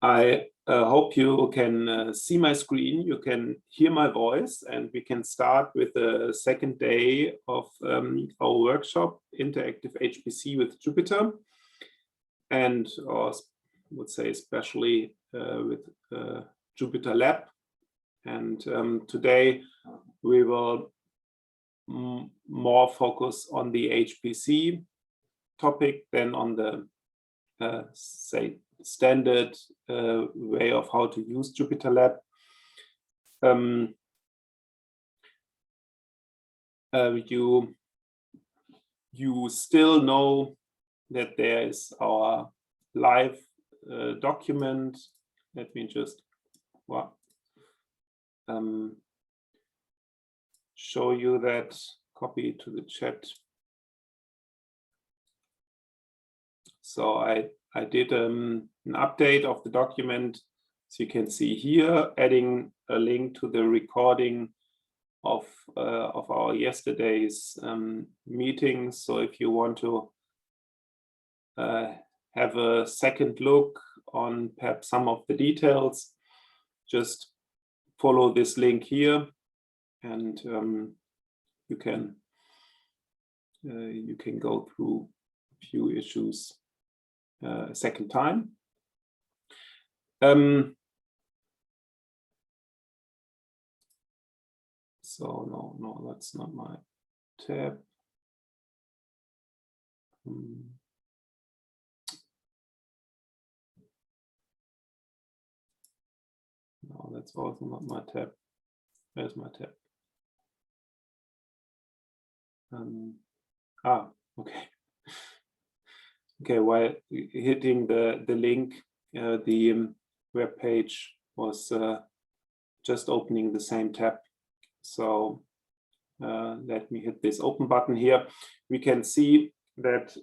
I hope you can see my screen, you can hear my voice, and we can start with the second day of our workshop, Interactive HPC with Jupyter, and I would say especially with JupyterLab. And today we will more focus on the HPC topic than on the say standard way of how to use JupyterLab. You still know that there is our live document. Let me just show you that, copy to the chat. So I did an update of the document, so you can see here, adding a link to the recording of our yesterday's meeting. So if you want to have a second look on perhaps some of the details, just follow this link here, and you can go through a few issues a second time. So no, that's not my tab. No, that's also not my tab. Where's my tab? Okay. Okay, while hitting the link, the web page was just opening the same tab. So let me hit this open button here. We can see that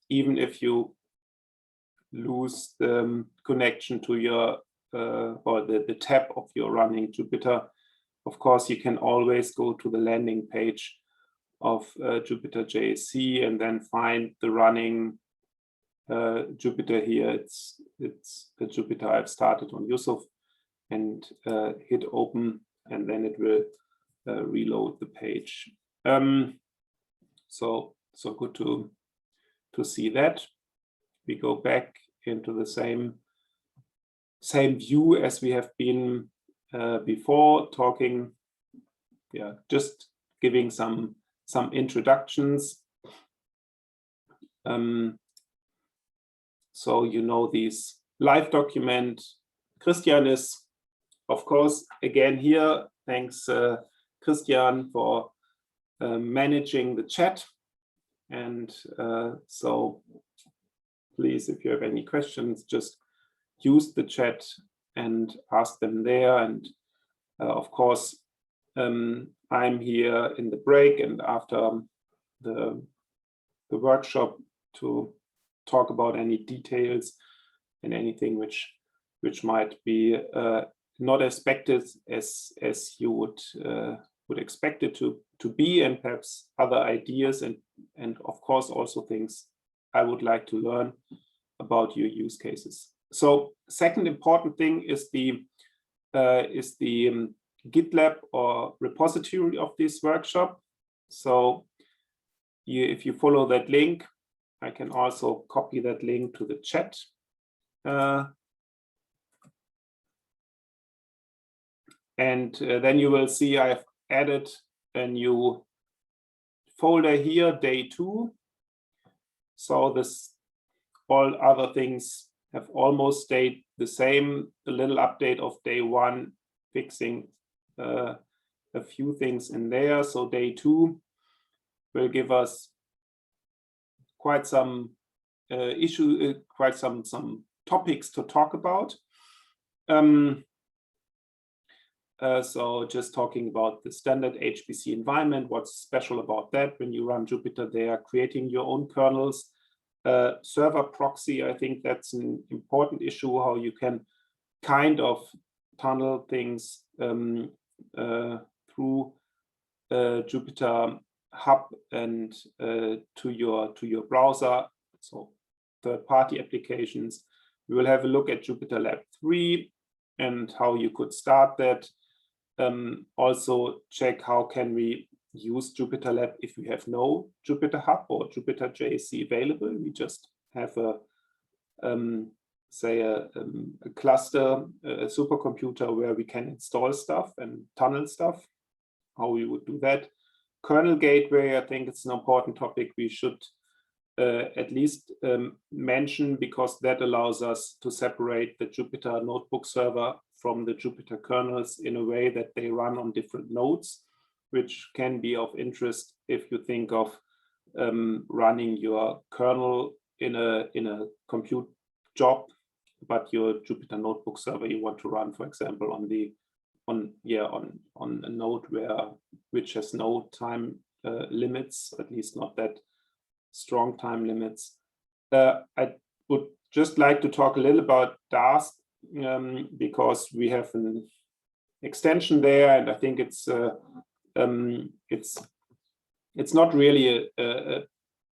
even if you lose the connection to your or the tab of your running Jupyter, of course, you can always go to the landing page of Jupyter JSC and then find the running Jupyter here. It's the Jupyter I've started on Yusuf, and hit open, and then it will reload the page. So good to see that. We go back into the same view as we have been before, talking, just giving some introductions. So you know this live document. Christian is, of course, again here. Thanks, Christian, for managing the chat. And so please, if you have any questions, just use the chat and ask them there. And of course, I'm here in the break and after the workshop to talk about any details and anything which might be not expected as you would expect it to be, and perhaps other ideas and of course also things I would like to learn about your use cases. So second important thing is the GitLab or repository of this workshop. So if you follow that link, I can also copy that link to the chat. And then you will see I've added a new folder here, day 2. So all other things have almost stayed the same. A little update of day 1, fixing a few things in there. So day 2 will give us quite some quite some topics to talk about. So just talking about the standard HPC environment, what's special about that when you run Jupyter there, creating your own kernels, server proxy. I think that's an important issue, how you can kind of tunnel things through Jupyter Hub and to your browser. So third-party applications We will have a look at JupyterLab 3 and how you could start that. Also check how can we use JupyterLab if we have no Jupyter Hub or Jupyter JC available. We just have a say a cluster, a supercomputer where we can install stuff and tunnel stuff, how we would do that. Kernel Gateway, I think it's an important topic we should at least mention, because that allows us to separate the Jupyter notebook server from the Jupyter kernels in a way that they run on different nodes, which can be of interest if you think of running your kernel in a compute job, but your Jupyter notebook server you want to run, for example, on a node which has no time limits, at least not that strong time limits. I would just like to talk a little about Dask, because we have an extension there, and I think it's not really a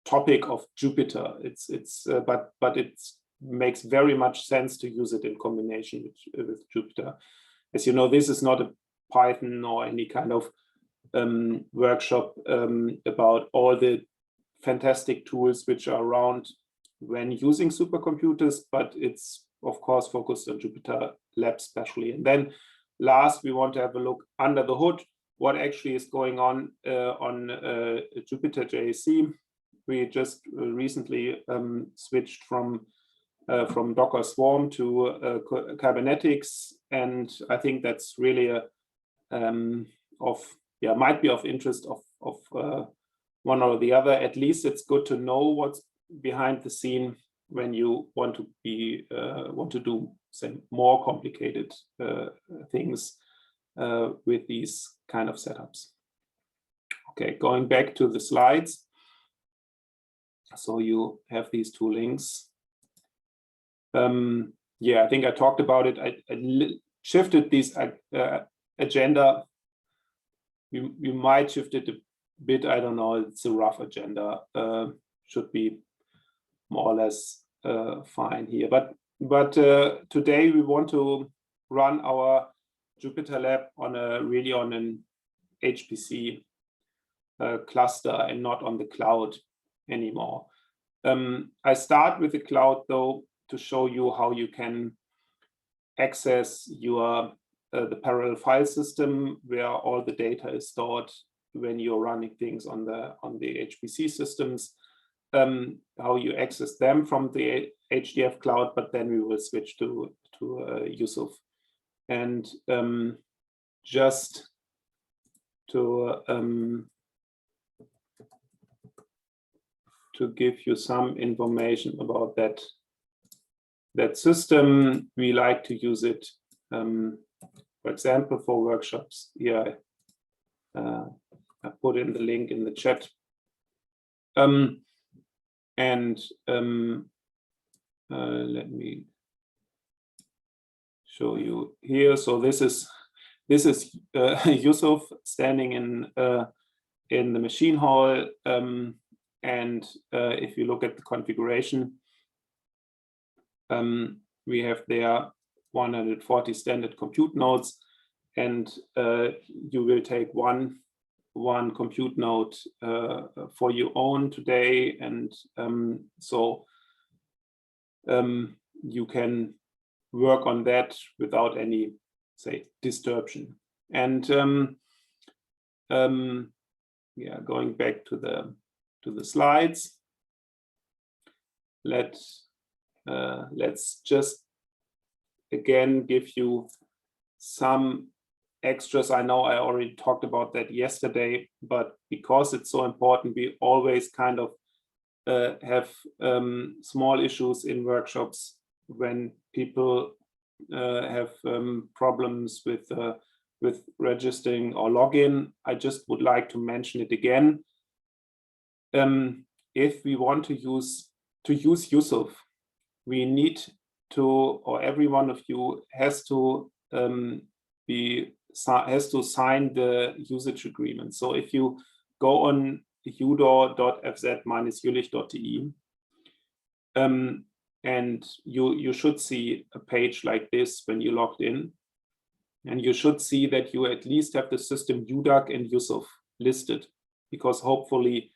topic of Jupyter. But it makes very much sense to use it in combination with Jupyter. As you know, this is not a Python or any kind of workshop about all the fantastic tools which are around when using supercomputers, but it's of course focused on JupyterLab especially. And then last, we want to have a look under the hood, what actually is going on Jupyter JC. We just recently switched from Docker Swarm to Kubernetics, and I think that's really might be of interest of one or the other. At least it's good to know what's behind the scene when you want to do, say, more complicated things with these kind of setups. Okay, going back to the slides. So you have these two links. Yeah, I think I talked about it. I shifted this agenda. You might shift it a bit. I don't know. It's a rough agenda. Should be more or less fine here. But today we want to run our JupyterLab on an HPC cluster and not on the cloud anymore. I start with the cloud though to show you how you can access your the parallel file system where all the data is stored when you're running things on the HPC systems, how you access them from the Hdf Cloud, but then we will switch to Yusuf. And just to give you some information about that system, we like to use it, for example, for workshops. Here, I put in the link in the chat. Let me show you here. So this is Yusuf standing in the machine hall, and if you look at the configuration, we have there 140 standard compute nodes, and you will take one compute node for your own today, and so you can work on that without any, say, disruption. And yeah, going back to the slides, let's just again give you some extras. I know I already talked about that yesterday, but because it's so important, we always kind of have small issues in workshops when people have problems with registering or login. I just would like to mention it again. If we want to use Yusuf, we need to, or every one of you has to sign the usage agreement. So if you go on udo.fz-jülich.de and you should see a page like this when you logged in. And you should see that you at least have the system UDAG and Yusuf listed, because hopefully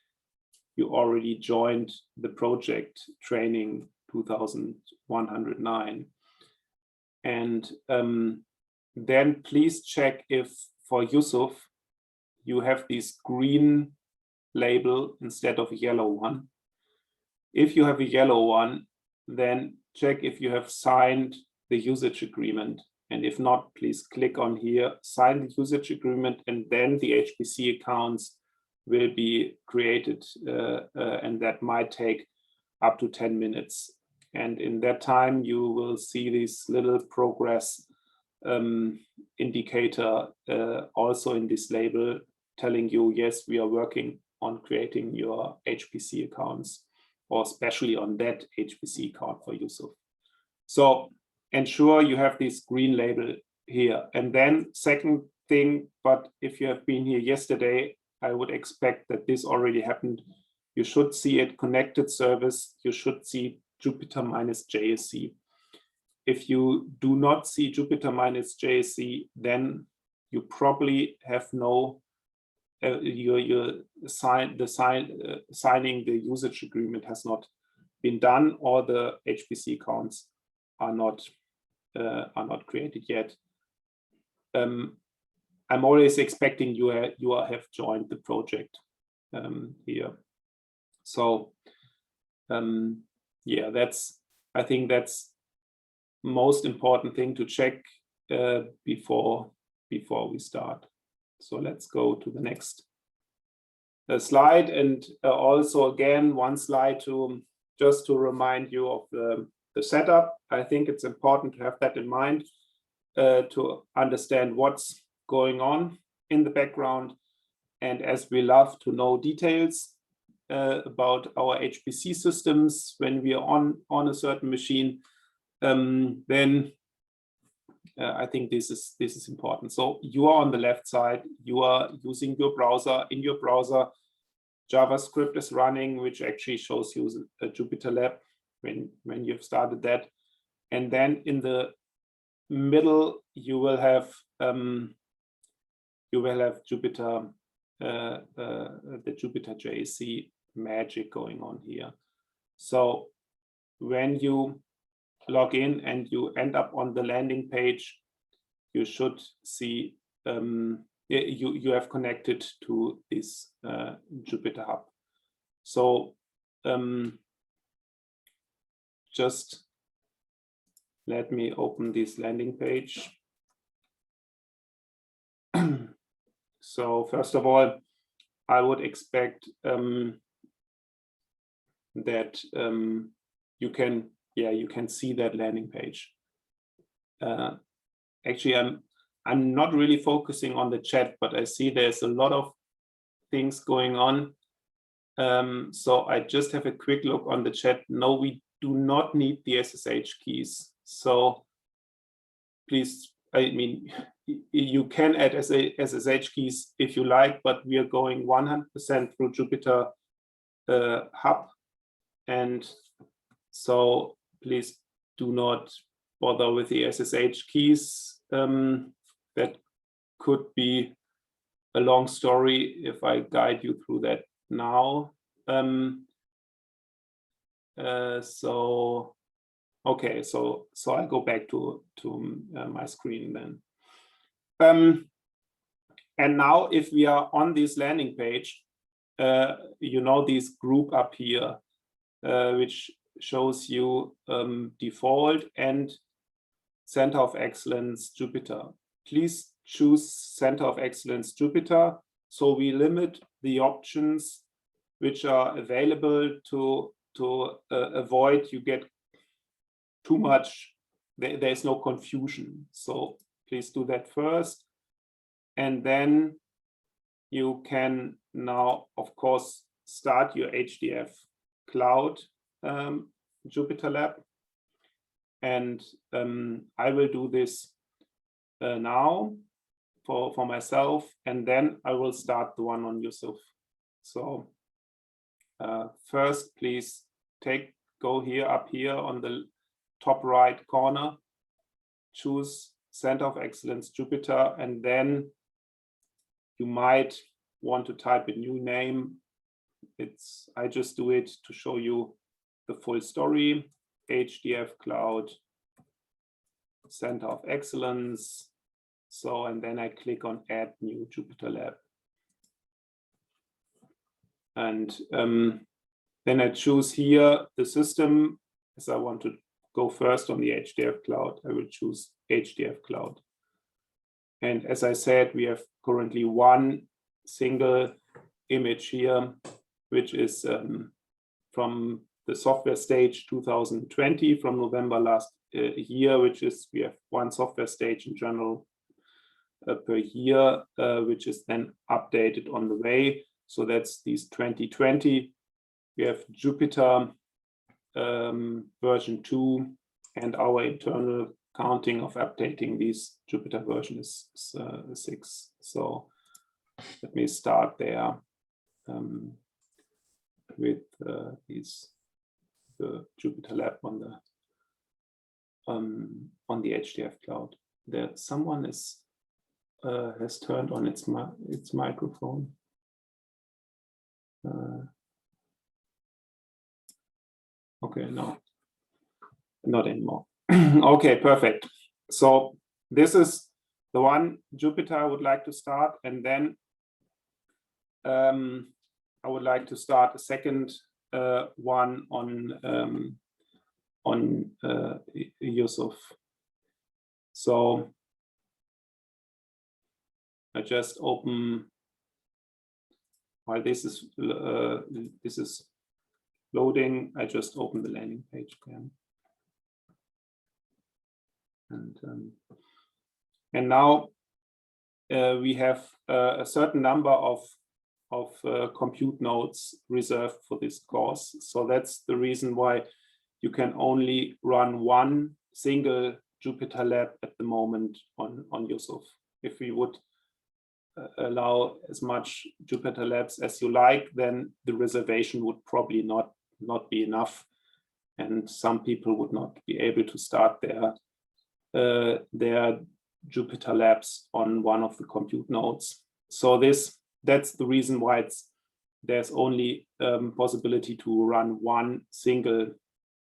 you already joined the project training 2109. And then please check if for Yusuf you have this green label instead of a yellow one. If you have a yellow one, then check if you have signed the usage agreement. And if not, please click on here, sign the usage agreement, and then the HPC accounts will be created, and that might take up to 10 minutes. And in that time, you will see this little progress indicator also in this label telling you, yes, we are working on creating your HPC accounts, or especially on that HPC account for Yusuf. So ensure you have this green label here. And then second thing, but if you have been here yesterday, I would expect that this already happened. You should see it, connected service. You should see Jupyter-JSC. If you do not see Jupyter-JSC, then you probably have no, signing the usage agreement has not been done, or the HPC accounts are not created yet. I'm always expecting you have joined the project here. So yeah, I think that's most important thing to check before we start. So let's go to the next slide, and also again one slide just to remind you of the setup. I think it's important to have that in mind to understand what's going on in the background. And as we love to know details about our HPC systems when we are on a certain machine, then I think this is important. So you are on the left side, you are using your browser. In your browser, JavaScript is running, which actually shows you a JupyterLab when you've started that. And then in the middle, you will have Jupyter, the Jupyter-JSC magic going on here. So when you log in and you end up on the landing page, you should see you have connected to this Jupyter Hub. So just let me open this landing page. So first of all, I would expect that you can see that landing page. Actually, I'm not really focusing on the chat, but I see there's a lot of things going on. So I just have a quick look on the chat. No, we do not need the SSH keys. So please, I mean, you can add SSH keys if you like, but we are going 100% through Jupyter Hub. And so please do not bother with the SSH keys. That could be a long story if I guide you through that now. Okay, so I go back to my screen then. And now if we are on this landing page, you know this group up here, which shows you default and Center of Excellence Jupyter. Please choose Center of Excellence Jupyter, so we limit the options which are available to avoid you get too much, there's no confusion. So please do that first. And then you can now, of course, start your Hdf Cloud JupyterLab. And I will do this now for myself, and then I will start the one on Yusuf. So first, please take go here up here on the top right corner, choose Center of Excellence Jupyter, and then you might want to type a new name. I just do it to show you the full story. Hdf Cloud, Center of Excellence. So, and then I click on Add New JupyterLab. And then I choose here the system. As I want to go first on the Hdf Cloud, I will choose Hdf Cloud. And as I said, we have currently one single image here, which is from the software stage 2020, from November last year, which is, we have one software stage in general per year, which is then updated on the way. So that's these 2020. We have Jupyter version 2, and our internal counting of updating these Jupyter version is 6. So let me start there with the JupyterLab on the Hdf Cloud. There, someone has turned on its microphone. Okay, no, not anymore. Okay, perfect. So this is the one Jupyter I would like to start, and then I would like to start a second one on Yusuf. So I just open, while this is loading, I just open the landing page again. And now we have a certain number of compute nodes reserved for this course. So that's the reason why you can only run one single JupyterLab at the moment on Yusuf. If we would allow as much JupyterLabs as you like, then the reservation would probably not be enough, and some people would not be able to start their JupyterLabs on one of the compute nodes. So that's the reason why there's only possibility to run one single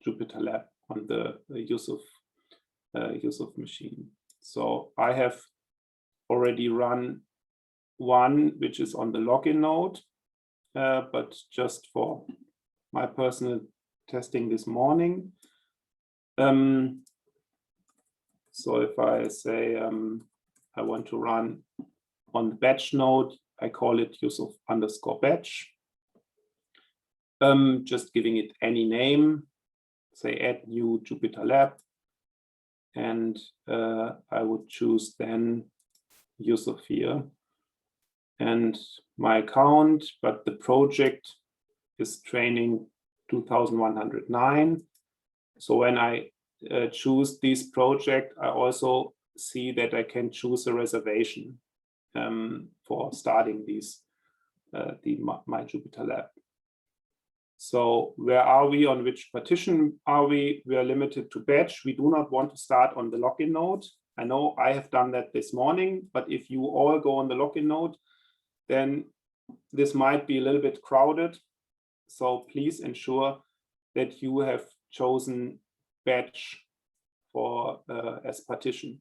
JupyterLab on the Yusuf machine. So I have already run one, which is on the login node, but just for my personal testing this morning. So if I say I want to run on the batch node, I call it Yusuf_batch. Just giving it any name, say add new JupyterLab, and I would choose then Yusuf here and my account, but the project is training 2109. So when I choose this project, I also see that I can choose a reservation for starting my JupyterLab. So where are we, on which partition are we? We are limited to batch. We do not want to start on the login node. I know I have done that this morning, but if you all go on the login node, then this might be a little bit crowded. So please ensure that you have chosen batch for as partition.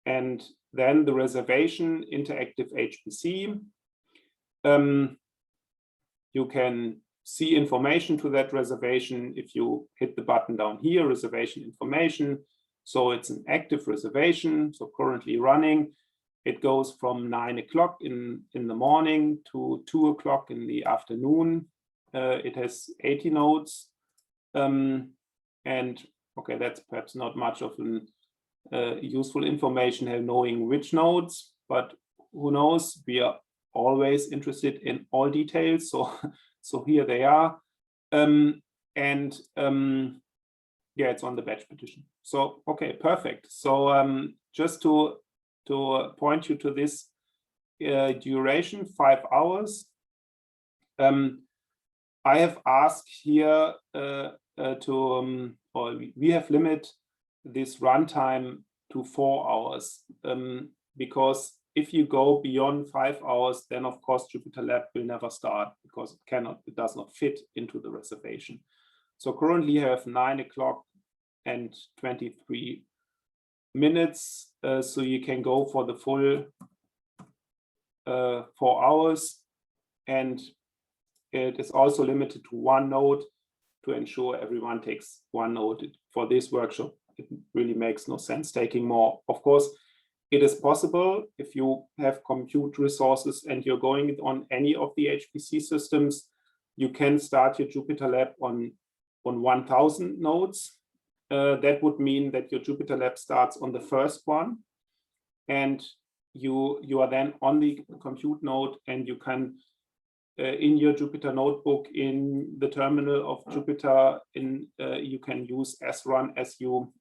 And then the reservation, interactive HPC. You can see information to that reservation if you hit the button down here, reservation information. So it's an active reservation, so currently running. It goes from 9 o'clock in the morning to 2 o'clock in the afternoon. It has 80 nodes. And okay, that's perhaps not much of an useful information knowing which nodes, but who knows, we are always interested in all details. So here they are. Yeah, it's on the batch partition. So, okay, perfect. So just to point you to this duration, 5 hours. I have asked here we have limit this runtime to 4 hours, because if you go beyond 5 hours, then of course JupyterLab will never start because it does not fit into the reservation. So currently you have 9 o'clock and 23 minutes, so you can go for the full 4 hours, and it is also limited to 1 node to ensure everyone takes 1 node. For this workshop, it really makes no sense taking more. Of course, it is possible if you have compute resources and you're going on any of the HPC systems, you can start your JupyterLab on 1000 nodes. That would mean that your JupyterLab starts on the first one, and you are then on the compute node, and you can in your Jupyter notebook, in the terminal of Jupyter, you can use srun as you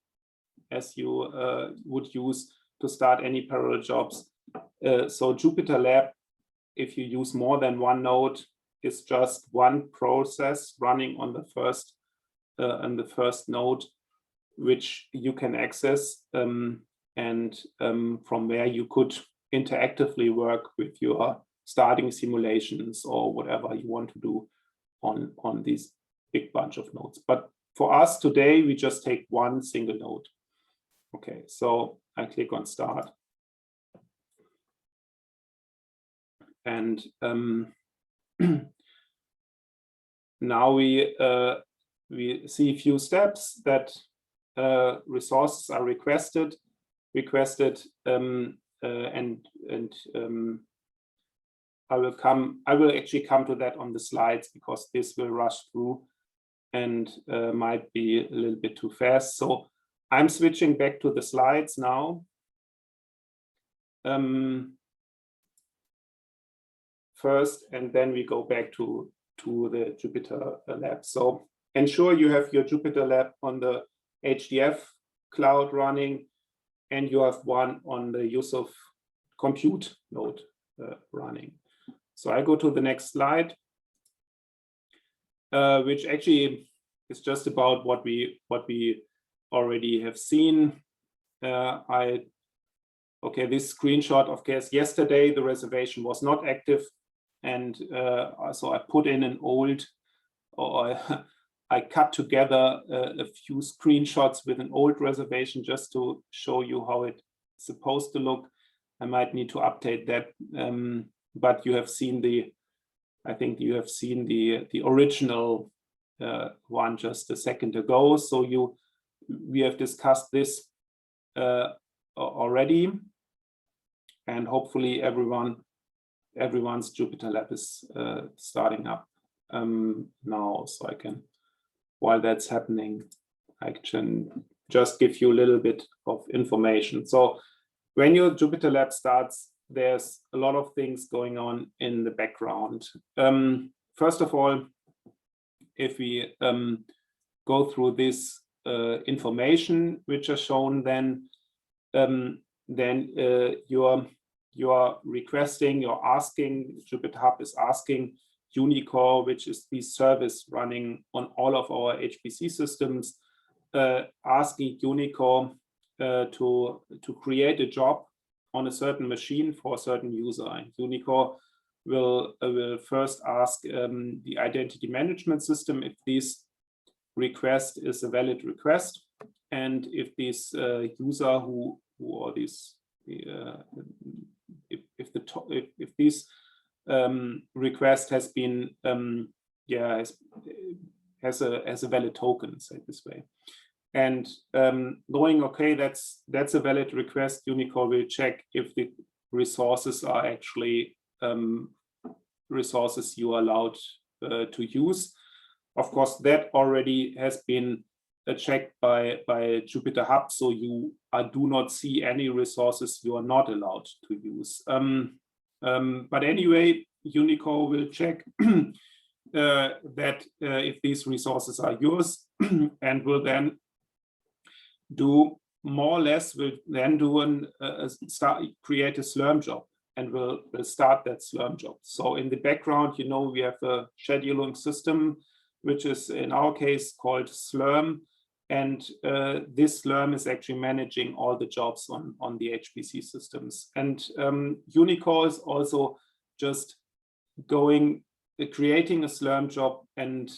would use to start any parallel jobs. So JupyterLab, if you use more than 1 node, is just one process running on the first node, which you can access, and from where you could interactively work with your starting simulations or whatever you want to do on this big bunch of nodes. But for us today, we just take one single node. Okay, so I click on start. And now we see a few steps that resources are requested, I will actually come to that on the slides because this will rush through and might be a little bit too fast. So I'm switching back to the slides now. First, and then we go back to the JupyterLab. So ensure you have your JupyterLab on the Hdf Cloud running, and you have one on the use of compute node running. So I go to the next slide, which actually is just about what we already have seen. Okay, this screenshot, of course, yesterday the reservation was not active, and so I put in an old, or I cut together a few screenshots with an old reservation just to show you how it's supposed to look. I might need to update that, but you have seen I think you have seen the original one just a second ago. So we have discussed this already, and hopefully everyone's JupyterLab is starting up now. So I can, while that's happening, I can just give you a little bit of information. So when your JupyterLab starts, there's a lot of things going on in the background. First of all, if we go through this information which are shown, then you're requesting, you're asking, Jupyter Hub is asking Unicore, which is the service running on all of our HPC systems, asking Unicore to create a job on a certain machine for a certain user. And Unicore will first ask the identity management system if this request is a valid request, and if this user or this if this request has been has a valid token, say it this way. And knowing, okay, that's a valid request, Unicore will check if the resources are actually resources you are allowed to use. Of course, that already has been checked by Jupyter Hub, so you do not see any resources you are not allowed to use. But anyway, Unicore will check that if these resources are yours, and will then do more or less, will then do create a Slurm job, and will start that Slurm job. So in the background, we have a scheduling system which is in our case called Slurm. And this Slurm is actually managing all the jobs on the HPC systems. And Unicore is also just creating a Slurm job and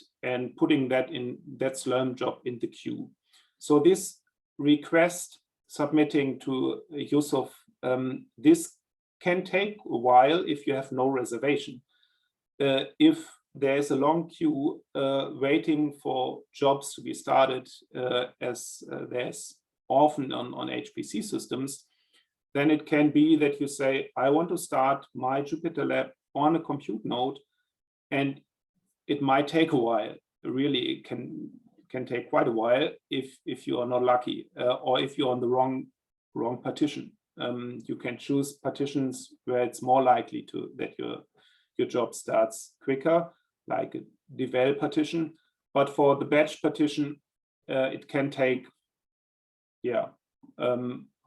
putting that Slurm job in the queue. So this request submitting to Yusuf, this can take a while if you have no reservation. If there's a long queue waiting for jobs to be started, as there's often on HPC systems, then it can be that you say, I want to start my JupyterLab on a compute node, and it might take a while. Really, it can take quite a while if you are not lucky, or if you're on the wrong partition. You can choose partitions where it's more likely that your job starts quicker, like a devel partition. But for the batch partition, it can take,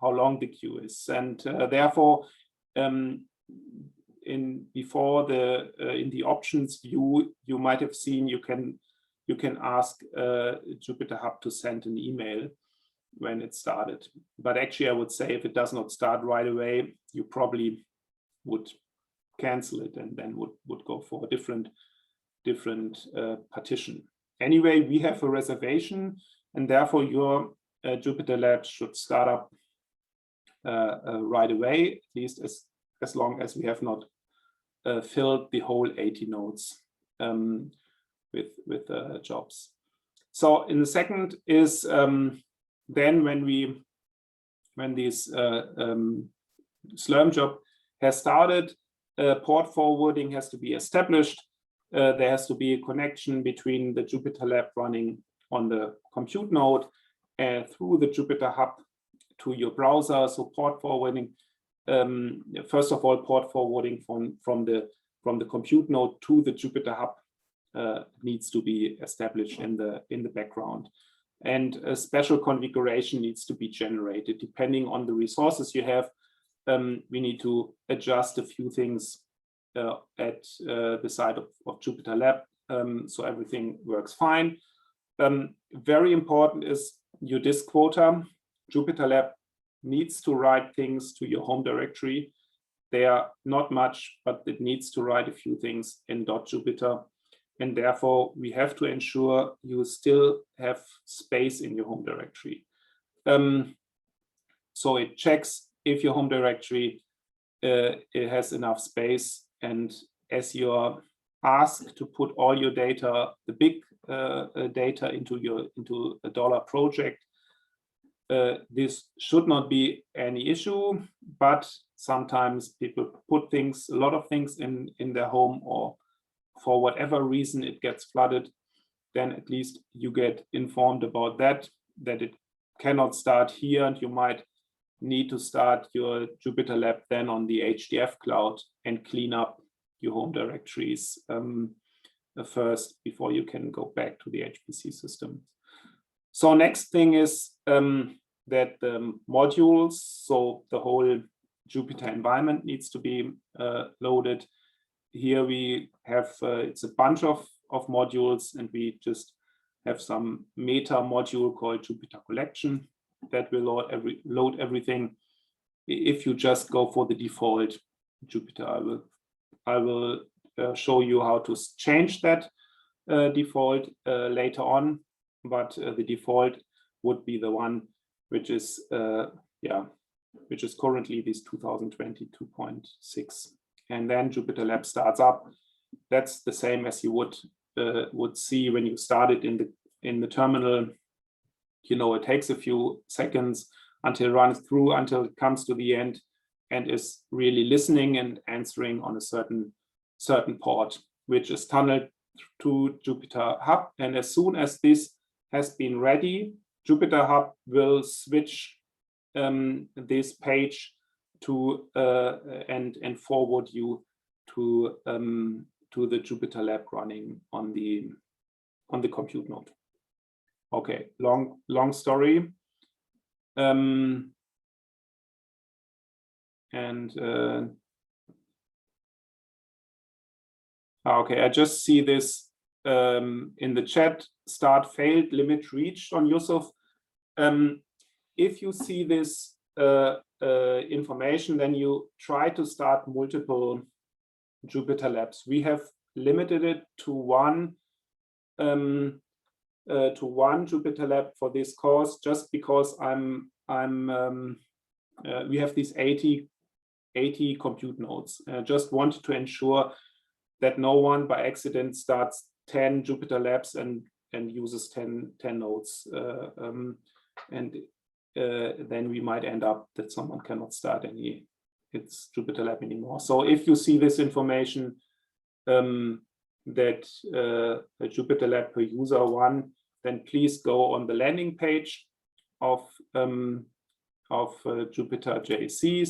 how long the queue is, and therefore, in the options view, you might have seen you can ask Jupyter Hub to send an email when it started. But actually, I would say if it does not start right away, you probably would cancel it and then would go for a different partition. Anyway, we have a reservation, and therefore your JupyterLab should start up right away, at least as long as we have not filled the whole 80 nodes with jobs. So in the second is then when this Slurm job has started, port forwarding has to be established. There has to be a connection between the JupyterLab running on the compute node through the Jupyter Hub to your browser. So port forwarding, first of all, port forwarding from the compute node to the Jupyter Hub needs to be established in the background. And a special configuration needs to be generated. Depending on the resources you have, we need to adjust a few things at the side of JupyterLab, so everything works fine. Very important is your disk quota. JupyterLab needs to write things to your home directory. They are not much, but it needs to write a few things in .jupyter. And therefore, we have to ensure you still have space in your home directory. So it checks if your home directory it has enough space. And as you are asked to put all your data, the big data into a dollar project, this should not be any issue. But sometimes people put a lot of things in their home, or for whatever reason it gets flooded, then at least you get informed about that it cannot start here, and you might need to start your JupyterLab then on the Hdf Cloud and clean up your home directories first before you can go back to the HPC system. So next thing is that the modules, so the whole Jupyter environment needs to be loaded. Here we have, it's a bunch of modules, and we just have some meta module called Jupyter Collection that will load everything. If you just go for the default Jupyter, I will show you how to change that default later on, but the default would be the one which is which is currently this 2022.6. And then JupyterLab starts up. That's the same as you would see when you started in the terminal. You know, it takes a few seconds until it runs through, until it comes to the end and is really listening and answering on a certain port, which is tunneled to Jupyter Hub. And as soon as this has been ready, Jupyter Hub will switch this page to and forward you to the JupyterLab running on the compute node. Okay, long story. Okay, I just see this in the chat, start failed, limit reached on Yusuf. If you see this information, then you try to start multiple JupyterLabs. We have limited it to one JupyterLab for this course, just because we have these 80 compute nodes. Just wanted to ensure that no one by accident starts 10 JupyterLabs and uses 10 nodes. Then we might end up that someone cannot start its JupyterLab anymore. So if you see this information that a JupyterLab per user 1, then please go on the landing page of Jupyter JC.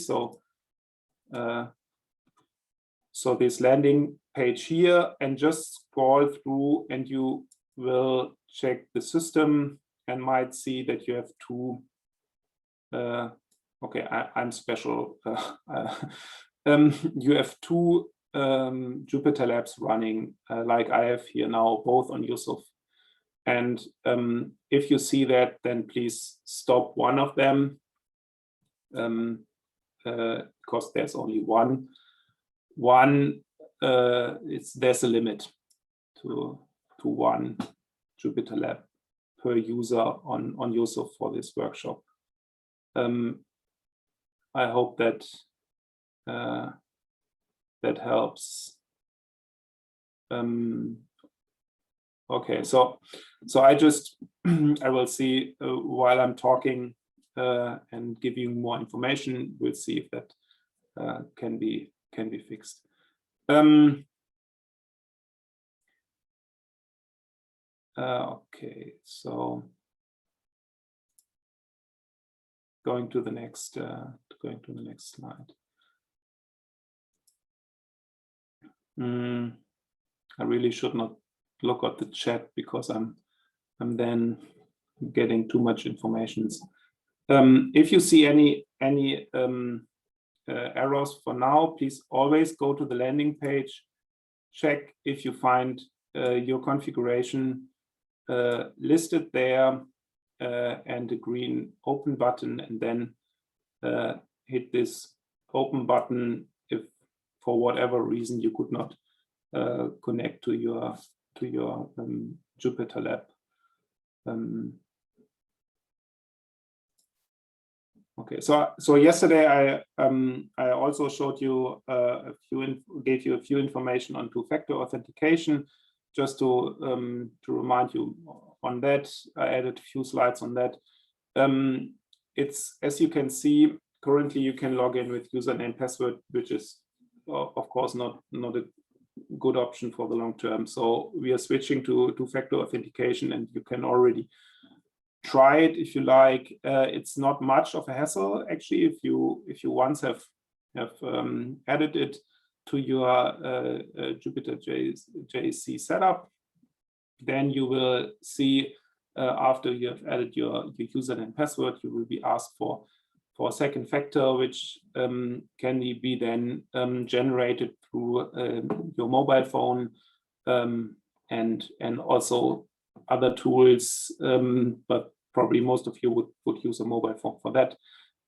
So this landing page here, and just scroll through, and you will check the system and might see that you have two. Okay, I'm special. You have two JupyterLabs running, like I have here now, both on Yusuf. And if you see that, then please stop one of them, because there's only one. There's a limit to one JupyterLab per user on Yusuf for this workshop. I hope that that helps. Okay, so I will see while I'm talking and give you more information. We'll see if that can be fixed. Okay, so going to the next slide. I really should not look at the chat because I'm then getting too much information. If you see any errors for now, please always go to the landing page, check if you find your configuration listed there, and the green open button, and then hit this open button if for whatever reason you could not connect to your JupyterLab. Okay, so yesterday I also showed you gave you a few information on two-factor authentication. Just to remind you on that, I added a few slides on that. It's, as you can see, currently you can log in with username password, which is of course not a good option for the long term. So we are switching to two-factor authentication, and you can already try it if you like. It's not much of a hassle actually if you once have added it to your Jupyter JC setup. Then you will see after you have added your username and password, you will be asked for a second factor, which can be then generated through your mobile phone and also other tools, but probably most of you would use a mobile phone for that.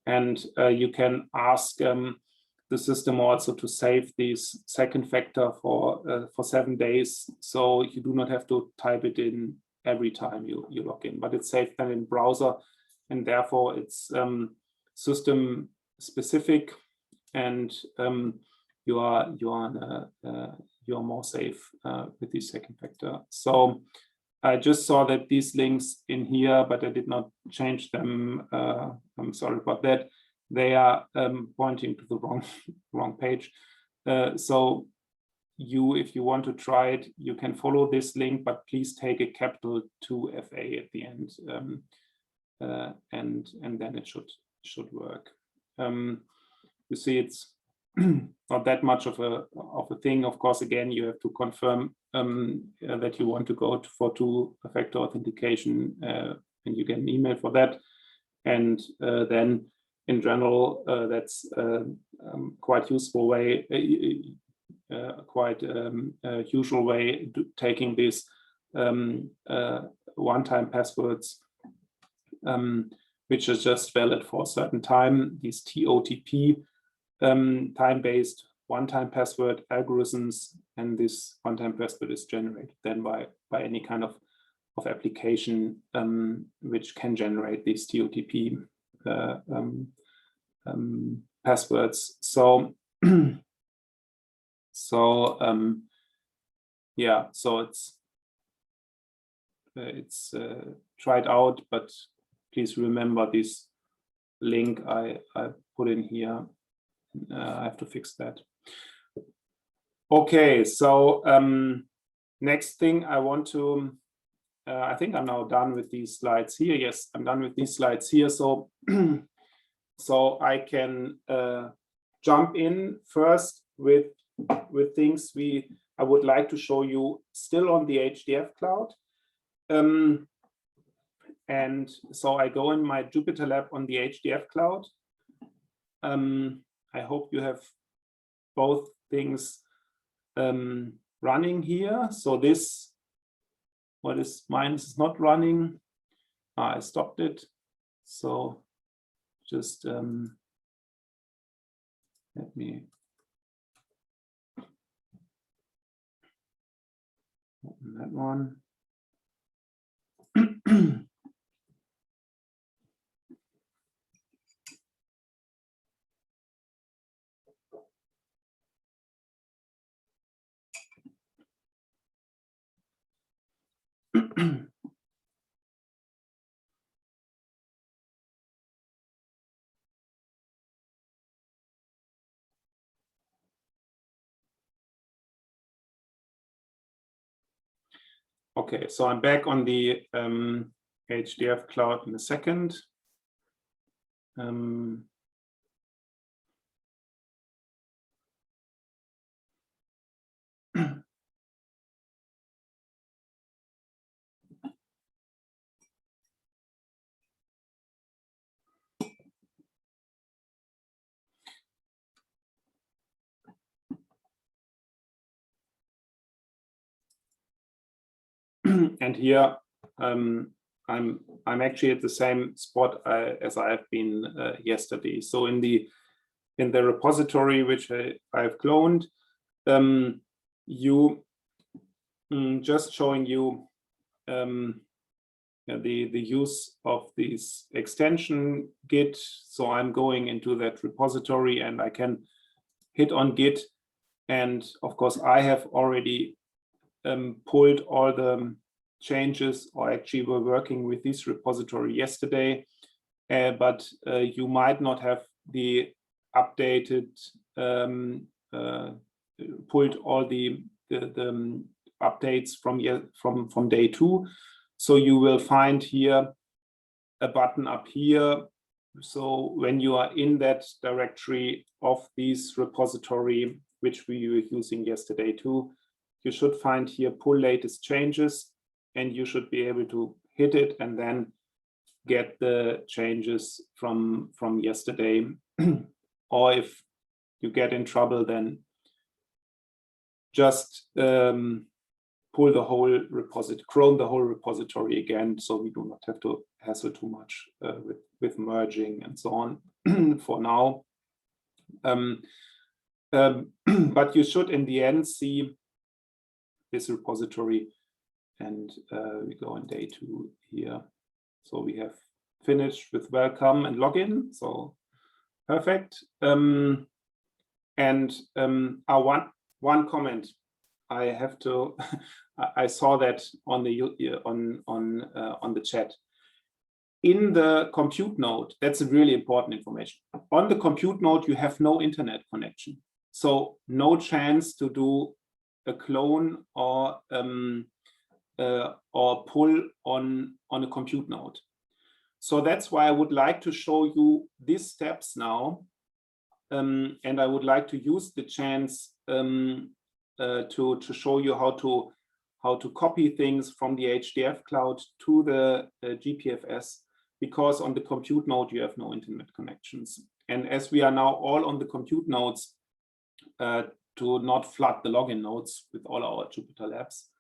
And you can ask the system also to save this second factor for 7 days, so you do not have to type it in every time you log in, but it's saved then in browser, and therefore it's system specific, and you are more safe with the second factor. So I just saw that these links in here, but I did not change them. I'm sorry about that. They are pointing to the wrong page. So if you want to try it, you can follow this link, but please take a capital 2FA at the end, and then it should work. You see, it's not that much of a thing. Of course, again, you have to confirm that you want to go for two-factor authentication, and you get an email for that. And then, in general, that's quite useful way, quite usual way taking this one-time passwords, which is just valid for a certain time. These TOTP time-based one-time password algorithms, and this one-time password is generated then by any kind of application which can generate these TOTP passwords. So yeah, so it's tried out, but please remember this link I put in here. I have to fix that. Okay, so next thing I want to, I think I'm now done with these slides here. Yes, I'm done with these slides here. So, so I can jump in first with things I would like to show you still on the Hdf Cloud. And so I go in my JupyterLab on the Hdf Cloud. I hope you have both things running here. So this, mine is not running. I stopped it. So just let me open that one. Okay, so I'm back on the Hdf Cloud in a second. And here I'm actually at the same spot as I have been yesterday. So in the repository which I've cloned, just showing you the use of this extension Git. So I'm going into that repository and I can hit on Git, and of course I have already pulled all the changes, or actually were working with this repository yesterday, but you might not have the updated, pulled all the updates from day 2. So you will find here a button up here. So when you are in that directory of this repository, which we were using yesterday too, you should find here pull latest changes, and you should be able to hit it and then get the changes from yesterday. Or if you get in trouble, then just pull the whole repository, clone the whole repository again, so we do not have to hassle too much with merging and so on for now. But you should in the end see this repository, and we go on day 2 here. So we have finished with welcome and login, so perfect. And one comment I have to, I saw that on the chat. In the compute node, that's a really important information. On the compute node, you have no internet connection, so no chance to do a clone or pull on a compute node. So that's why I would like to show you these steps now, and I would like to use the chance to show you how to copy things from the Hdf Cloud to the GPFS, because on the compute node you have no internet connections. And as we are now all on the compute nodes, to not flood the login nodes with all our Jupyter labs,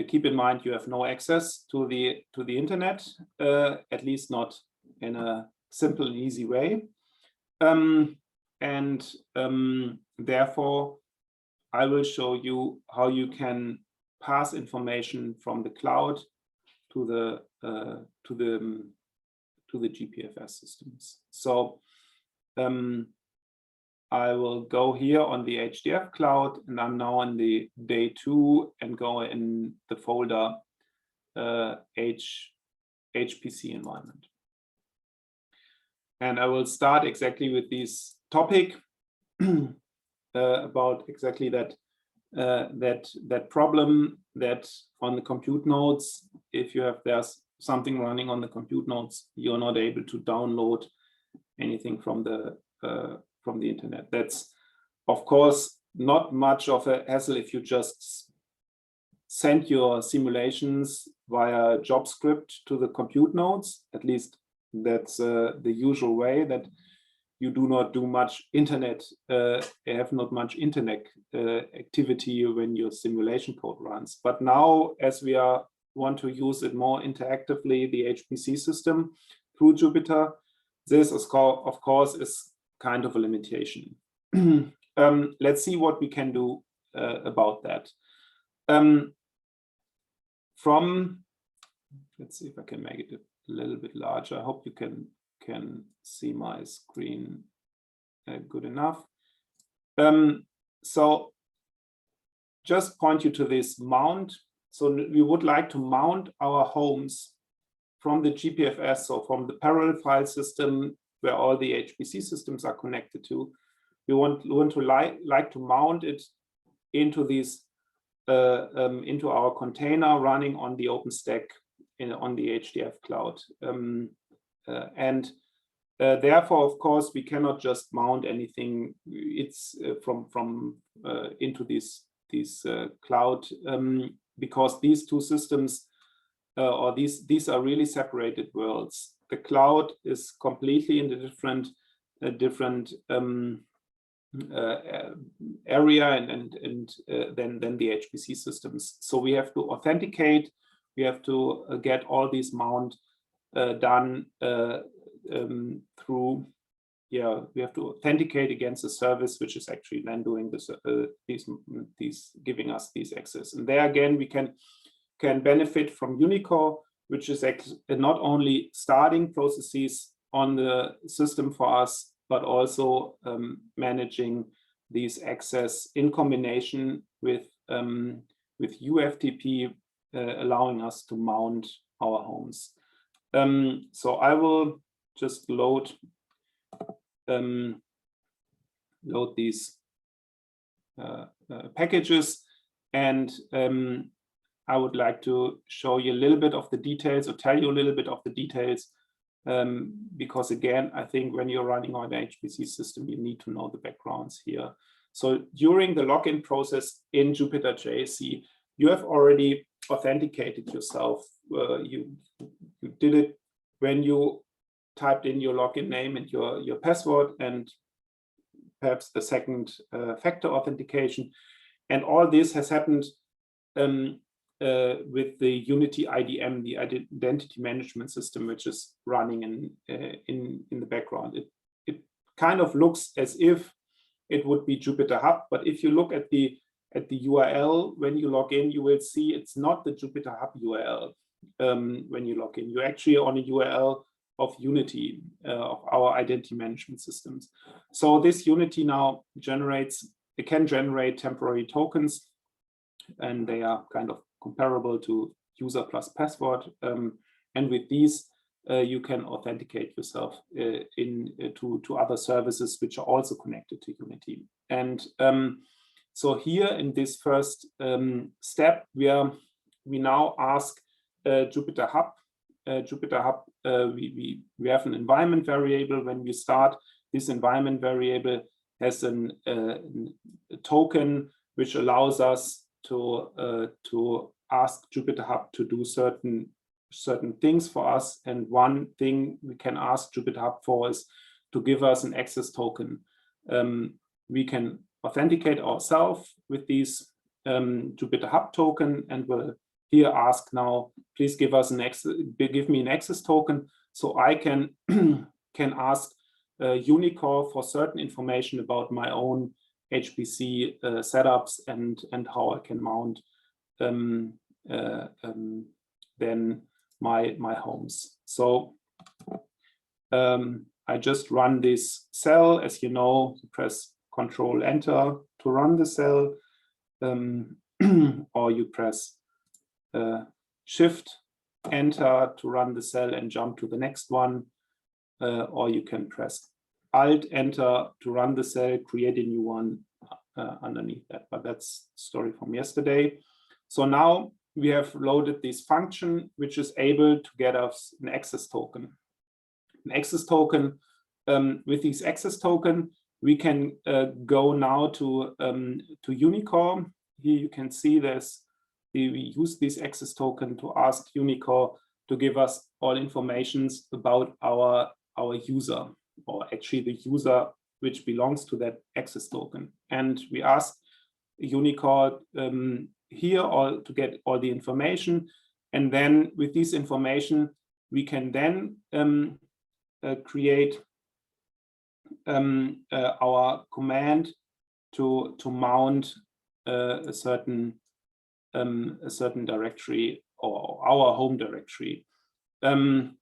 keep in mind you have no access to the internet, at least not in a simple and easy way. Therefore, I will show you how you can pass information from the cloud to the GPFS systems. So I will go here on the Hdf Cloud, and I'm now on the day 2 and go in the folder HPC environment. And I will start exactly with this topic about exactly that problem that on the compute nodes, if you have there's something running on the compute nodes, you're not able to download anything from the internet. That's of course not much of a hassle if you just send your simulations via JavaScript to the compute nodes. At least that's the usual way, that you do not do much internet, have not much internet activity when your simulation code runs. But now, as we want to use it more interactively, the HPC system through Jupyter, this is of course is kind of a limitation. Let's see what we can do about that. Let's see if I can make it a little bit larger. I hope you can see my screen good enough. So just point you to this mount. So we would like to mount our homes from the GPFS, so from the parallel file system where all the HPC systems are connected to. We want to like to mount it into these into our container running on the OpenStack on the Hdf Cloud. Therefore, of course, we cannot just mount anything. It's from into this cloud, because these two systems or these are really separated worlds. The cloud is completely in a different area and than the HPC systems. So we have to authenticate. We have to get all these mount done through, we have to authenticate against a service which is actually then doing this, these giving us these access. And there again, we can benefit from Unicore, which is not only starting processes on the system for us, but also managing these access in combination with UFTP, allowing us to mount our homes. So I will just load these packages, and I would like to show you a little bit of the details, or tell you a little bit of the details, because again, I think when you're running on an HPC system, you need to know the backgrounds here. So during the login process in Jupyter JSC, you have already authenticated yourself. You did it when you typed in your login name and your password, and perhaps the second factor authentication. And all this has happened with the Unity IDM, the identity management system, which is running in the background. It kind of looks as if it would be Jupyter Hub, but if you look at the URL when you log in, you will see it's not the Jupyter Hub URL. When you log in, you're actually on a URL of Unity, of our identity management systems. So this Unity now can generate temporary tokens, and they are kind of comparable to user plus password. And with these, you can authenticate yourself to other services which are also connected to Unity. And so here in this first step, we now ask Jupyter Hub. Jupyter Hub, we have an environment variable. When we start, this environment variable has a token which allows us to ask Jupyter Hub to do certain things for us. And one thing we can ask Jupyter Hub for is to give us an access token. We can authenticate ourselves with these Jupyter Hub token, and we'll here ask now, please give me an access token, so I can can ask Unicor for certain information about my own HPC setups and how I can mount then my homes. So I just run this cell. As you know, you press Control Enter to run the cell, or you press Shift Enter to run the cell and jump to the next one, or you can press Alt Enter to run the cell, create a new one underneath that. But that's the story from yesterday. So now we have loaded this function, which is able to get us an access token. An access token, with this access token, we can go now to Unicor. Here you can see we use this access token to ask Unicor to give us all informations about our user, or actually the user which belongs to that access token. And we ask Unicor here to get all the information. And then with this information, we can then create our command to mount a certain directory, or our home directory, and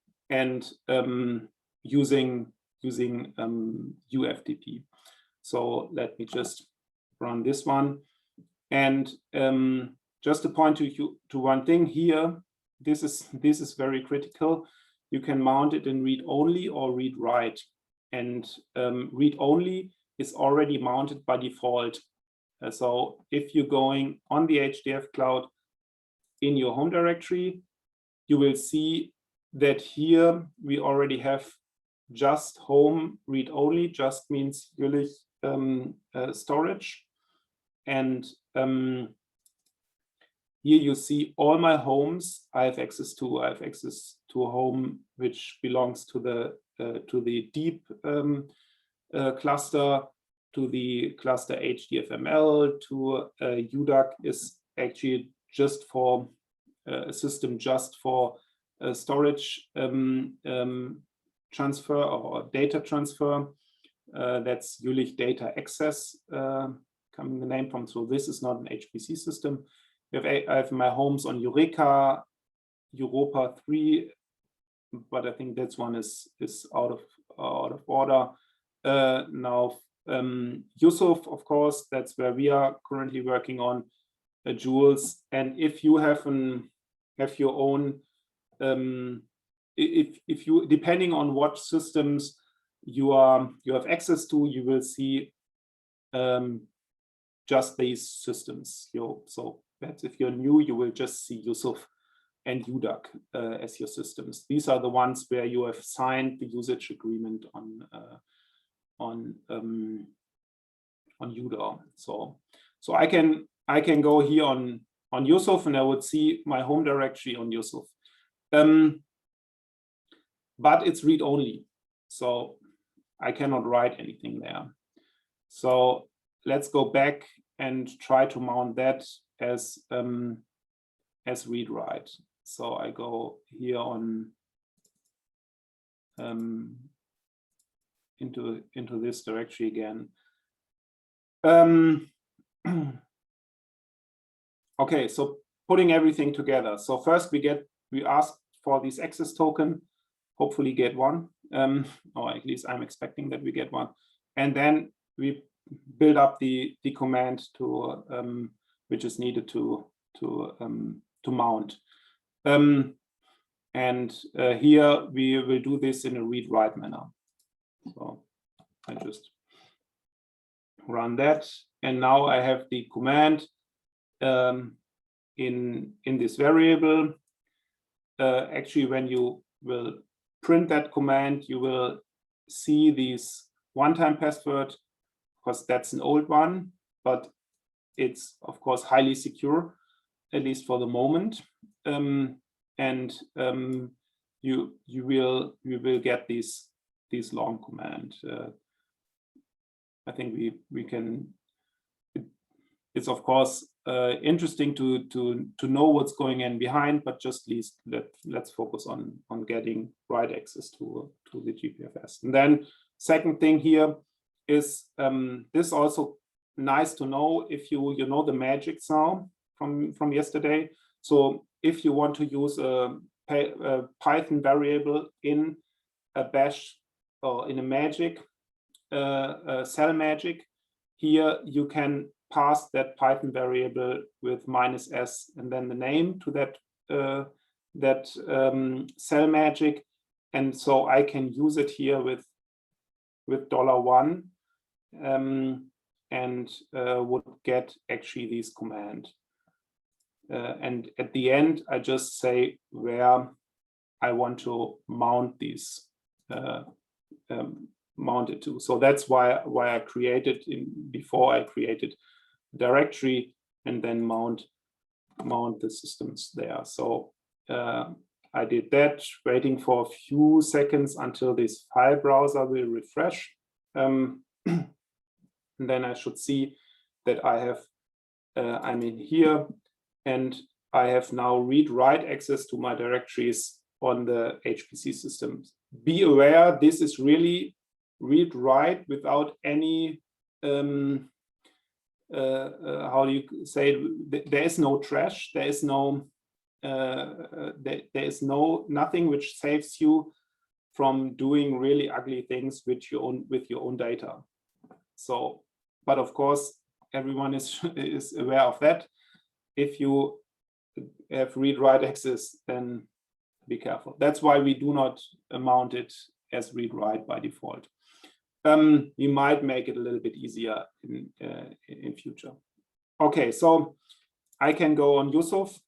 using UFTP. So let me just run this one. And just to point to one thing here, this is very critical. You can mount it in read-only or read-write. And read-only is already mounted by default. So if you're going on the Hdf Cloud in your home directory, you will see that here we already have just home read-only, just means really storage. And here you see all my homes I have access to. I have access to a home which belongs to the deep cluster, to the cluster HDFML, to UDAC is actually just for a system just for storage transfer or data transfer. That's Jülich Data Access, coming the name from. So this is not an HPC system. I have my homes on Eureka, Europa 3, but I think that one is out of order. Now Yusuf, of course, that's where we are currently working on Jules. And if you have your own, if you, depending on what systems you have access to, you will see just these systems. So that's, if you're new, you will just see Yusuf and UDAC as your systems. These are the ones where you have signed the usage agreement on UDAC. So I can go here on Yusuf, and I would see my home directory on Yusuf. But it's read-only, so I cannot write anything there. So let's go back and try to mount that as read-write. So I go here on into this directory again. Okay, so putting everything together. So first we ask for this access token, hopefully get one, or at least I'm expecting that we get one, and then we build up the command to which is needed to mount. And here we will do this in a read-write manner. So I just run that, and now I have the command in this variable. Actually, when you will print that command, you will see this one-time password, because that's an old one, but it's of course highly secure, at least for the moment. And you will get this long command. I think we can. It's of course interesting to know what's going on behind, but just least let's focus on getting write access to the GPFS. And then second thing here is this also nice to know if you know the magic sound from yesterday. So if you want to use a Python variable in a bash or in a magic cell magic, here you can pass that Python variable with -s and then the name to that cell magic, and so I can use it here with $1 and would get actually this command. And at the end, I just say where I want to mount these, mount it to. So that's why I created before I created directory and then mount the systems there. So I did that, waiting for a few seconds until this file browser will refresh. And then I should see that I have, I'm in here, and I have now read-write access to my directories on the HPC systems. Be aware, this is really read-write without any, how do you say it? There is no trash, there is no, there is nothing which saves you from doing really ugly things with your own data. So, but of course, everyone is aware of that. If you have read-write access, then be careful. That's why we do not mount it as read-write by default. We might make it a little bit easier in future. Okay, so I can go on Yusuf,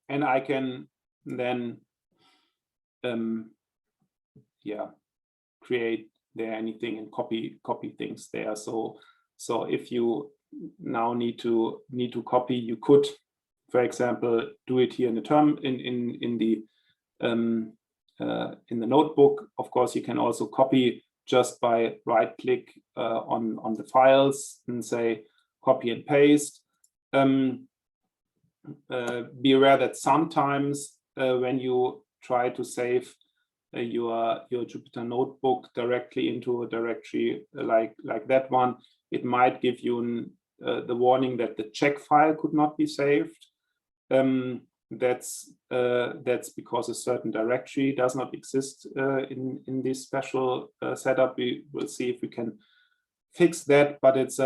and I can then yeah, create there anything and copy things there. So if you now need to copy, you could, for example, do it here in the term in the notebook. Of course, you can also copy just by right-click on the files and say copy and paste. Be aware that sometimes when you try to save your Jupyter notebook directly into a directory like that one, it might give you the warning that the check file could not be saved. That's because a certain directory does not exist in this special setup. We will see if we can fix that, but it's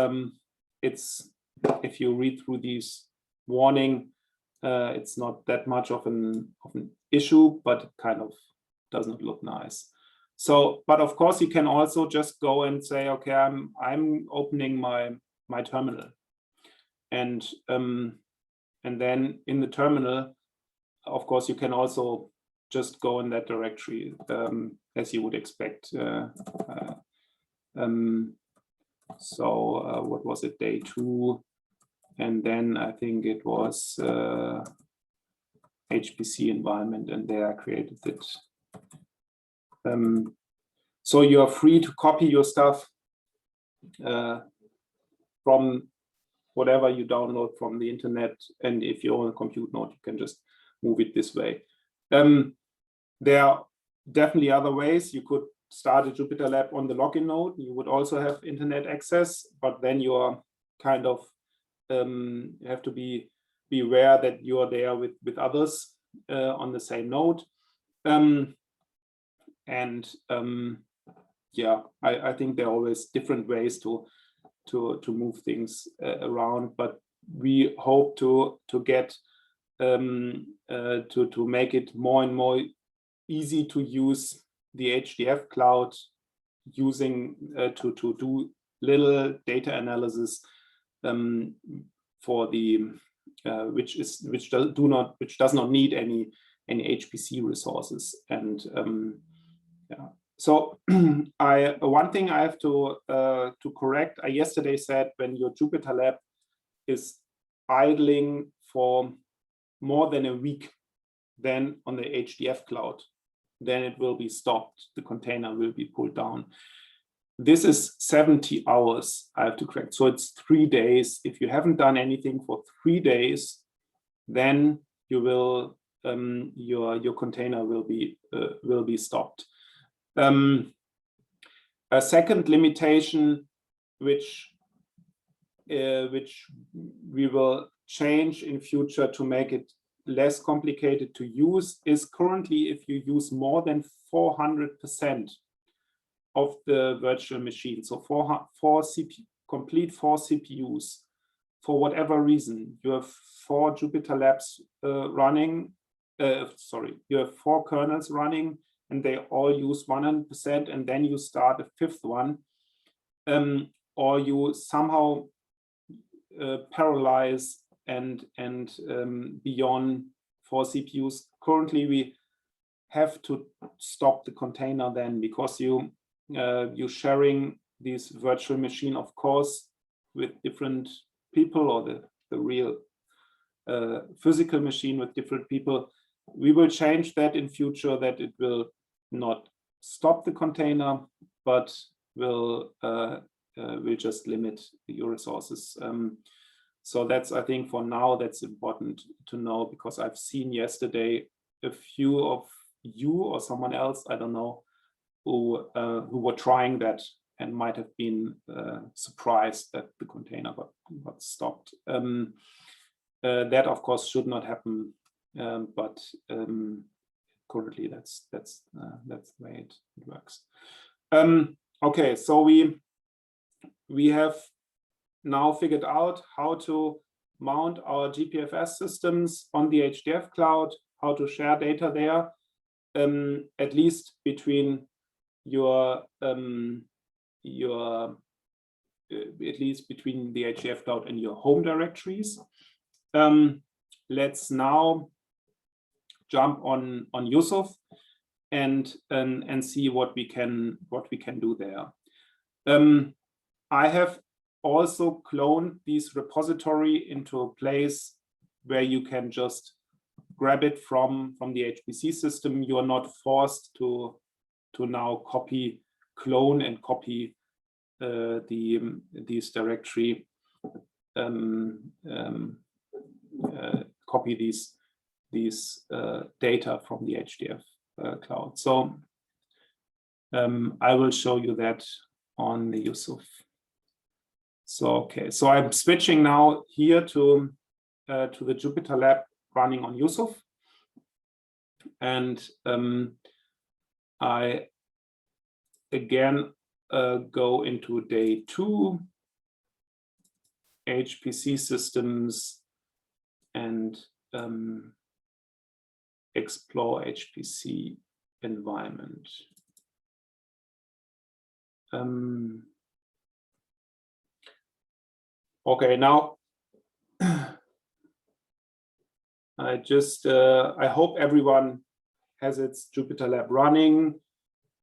if you read through these warning, it's not that much of an issue, but it kind of does not look nice. So, but of course, you can also just go and say, okay, I'm opening my terminal, and then in the terminal, of course, you can also just go in that directory as you would expect. So what was it, day 2? And then I think it was HPC environment, and there I created it. So you are free to copy your stuff from whatever you download from the internet, and if you own a compute node, you can just move it this way. There are definitely other ways. You could start a JupyterLab on the login node. You would also have internet access, but then you are kind of you have to be aware that you are there with others on the same node. Yeah, I think there are always different ways to move things around, but we hope to get to make it more and more easy to use the Hdf Cloud, using to do little data analysis for the which does not need any HPC resources. And yeah, so one thing I have to correct. I yesterday said when your JupyterLab is idling for more than a week, then on the Hdf Cloud, then it will be stopped. The container will be pulled down. this is 70 hours I have to correct. So it's 3 days. If you haven't done anything for 3 days, then you will your container will be stopped. A second limitation, which we will change in future to make it less complicated to use, is currently if you use more than 400% of the virtual machine, so complete 4 CPUs, for whatever reason, you have 4 JupyterLabs running, you have 4 kernels running, and they all use 100%, and then you start a 5th one, or you somehow parallelize and beyond 4 CPUs. Currently, we have to stop the container then, because you're sharing this virtual machine, of course, with different people, or the real physical machine with different people. We will change that in future, that it will not stop the container, but will just limit your resources. So that's, I think, for now, that's important to know, because I've seen yesterday a few of you or someone else, I don't know, who were trying that and might have been surprised that the container got stopped. That, of course, should not happen, but currently that's the way it works. Okay, so we have now figured out how to mount our GPFS systems on the Hdf Cloud, how to share data there, at least between your at least between the Hdf Cloud and your home directories. Let's now jump on Yusuf and see what we can do there. I have also cloned this repository into a place where you can just grab it from the HPC system. You are not forced to now clone and copy this directory, copy these data from the Hdf Cloud. So I will show you that on the Yusuf. So okay, so I'm switching now here to the JupyterLab running on Yusuf, and I again go into day 2, HPC systems, and explore HPC environment. Okay, now I hope everyone has its JupyterLab running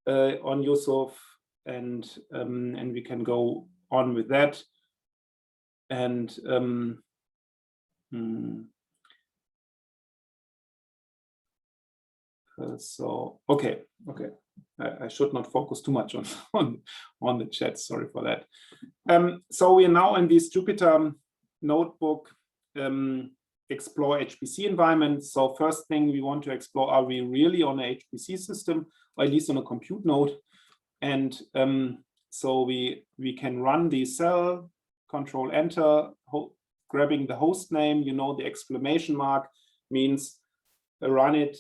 on Yusuf, and we can go on with that. And so okay, I should not focus too much on the chat. Sorry for that. So we are now in this Jupyter notebook explore HPC environment. So first thing we want to explore, are we really on a HPC system, or at least on a compute node? And so we can run the cell, Control Enter, grabbing the host name. You know, the exclamation mark means run it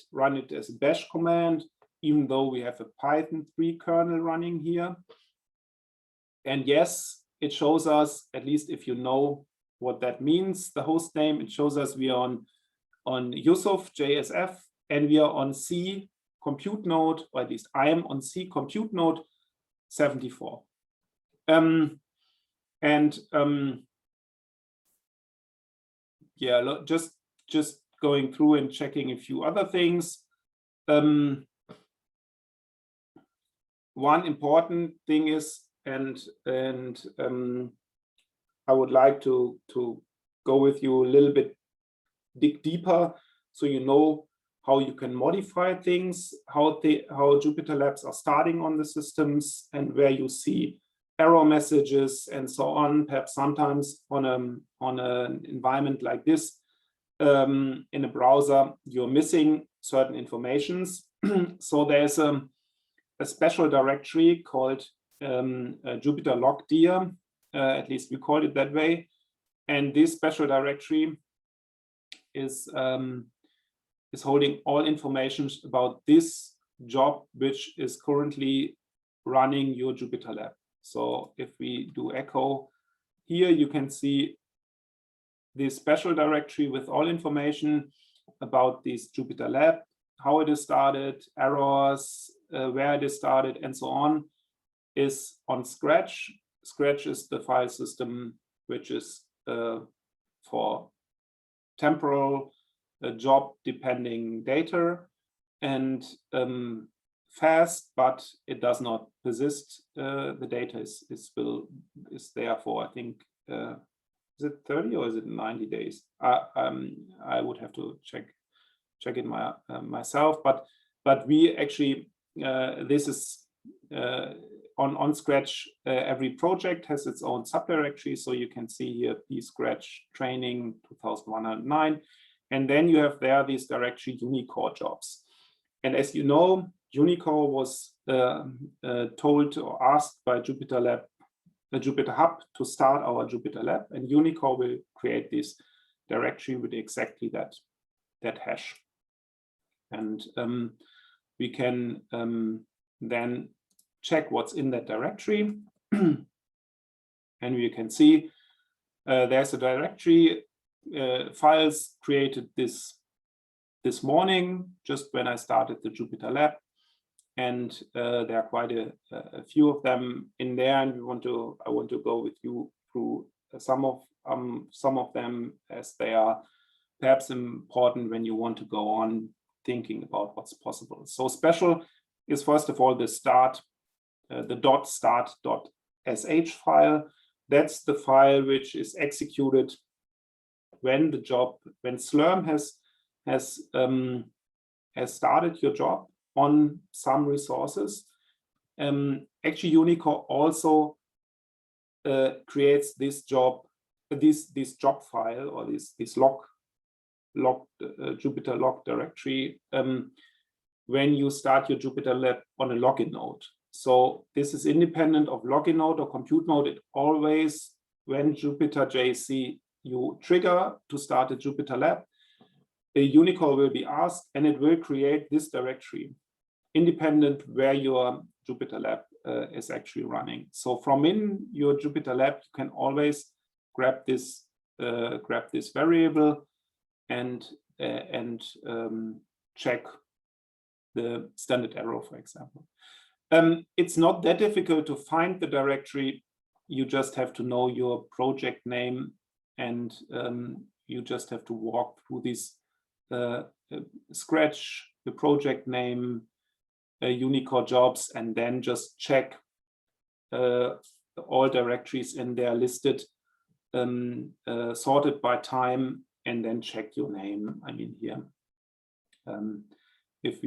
as a bash command, even though we have a Python 3 kernel running here. And yes, it shows us, at least if you know what that means, the host name, it shows us we are on Yusuf JSF, and we are on C compute node, or at least I am on C compute node 74. Yeah, just going through and checking a few other things. One important thing is, and I would like to go with you a little bit, dig deeper, so you know how you can modify things, how JupyterLabs are starting on the systems, and where you see error messages and so on. Perhaps sometimes on an environment like this, in a browser, you're missing certain informations. So there's a special directory called Jupyter logdir, at least we call it that way. And this special directory is holding all information about this job, which is currently running your JupyterLab. So if we do echo here, you can see this special directory with all information about this JupyterLab, how it is started, errors, where it is started, and so on, is on Scratch. Scratch is the file system which is for temporal job depending data, and fast, but it does not persist. The data is there for, I think, is it 30 or is it 90 days? I would have to check it myself, but we actually this is on Scratch. Every project has its own subdirectory, so you can see here Scratch training 2109, and then you have there this directory Unicore jobs. And as you know, Unicore was told or asked by JupyterLab, the Jupyter Hub, to start our JupyterLab, and Unicore will create this directory with exactly that hash. And we can then check what's in that directory, and we can see there's a directory files created this morning, just when I started the JupyterLab, and there are quite a few of them in there, and I want to go with you through some of them, as they are perhaps important when you want to go on thinking about what's possible. So special is first of all the start, the .start.sh file. That's the file which is executed when Slurm has started your job on some resources. Actually, Unicore also creates this job file, or this log Jupyter log directory when you start your JupyterLab on a login node. So this is independent of login node or compute node. It always, when Jupyter JC you trigger to start a JupyterLab, a Unicore will be asked, and it will create this directory independent where your JupyterLab is actually running. So from in your JupyterLab, you can always grab this variable and check the standard error, for example. It's not that difficult to find the directory. You just have to know your project name, and you just have to walk through this Scratch, the project name, Unicore jobs, and then just check all directories in there listed, sorted by time, and then check your name. I mean, here, if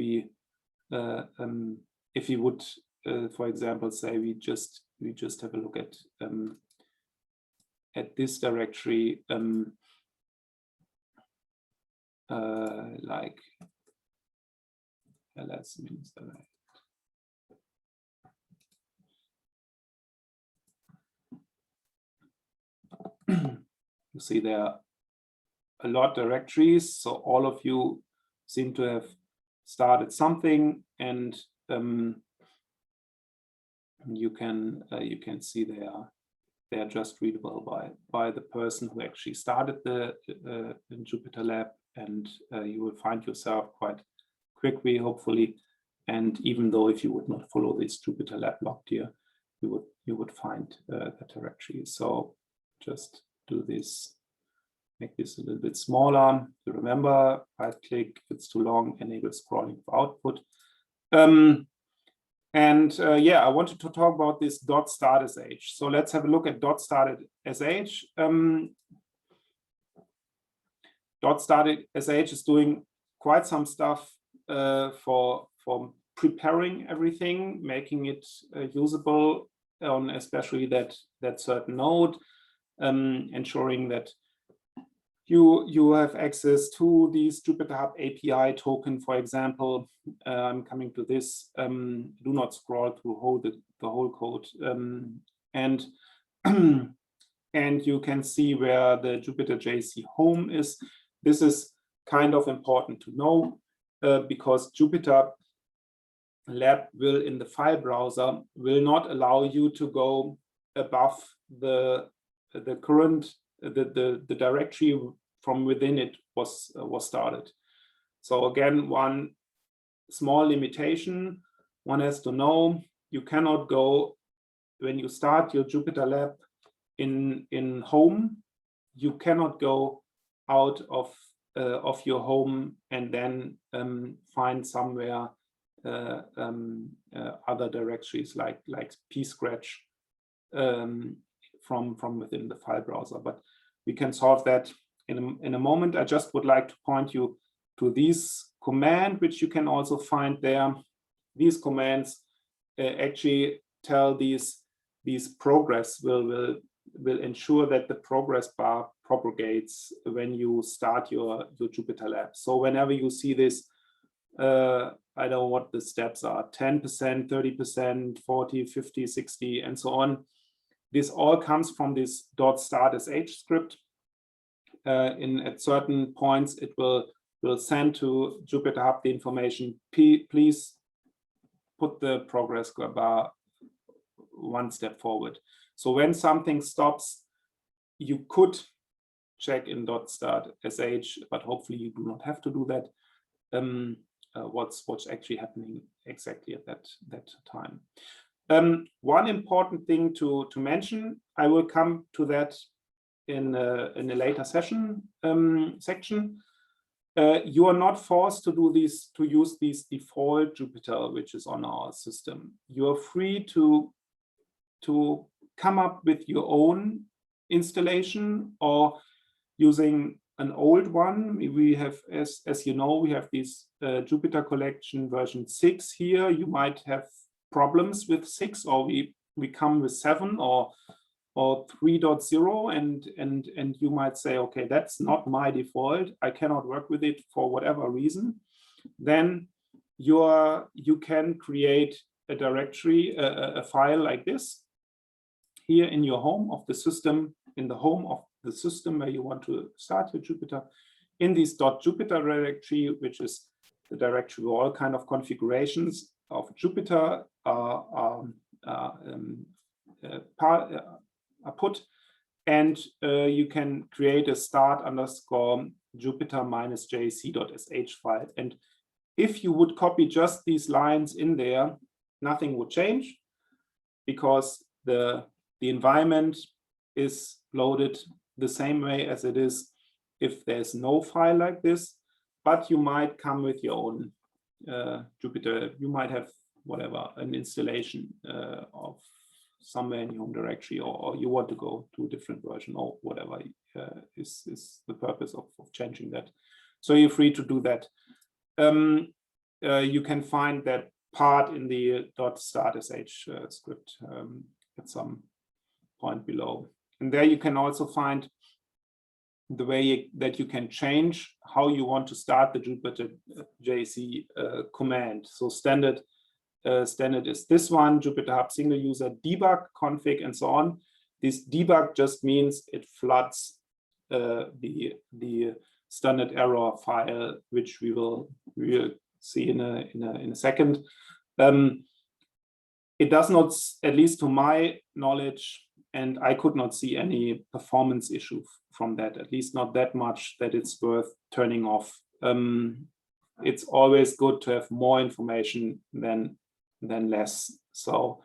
you would, for example, say we just have a look at this directory, like ls means direct. You see there are a lot of directories, so all of you seem to have started something, and you can see they are just readable by the person who actually started the JupyterLab, and you will find yourself quite quickly, hopefully. And even though if you would not follow this JupyterLab log here, you would find the directory. So just do this, make this a little bit smaller. You remember, right click if it's too long, enable scrolling for output. Yeah, I wanted to talk about this .start.sh. So let's have a look at .start.sh. .start.sh is doing quite some stuff for preparing everything, making it usable. on especially that certain node, ensuring that you have access to these Jupyter Hub API token, for example. I'm coming to this. Do not scroll through the whole code. And and you can see where the Jupyter JC home is. This is kind of important to know because JupyterLab will, in the file browser, will not allow you to go above the current the directory from within it was started. So again, one small limitation one has to know: you cannot go when you start your JupyterLab in home. You cannot go out of your home and then find somewhere other directories like pscratch from within the file browser. But we can solve that in a moment. I just would like to point you to these command, which you can also find there. These commands actually tell these progress will ensure that the progress bar propagates when you start your JupyterLab. So whenever you see this, I don't know what the steps are, 10%, 30%, 40, 50, 60, and so on. This all comes from this .start.sh script. At certain points, it will send to Jupyter Hub the information, please put the progress bar one step forward. So when something stops, you could check in .start.sh, but hopefully you do not have to do that. What's actually happening exactly at that time. One important thing to mention, I will come to that in a later section. You are not forced to use these default Jupyter, which is on our system. You are free to come up with your own installation or using an old one. We have, as you know, we have this Jupyter collection version 6 here. You might have problems with 6, or we come with 7 or 3.0, and you might say, okay, that's not my default, I cannot work with it for whatever reason. Then you can create a directory, a file like this here in your home of the system, in the home of the system where you want to start your Jupyter, in this .jupyter directory, which is the directory where all kind of configurations of Jupyter are put, and you can create a start_jupyter-jc.sh file. And if you would copy just these lines in there, nothing would change, because the environment is loaded the same way as it is if there's no file like this. But you might come with your own Jupyter. You might have whatever, an installation of somewhere in your home directory, or you want to go to a different version, or whatever is the purpose of changing that. So you're free to do that. You can find that part in the .start.sh script at some point below. And there you can also find the way that you can change how you want to start the Jupyter JC command. So standard is this one, Jupyter Hub single user debug config and so on. This debug just means it floods the standard error file, which we will see in a second. It does not, at least to my knowledge, and I could not see any performance issue from that, at least not that much that it's worth turning off. It's always good to have more information than less. So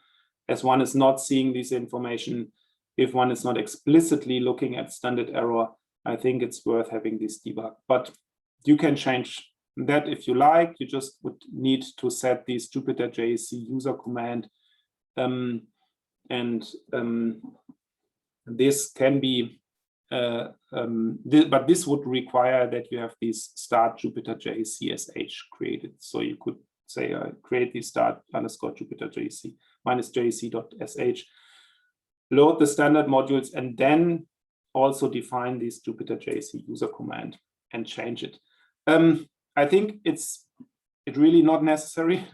as one is not seeing this information, if one is not explicitly looking at standard error, I think it's worth having this debug. But you can change that if you like. You just would need to set this Jupyter JC user command, this can be, but this would require that you have this start Jupyter JC sh created. So you could say create the start _Jupyter JC -jc.sh, load the standard modules, and then also define this Jupyter JC user command and change it. I think it's really not necessary.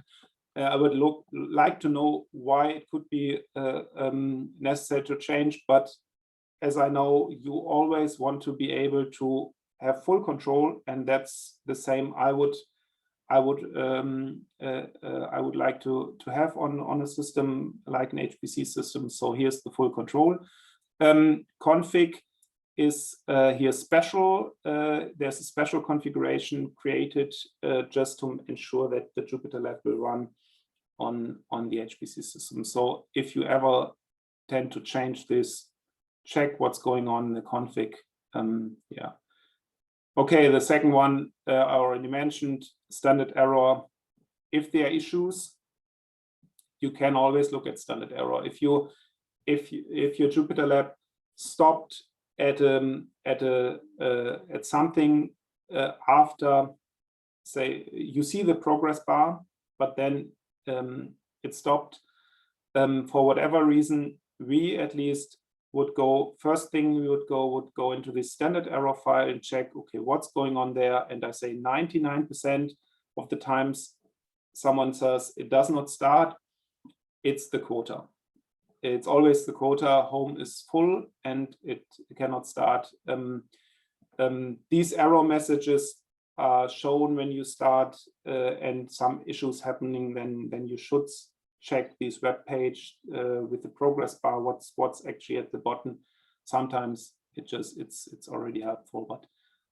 I would like to know why it could be necessary to change, but as I know, you always want to be able to have full control, and that's the same I would like to have on a system like an HPC system. So here's the full control. Config is here special. There's a special configuration created just to ensure that the JupyterLab will run on the HPC system. So if you ever tend to change this, check what's going on in the config. Yeah. Okay, the second one I already mentioned, standard error. If there are issues, you can always look at standard error. If your JupyterLab stopped at something after, say, you see the progress bar, but then it stopped for whatever reason, we at least would go, first thing we would go into the standard error file and check, okay, what's going on there? And I say 99% of the times someone says it does not start, it's the quota. It's always the quota, home is full and it cannot start. These error messages are shown when you start and some issues happening, then you should check this web page with the progress bar, what's actually at the bottom. Sometimes it's already helpful, but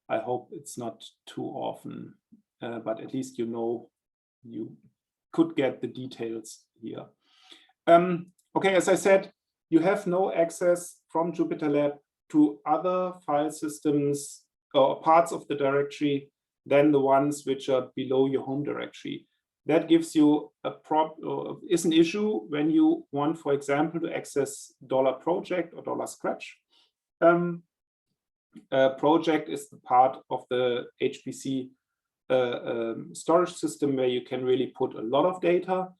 I hope it's not too often. But at least you know you could get the details here. Okay, as I said, you have no access from JupyterLab to other file systems or parts of the directory than the ones which are below your home directory. That gives you is an issue when you want, for example, to access $project or $scratch. Project is the part of the HPC storage system where you can really put a lot of data,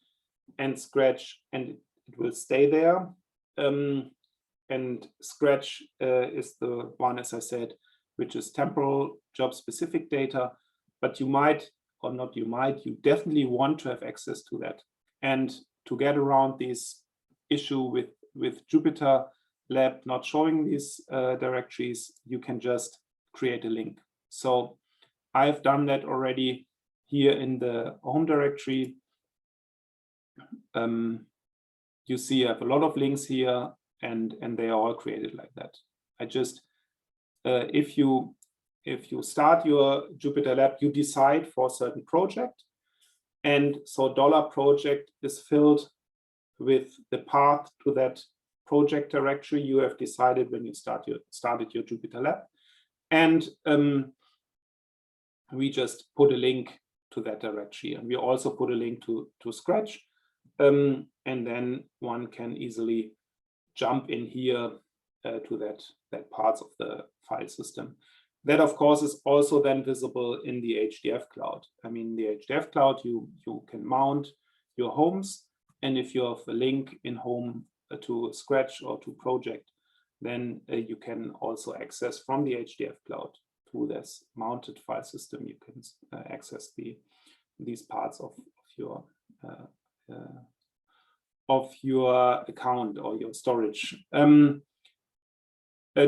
and Scratch, and it will stay there. And Scratch is the one, as I said, which is temporal job-specific data, but you might, or not you might, you definitely want to have access to that. And to get around this issue with JupyterLab not showing these directories, you can just create a link. So I've done that already here in the home directory. You see I have a lot of links here, and they are all created like that. I just, if you start your JupyterLab, you decide for a certain project. And so $project is filled with the path to that project directory you have decided when you started your JupyterLab. And we just put a link to that directory. And we also put a link to Scratch. And then one can easily jump in here to that parts of the file system. That, of course, is also then visible in the Hdf Cloud. I mean, the Hdf Cloud, you can mount your homes, and if you have a link in home to Scratch or to project, then you can also access from the Hdf Cloud to this mounted file system. You can access these parts of your account or your storage.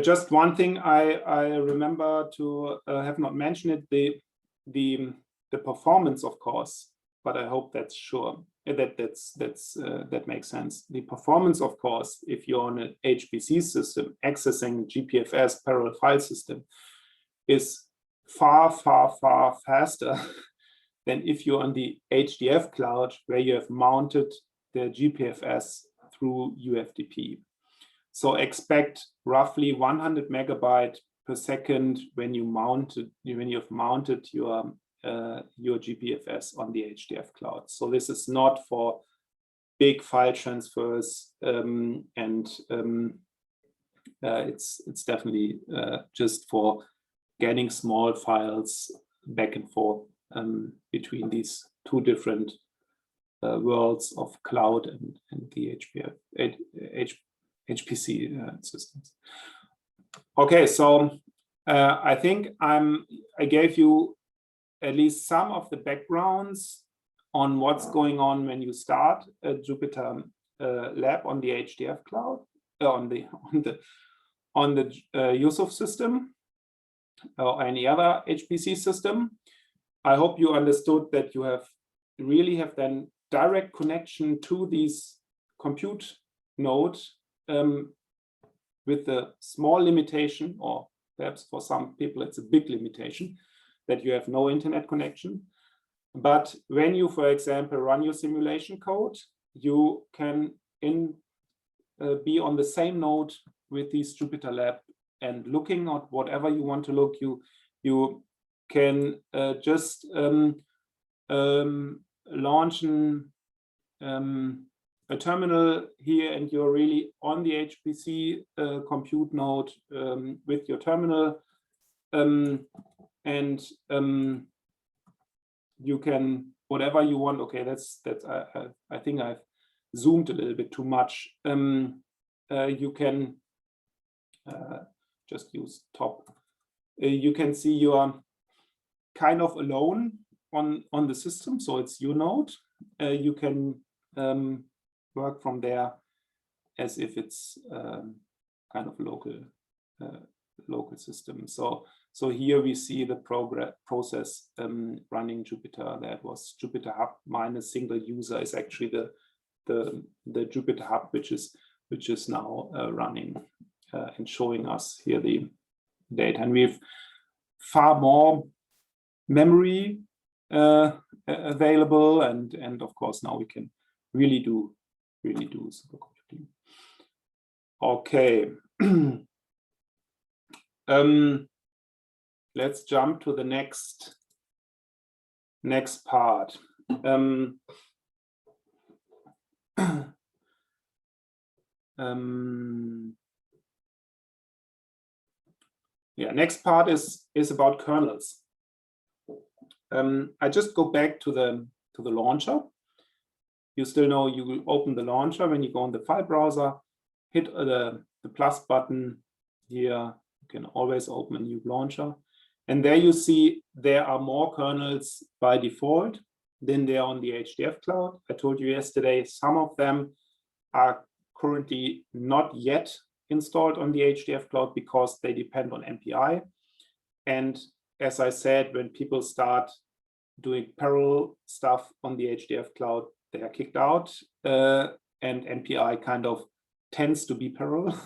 Just one thing I remember to have not mentioned it, the performance, of course, but I hope that's sure that makes sense. The performance, of course, if you're on an HPC system accessing GPFS parallel file system, is far faster than if you're on the Hdf Cloud, where you have mounted the GPFS through UFDP. So expect roughly 100 megabyte per second when you've mounted your GPFS on the Hdf Cloud. So this is not for big file transfers, it's definitely just for getting small files back and forth between these two different worlds of cloud and the HPC systems. Okay, so I think I gave you at least some of the backgrounds on what's going on when you start a Jupyter lab on the Hdf Cloud, on the Yusuf system or any other HPC system. I hope you understood that you really have then direct connection to these compute nodes with the small limitation, or perhaps for some people it's a big limitation, that you have no internet connection. But when you, for example, run your simulation code, you can be on the same node with these JupyterLab and looking at whatever you want to look. You can just launch a terminal here, and you're really on the HPC compute node with your terminal, and you can whatever you want. Okay, that's I think I've zoomed a little bit too much. You can just use top. You can see you are kind of alone on the system, so it's your node. You can work from there as if it's kind of local system. So here we see the process running Jupyter. That was Jupyter Hub minus single user is actually the Jupyter Hub, which is now running and showing us here the data. And we have far more memory available, and of course now we can really do supercomputing. Okay. Let's jump to the next part. Next part is about kernels. I just go back to the launcher. You still know you will open the launcher when you go on the file browser, hit the plus button here. You can always open a new launcher. And there you see there are more kernels by default than there on the Hdf Cloud. I told you yesterday, some of them are currently not yet installed on the Hdf Cloud because they depend on MPI. And as I said, when people start doing parallel stuff on the Hdf Cloud, they are kicked out, and MPI kind of tends to be parallel.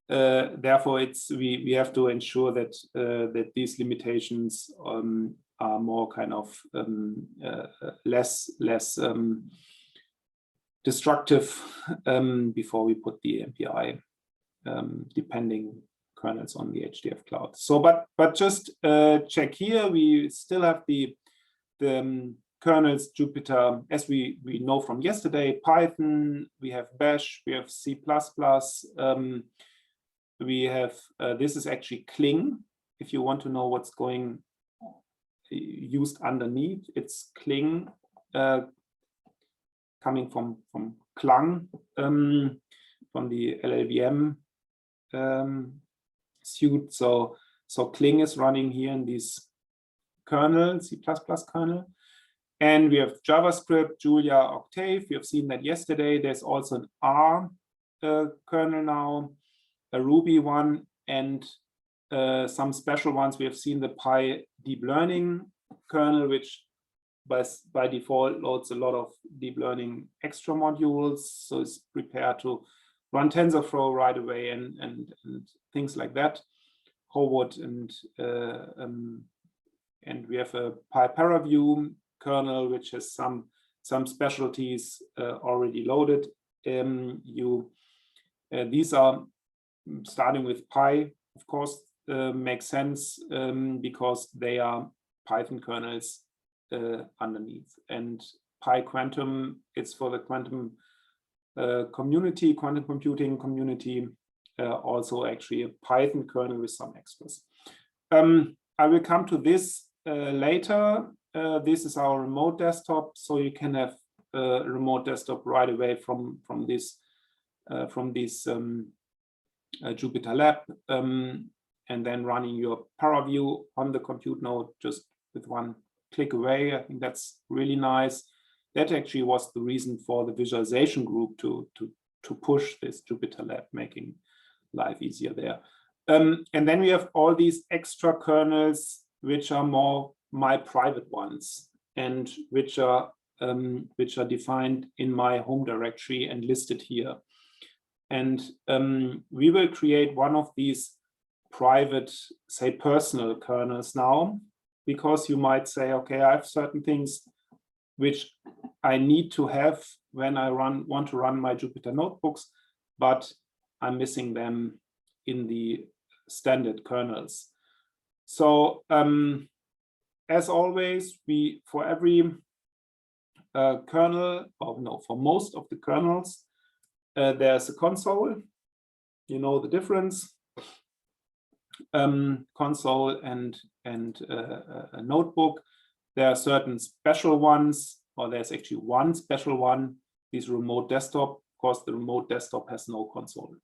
Therefore, we have to ensure that that these limitations are more kind of less destructive before we put the MPI depending kernels on the Hdf Cloud. So, but just check here. We still have the kernels Jupyter, as we know from yesterday, Python, we have Bash, we have C++, we have, this is actually Cling. If you want to know what's going used underneath, it's Cling, coming from Clang, from the LLVM suite. So Cling is running here in this kernel, C++ kernel. And we have JavaScript, Julia, Octave. We have seen that yesterday. There's also an R kernel now, a Ruby one, and some special ones. We have seen the Pi deep learning kernel, which by default loads a lot of deep learning extra modules. So it's prepared to run TensorFlow right away and things like that. Howard and we have a PyParaview kernel, which has some specialties already loaded. These are starting with Pi, of course, makes sense because they are Python kernels underneath. And PyQuantum, it's for the quantum community, quantum computing community, also actually a Python kernel with some extras. I will come to this later. this is our remote desktop, so you can have a remote desktop right away from this JupyterLab, and then running your ParaView on the compute node just with one click away. I think that's really nice. That actually was the reason for the visualization group to push this JupyterLab, making life easier there. And then we have all these extra kernels, which are more my private ones, and which are defined in my home directory and listed here. And we will create one of these private, say, personal kernels now, because you might say, okay, I have certain things which I need to have when I want to run my Jupyter notebooks, but I'm missing them in the standard kernels. So as always, for every kernel, or no, for most of the kernels, there's a console. You know the difference. Console and a notebook. There are certain special ones, or there's actually one special one, this remote desktop. Of course, the remote desktop has no console.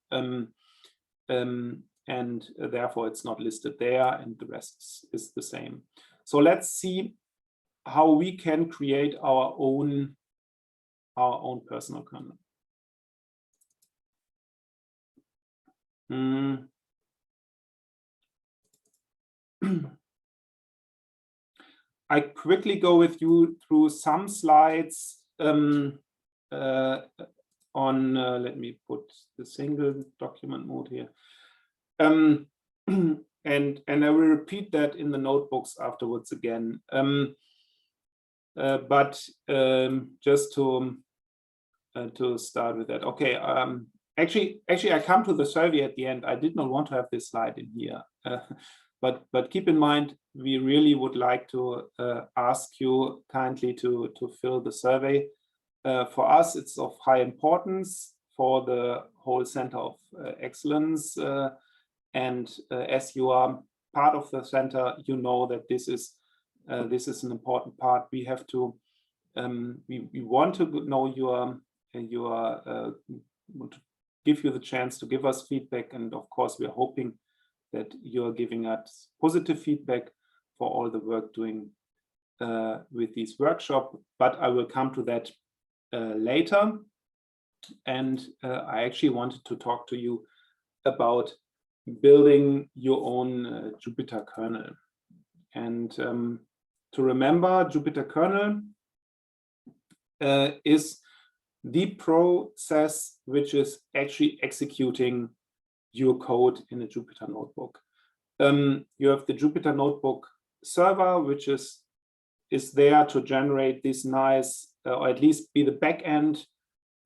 And therefore it's not listed there, and the rest is the same. So let's see how we can create our own personal kernel. I quickly go with you through some slides on, let me put the single document mode here. And I will repeat that in the notebooks afterwards again. But just to start with that, okay. Actually, I come to the survey at the end. I did not want to have this slide in here, but keep in mind we really would like to ask you kindly to fill the survey. For us, it's of high importance for the whole Center of Excellence. And as you are part of the center, you know that this is an important part. We have to we want to know want to give you the chance to give us feedback, and of course we are hoping that you are giving us positive feedback for all the work doing with this workshop. But I will come to that later. And I actually wanted to talk to you about building your own Jupyter kernel. And to remember, Jupyter kernel is the process which is actually executing your code in a Jupyter notebook. You have the Jupyter notebook server, which is there to generate this nice, or at least be the back end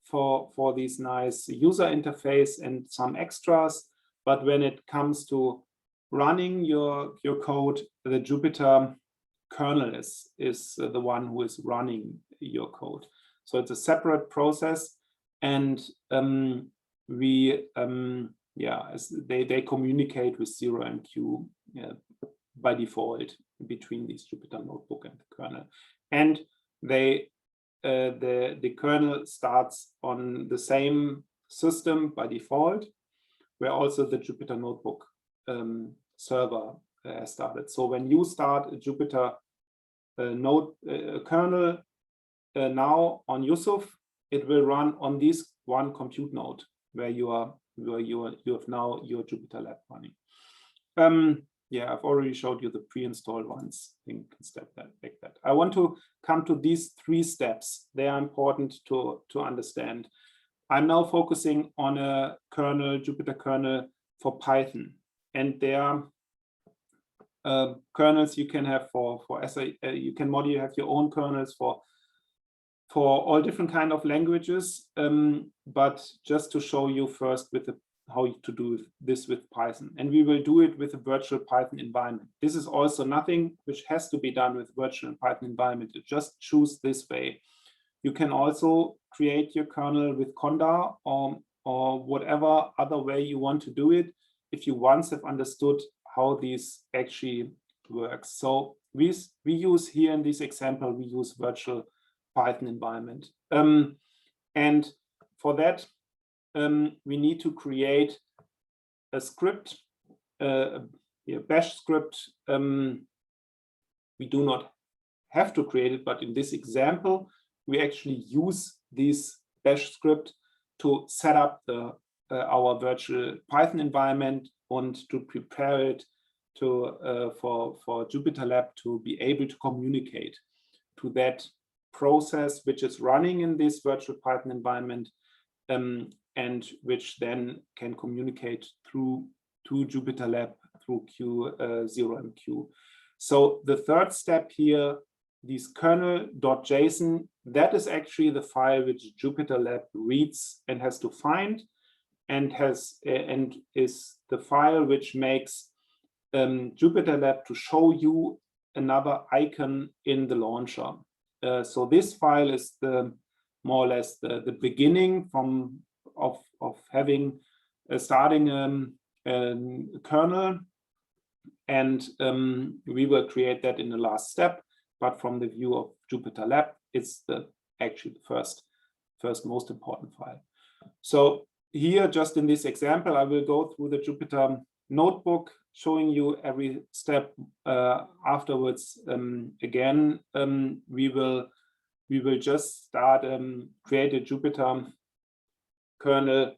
for this nice user interface and some extras. But when it comes to running your code, the Jupyter kernel is the one who is running your code. So it's a separate process, and they communicate with 0MQ by default between this Jupyter notebook and the kernel. And the kernel starts on the same system by default, where also the Jupyter notebook server has started. So when you start a Jupyter kernel now on Yusuf, it will run on this one compute node where you have now your JupyterLab running. Yeah, I've already showed you the pre-installed ones. I think you can step back that. I want to come to these 3 steps. They are important to understand. I'm now focusing on a kernel, Jupyter kernel for Python, and there are kernels you can have for you can have your own kernels for all different kind of languages. But just to show you first with how to do this with Python, and we will do it with a virtual Python environment. This is also nothing which has to be done with virtual Python environment. You just choose this way. You can also create your kernel with Conda or whatever other way you want to do it, if you once have understood how this actually works. So we use here in this example, we use virtual Python environment. And for that, we need to create a script, a bash script. We do not have to create it, but in this example, we actually use this bash script to set up our virtual Python environment and to prepare it to for JupyterLab to be able to communicate to that process which is running in this virtual Python environment, and which then can communicate through to JupyterLab through Q0MQ. So the third step here, this kernel.json, that is actually the file which JupyterLab reads and has to find, and is the file which makes JupyterLab to show you another icon in the launcher. So this file is more or less the beginning of having starting a kernel, and we will create that in the last step. But from the view of JupyterLab, it's actually the first most important file. So here, just in this example, I will go through the Jupyter notebook, showing you every step. Afterwards, again, we will just start create a Jupyter kernel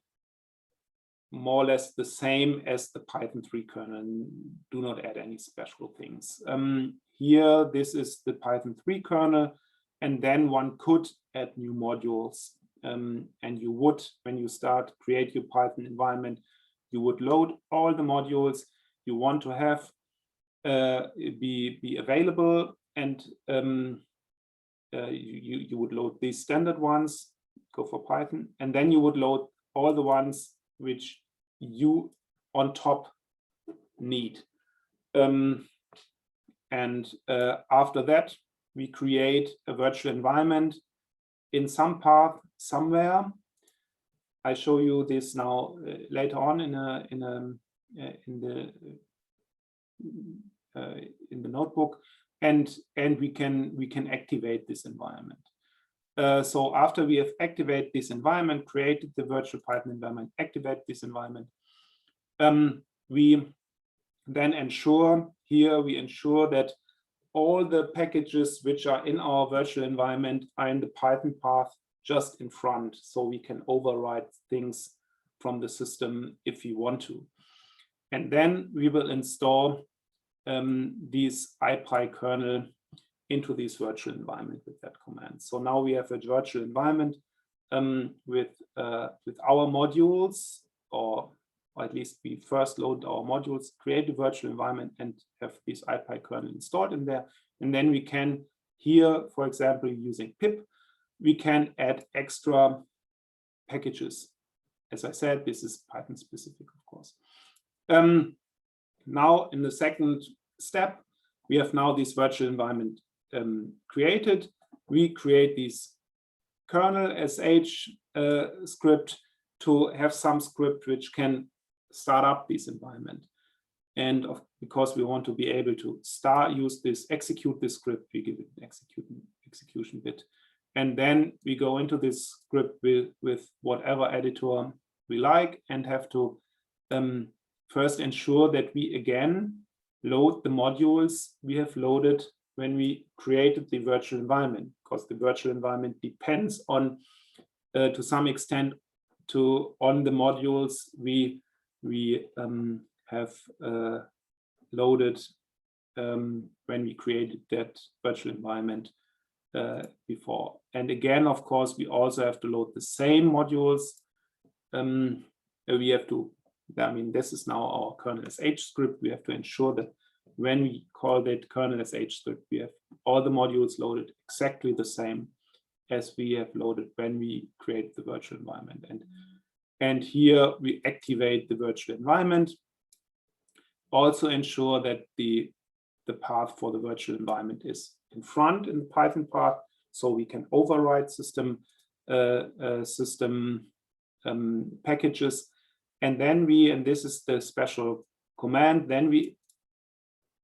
more or less the same as the Python 3 kernel. Do not add any special things. Here, this is the Python 3 kernel, and then one could add new modules. And you would, when you start create your Python environment, you would load all the modules you want to have be available, and you would load these standard ones, go for Python, and then you would load all the ones which you on top need. After that, we create a virtual environment in some path somewhere. I show you this now later on in the notebook, and we can activate this environment. So after we have activated this environment, created the virtual Python environment, activate this environment, we then ensure that all the packages which are in our virtual environment are in the Python path just in front, so we can override things from the system if we want to. And then we will install these ipykernel into this virtual environment with that command. So now we have a virtual environment with our modules, or at least we first load our modules, create a virtual environment, and have this ipykernel installed in there. And then we can here, for example, using pip, we can add extra packages. As I said, this is Python specific, of course. Now, in the second step, we have now this virtual environment created. We create this Kernel Sh script to have some script which can start up this environment. And because we want to be able to execute this script, we give it an execution bit. And then we go into this script with whatever editor we like, and have to first ensure that we again load the modules we have loaded when we created the virtual environment, because the virtual environment depends on, to some extent, on the modules we have loaded when we created that virtual environment before. And again, of course, we also have to load the same modules. We have to, this is now our Kernel Sh script. We have to ensure that when we call that Kernel Sh script, we have all the modules loaded exactly the same as we have loaded when we create the virtual environment. And here we activate the virtual environment. Also ensure that the path for the virtual environment is in front in the Python path, so we can override system packages. And then and this is the special command, then we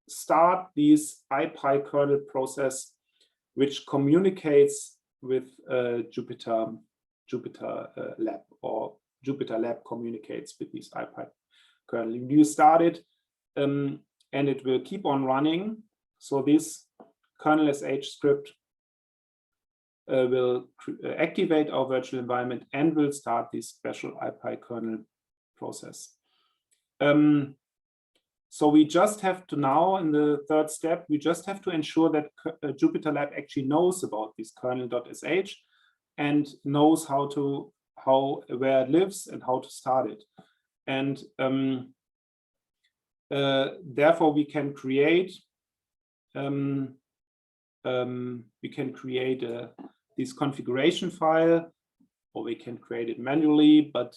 start this IPy kernel process, which communicates with JupyterLab, or JupyterLab communicates with this IPy kernel. You start it, and it will keep on running. So this Kernel Sh script will activate our virtual environment and will start this special IPy kernel process. So we just have to now, in the third step, we just have to ensure that JupyterLab actually knows about this kernel.sh and knows where it lives and how to start it. And therefore we can create this configuration file, or we can create it manually, but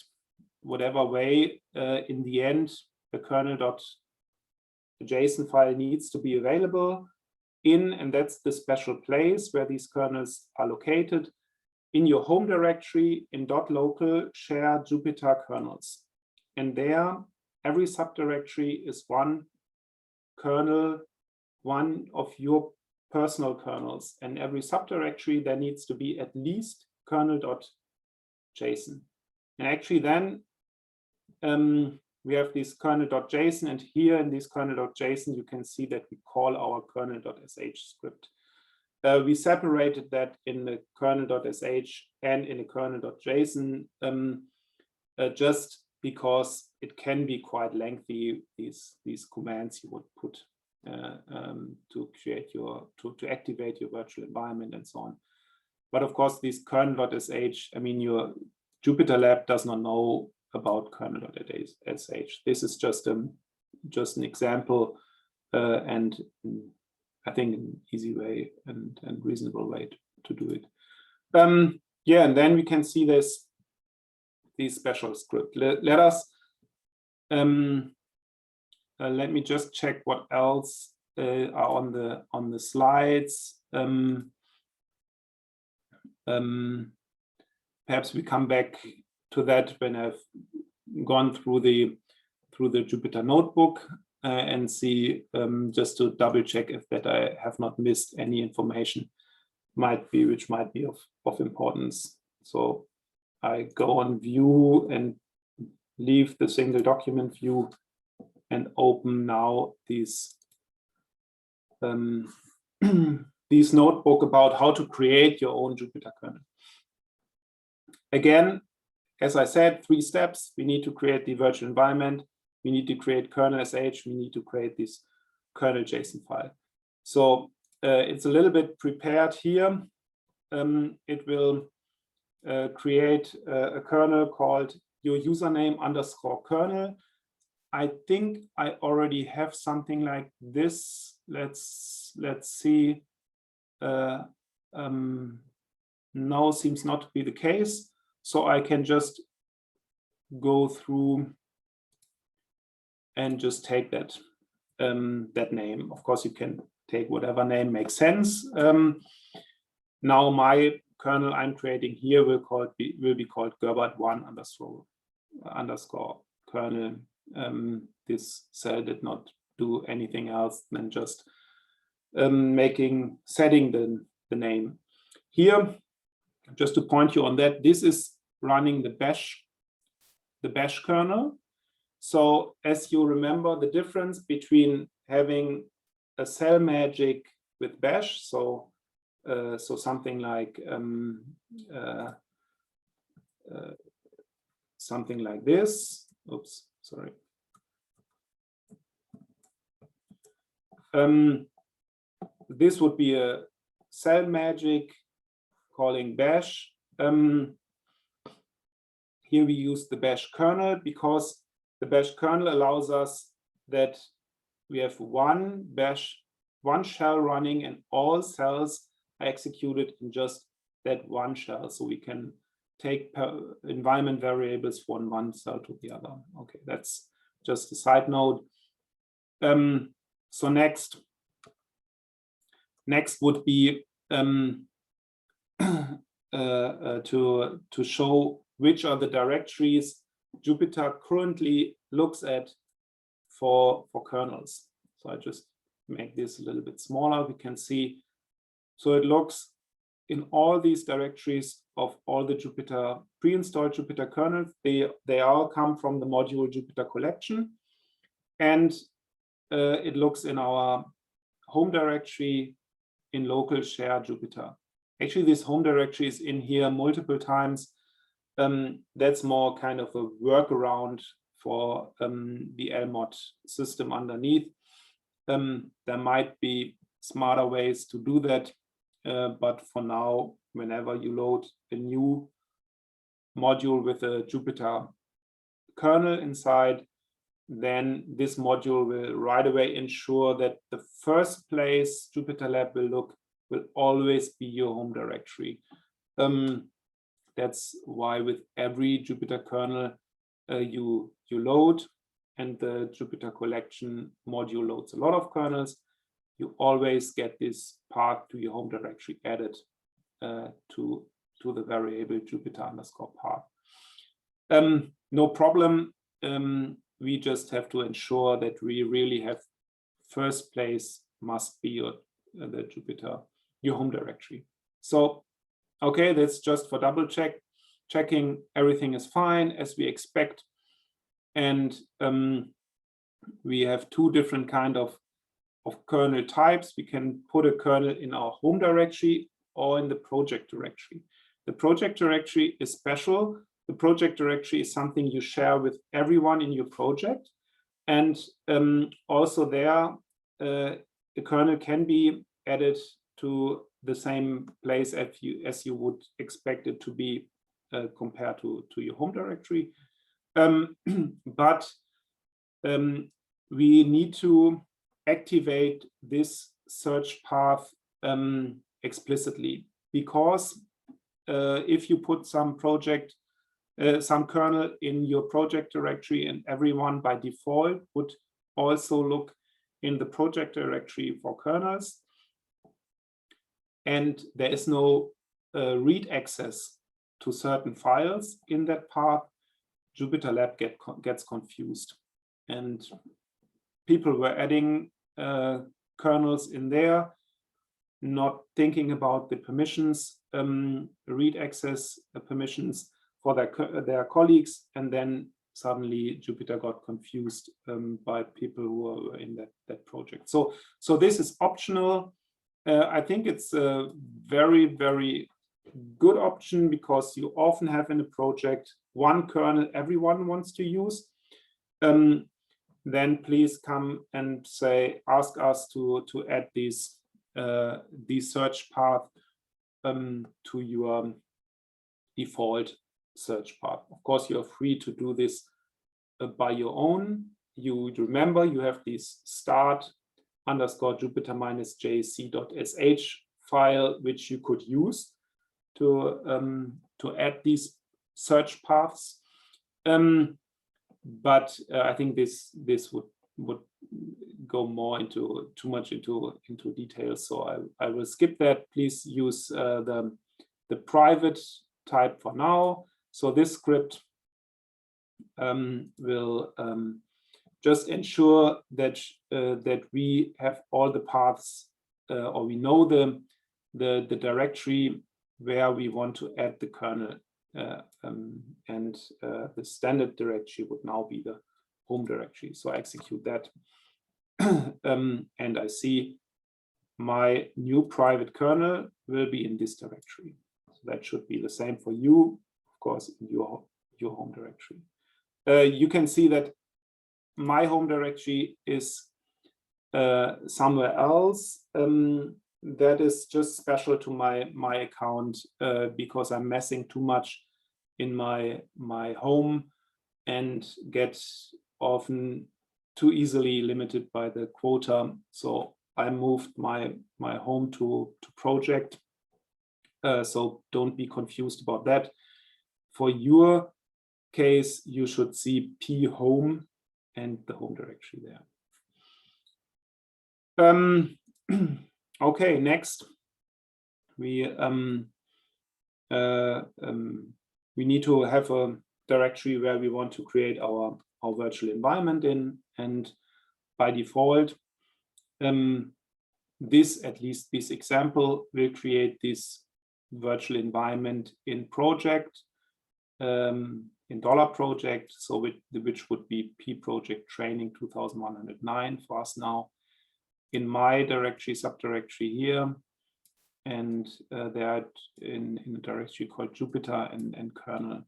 whatever way, in the end, the kernel.json file needs to be available and that's the special place where these kernels are located, in your home directory in .local share Jupyter kernels. And there, every subdirectory is one kernel, one of your personal kernels, and every subdirectory there needs to be at least kernel.json. And actually then we have this kernel.json, and here in this kernel.json you can see that we call our kernel.sh script. We separated that in the kernel.sh and in the kernel.json just because it can be quite lengthy, these commands you would put to create to activate your virtual environment and so on. But of course, this kernel.sh, I mean, your JupyterLab does not know about kernel.sh. This is just an example, and I think an easy way and reasonable way to do it. Yeah, and then we can see this special script. Let us let me just check what else are on the slides. Perhaps we come back to that when I've gone through the Jupyter notebook and see, just to double check if that I have not missed any information which might be of importance. So I go on view and leave the single document view and open now this notebook about how to create your own Jupyter kernel. Again, as I said, 3 steps. We need to create the virtual environment. We need to create kernel sh. We need to create this kernel JSON file. So it's a little bit prepared here. It will create a kernel called your username _ kernel. I think I already have something like this. Let's see. No, seems not to be the case. So I can just go through and just take that name. Of course, you can take whatever name makes sense. Now my kernel I'm creating here will be called Gerbert1 _ kernel. This cell did not do anything else than just setting the name. Here, just to point you on that, this is running the bash kernel. So as you remember, the difference between having a cell magic with bash, so something like this. Oops, sorry. This would be a cell magic calling bash. Here we use the bash kernel because the bash kernel allows us that we have one shell running and all cells are executed in just that one shell. So we can take environment variables from one cell to the other. Okay, that's just a side note. So next would be to show which are the directories Jupyter currently looks at for kernels. So I just make this a little bit smaller. We can see, so it looks in all these directories of all the Jupyter pre-installed Jupyter kernels. They all come from the module Jupyter collection, and it looks in our home directory in local share Jupyter. Actually, this home directory is in here multiple times. That's more kind of a workaround for the LMOD system underneath. There might be smarter ways to do that, but for now, whenever you load a new module with a Jupyter kernel inside, then this module will right away ensure that the first place JupyterLab will look will always be your home directory. That's why with every Jupyter kernel you load, and the Jupyter collection module loads a lot of kernels, you always get this path to your home directory added to the variable Jupyter_path. No problem. We just have to ensure that we really have first place must be the Jupyter, your home directory. So, okay, that's just for double checking everything is fine as we expect. And we have two different kind of kernel types. We can put a kernel in our home directory or in the project directory. The project directory is special. The project directory is something you share with everyone in your project. And also there, the kernel can be added to the same place as you would expect it to be compared to your home directory. But we need to activate this search path explicitly, because if you put some kernel in your project directory, and everyone by default would also look in the project directory for kernels, and there is no read access to certain files in that path, JupyterLab gets confused. And people were adding kernels in there, not thinking about the permissions, read access permissions for their colleagues, and then suddenly Jupyter got confused by people who were in that project. So this is optional. I think it's a very, very good option, because you often have in a project one kernel everyone wants to use. Then please come and ask us to add these search path to your default search path. Of course, you are free to do this by your own. You remember you have this start_Jupyter-jc.sh file, which you could use to add these search paths. But I think this would go more too much into details, so I will skip that. Please use the private type for now. So this script will just ensure that we have all the paths, or we know the directory where we want to add the kernel, and the standard directory would now be the home directory. So I execute that, and I see my new private kernel will be in this directory. So that should be the same for you, of course, in your home directory. You can see that my home directory is somewhere else. That is just special to my account, because I'm messing too much in my home and get often too easily limited by the quota. So I moved my home to project. So don't be confused about that. For your case, you should see p home and the home directory there. Okay, next we need to have a directory where we want to create our virtual environment in, and by default at least this example, will create this virtual environment in project, in $project, so which would be P project training 2109 for us now, in my directory, subdirectory here, and there in a directory called Jupyter and kernel.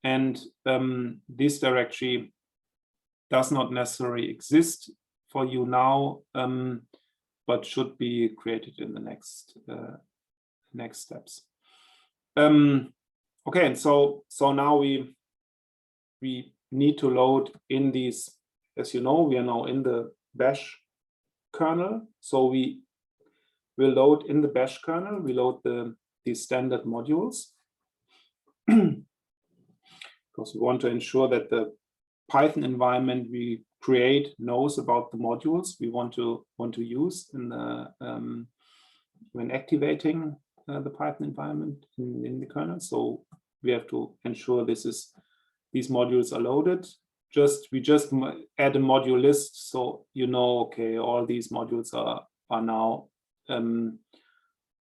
And this directory does not necessarily exist for you now, but should be created in the next steps. Okay, and so now we need to load in these. As you know, we are now in the bash kernel, so we will load in the bash kernel. We load these standard modules because we want to ensure that the Python environment we create knows about the modules we want to use in the when activating the Python environment in the kernel. So we have to ensure these modules are loaded. We just add a module list, so you know, okay, all these modules are now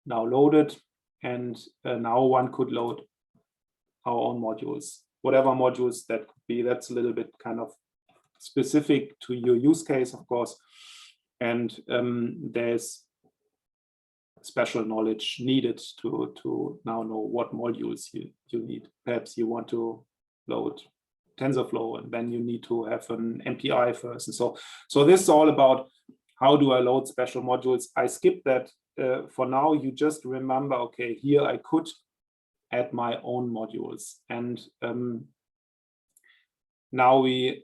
loaded, and now one could load our own modules, whatever modules that could be. That's a little bit kind of specific to your use case, of course, and there's special knowledge needed to now know what modules you need. Perhaps you want to load TensorFlow, and then you need to have an MPI first. And so this is all about how do I load special modules. I skipped that for now. You just remember, okay, here I could add my own modules, and now we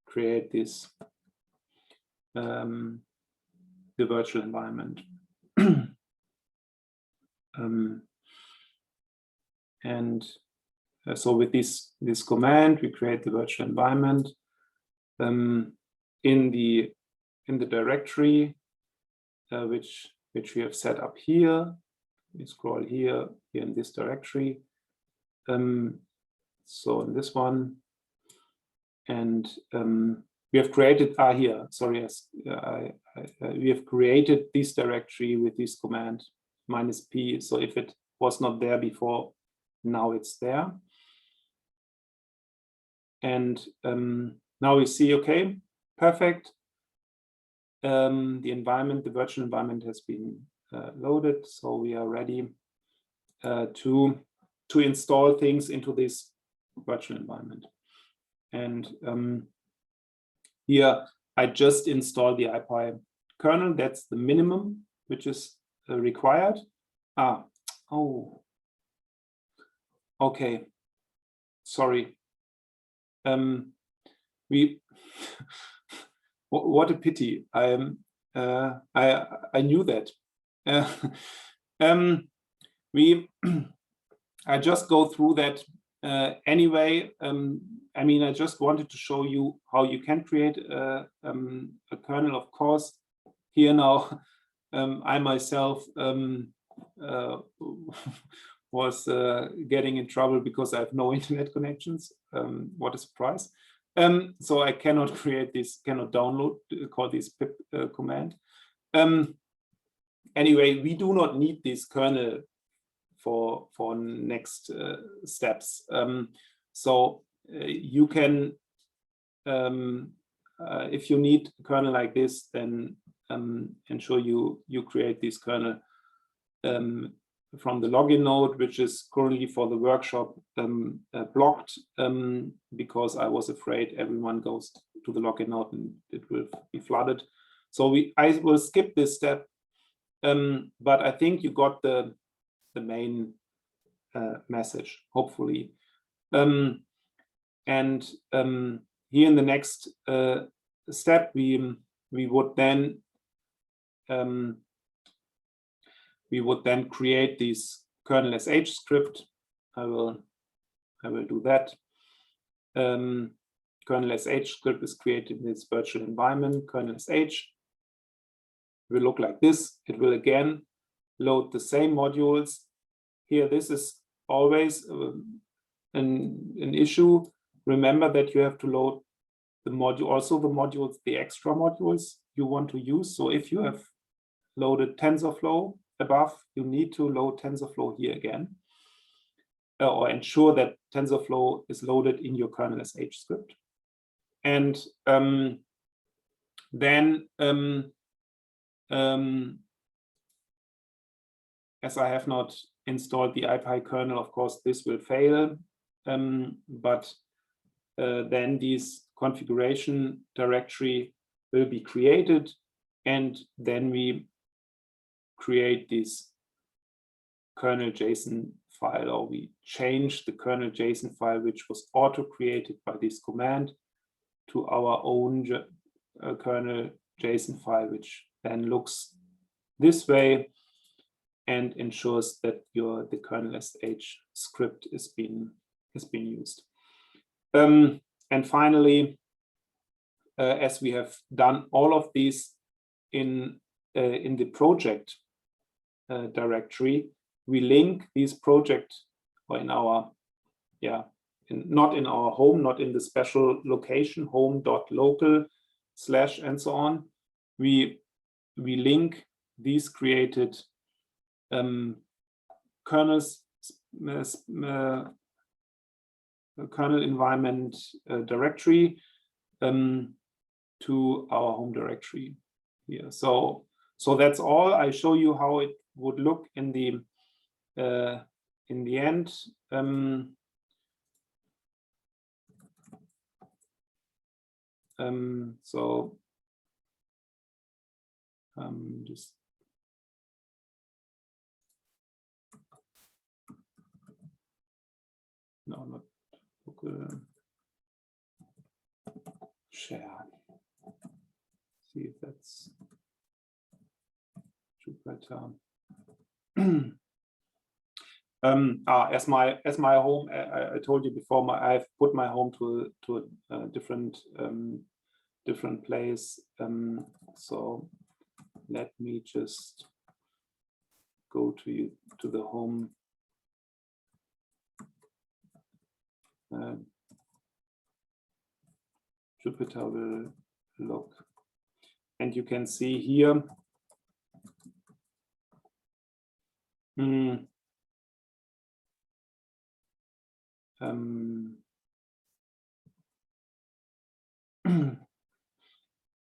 create this the virtual environment. So with this command, we create the virtual environment in the directory which we have set up here. We scroll here in this directory. So in this one, and we have created here. Sorry, yes, we have created this directory with this command -p. So if it was not there before, now it's there. And now we see, okay, perfect. The environment, the virtual environment has been loaded, so we are ready to install things into this virtual environment. And here I just installed the IPy kernel. That's the minimum which is required. Okay, sorry. What a pity. I knew that. I just go through that anyway. I mean, I just wanted to show you how you can create a kernel. Of course, here now, I myself was getting in trouble because I have no internet connections. What a surprise. So I cannot create this, cannot download, call this pip command. Anyway, we do not need this kernel for next steps. So you can, if you need a kernel like this, then ensure you create this kernel from the login node, which is currently for the workshop blocked, because I was afraid everyone goes to the login node and it will be flooded. So I will skip this step, but I think you got the main message, hopefully. And here in the next step, we would then create this Kernel Sh script. I will do that. Kernel Sh script is created in this virtual environment. Kernel Sh will look like this. It will again load the same modules. Here, this is always an issue. Remember that you have to load the module, also the modules, the extra modules you want to use. So if you have loaded TensorFlow above, you need to load TensorFlow here again, or ensure that TensorFlow is loaded in your Kernel Sh script. And then, as I have not installed the IPy kernel, of course, this will fail. But then this configuration directory will be created, and then we create this Kernel Json file, or we change the Kernel Json file, which was auto-created by this command, to our own Kernel Json file, which then looks this way and ensures that the Kernel Sh script is being used. And finally, as we have done all of these in the project directory, we link these projects, or in our, not in our home, not in the special location, home.local/ and so on. We link these created kernel environment directory to our home directory here. So that's all. I show you how it would look in the end. Just no, not local share. See if that's Jupyter. As my home, I told you before, I've put my home to a different place. So let me just go to the home. Jupyter will look, and you can see here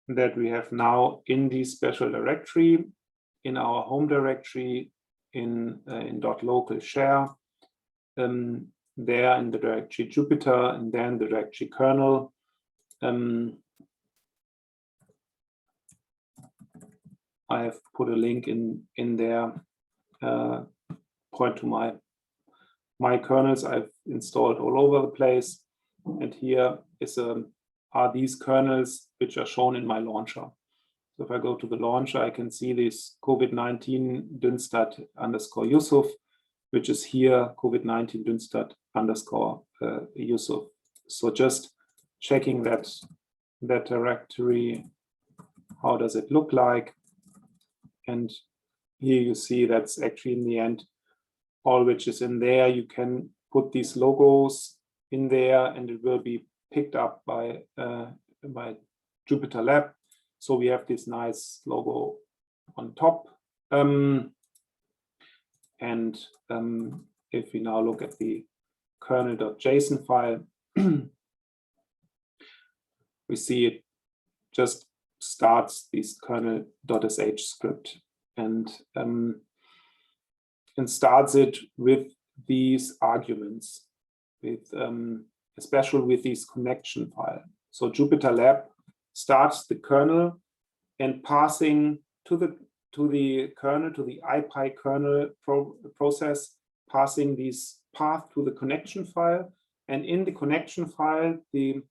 that we have now in the special directory, in our home directory, in .local share, there in the directory Jupyter, and then the directory kernel. I have put a link in there, point to my kernels I've installed all over the place, and here are these kernels which are shown in my launcher. So if I go to the launcher, I can see this COVID-19 Dünstat _ Yusuf, which is here COVID-19 Dünstat _ Yusuf. So just checking that directory, how does it look like? And here you see that's actually in the end all which is in there. You can put these logos in there, and it will be picked up by JupyterLab. So we have this nice logo on top. If we now look at the kernel.json file, we see it just starts this kernel.sh script and starts it with these arguments, especially with this connection file. So JupyterLab starts the kernel and passing to the kernel, to the IPy kernel process, passing this path to the connection file. And in the connection file, the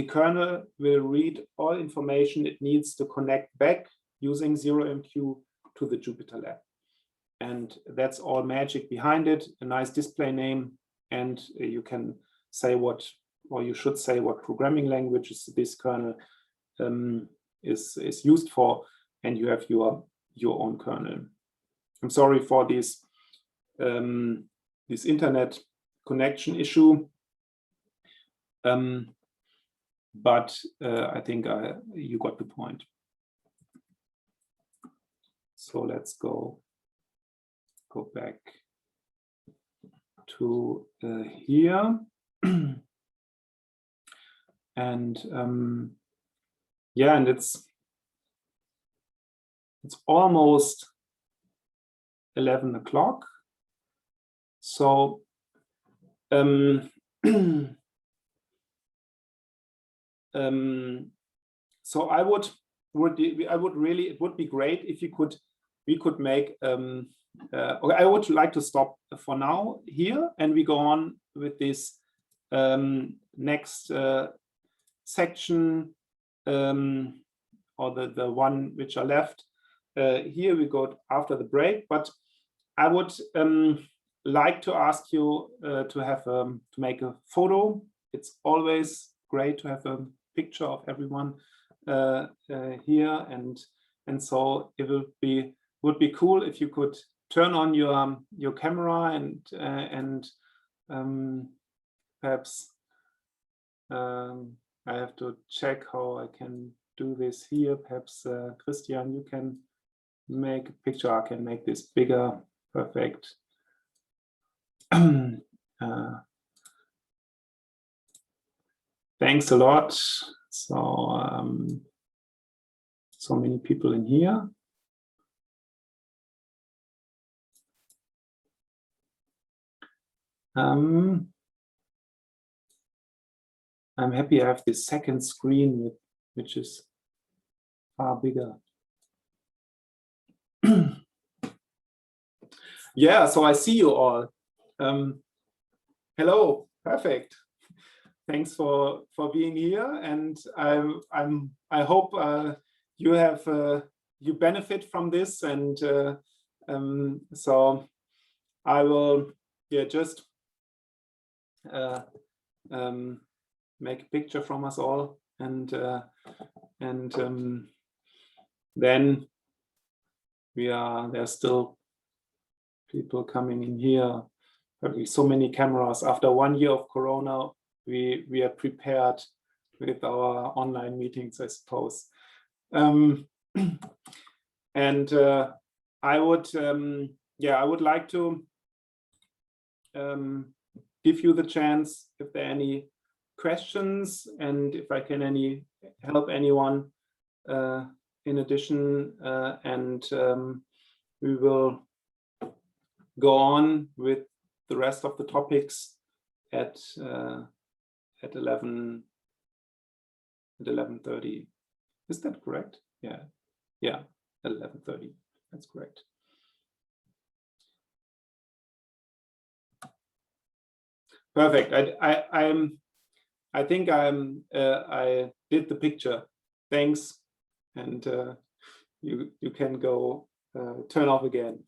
kernel will read all information it needs to connect back using 0MQ to the JupyterLab. And that's all magic behind it, a nice display name, and you can say what, or you should say what programming language this kernel is used for, and you have your own kernel. I'm sorry for this internet connection issue. but I think you got the point. So let's go back to here. And yeah, and it's almost 11 o'clock. So so it would be great if we could make okay, I would like to stop for now here, and we go on with this next section, or the one which are left. Here we go after the break, but I would like to ask you to make a photo. It's always great to have a picture of everyone here, and so it would be cool if you could turn on your camera and perhaps I have to check how I can do this here. Perhaps Christian, you can make a picture. I can make this bigger. Perfect. Thanks a lot. So so many people in here. I'm happy I have this second screen which is far bigger. Yeah, so I see you all. Hello, perfect. Thanks for being here, and I hope you have you benefit from this, and so I will just make a picture from us all, and then there's still people coming in here. Probably so many cameras. After 1 year of Corona, we are prepared with our online meetings, I suppose. And I would like to give you the chance if there are any questions, and if I can help anyone in addition, and we will go on with the rest of the topics at 11:30. Is that correct? Yeah, at 11:30. That's correct. Perfect. I think I did the picture. Thanks, and you can go turn off again.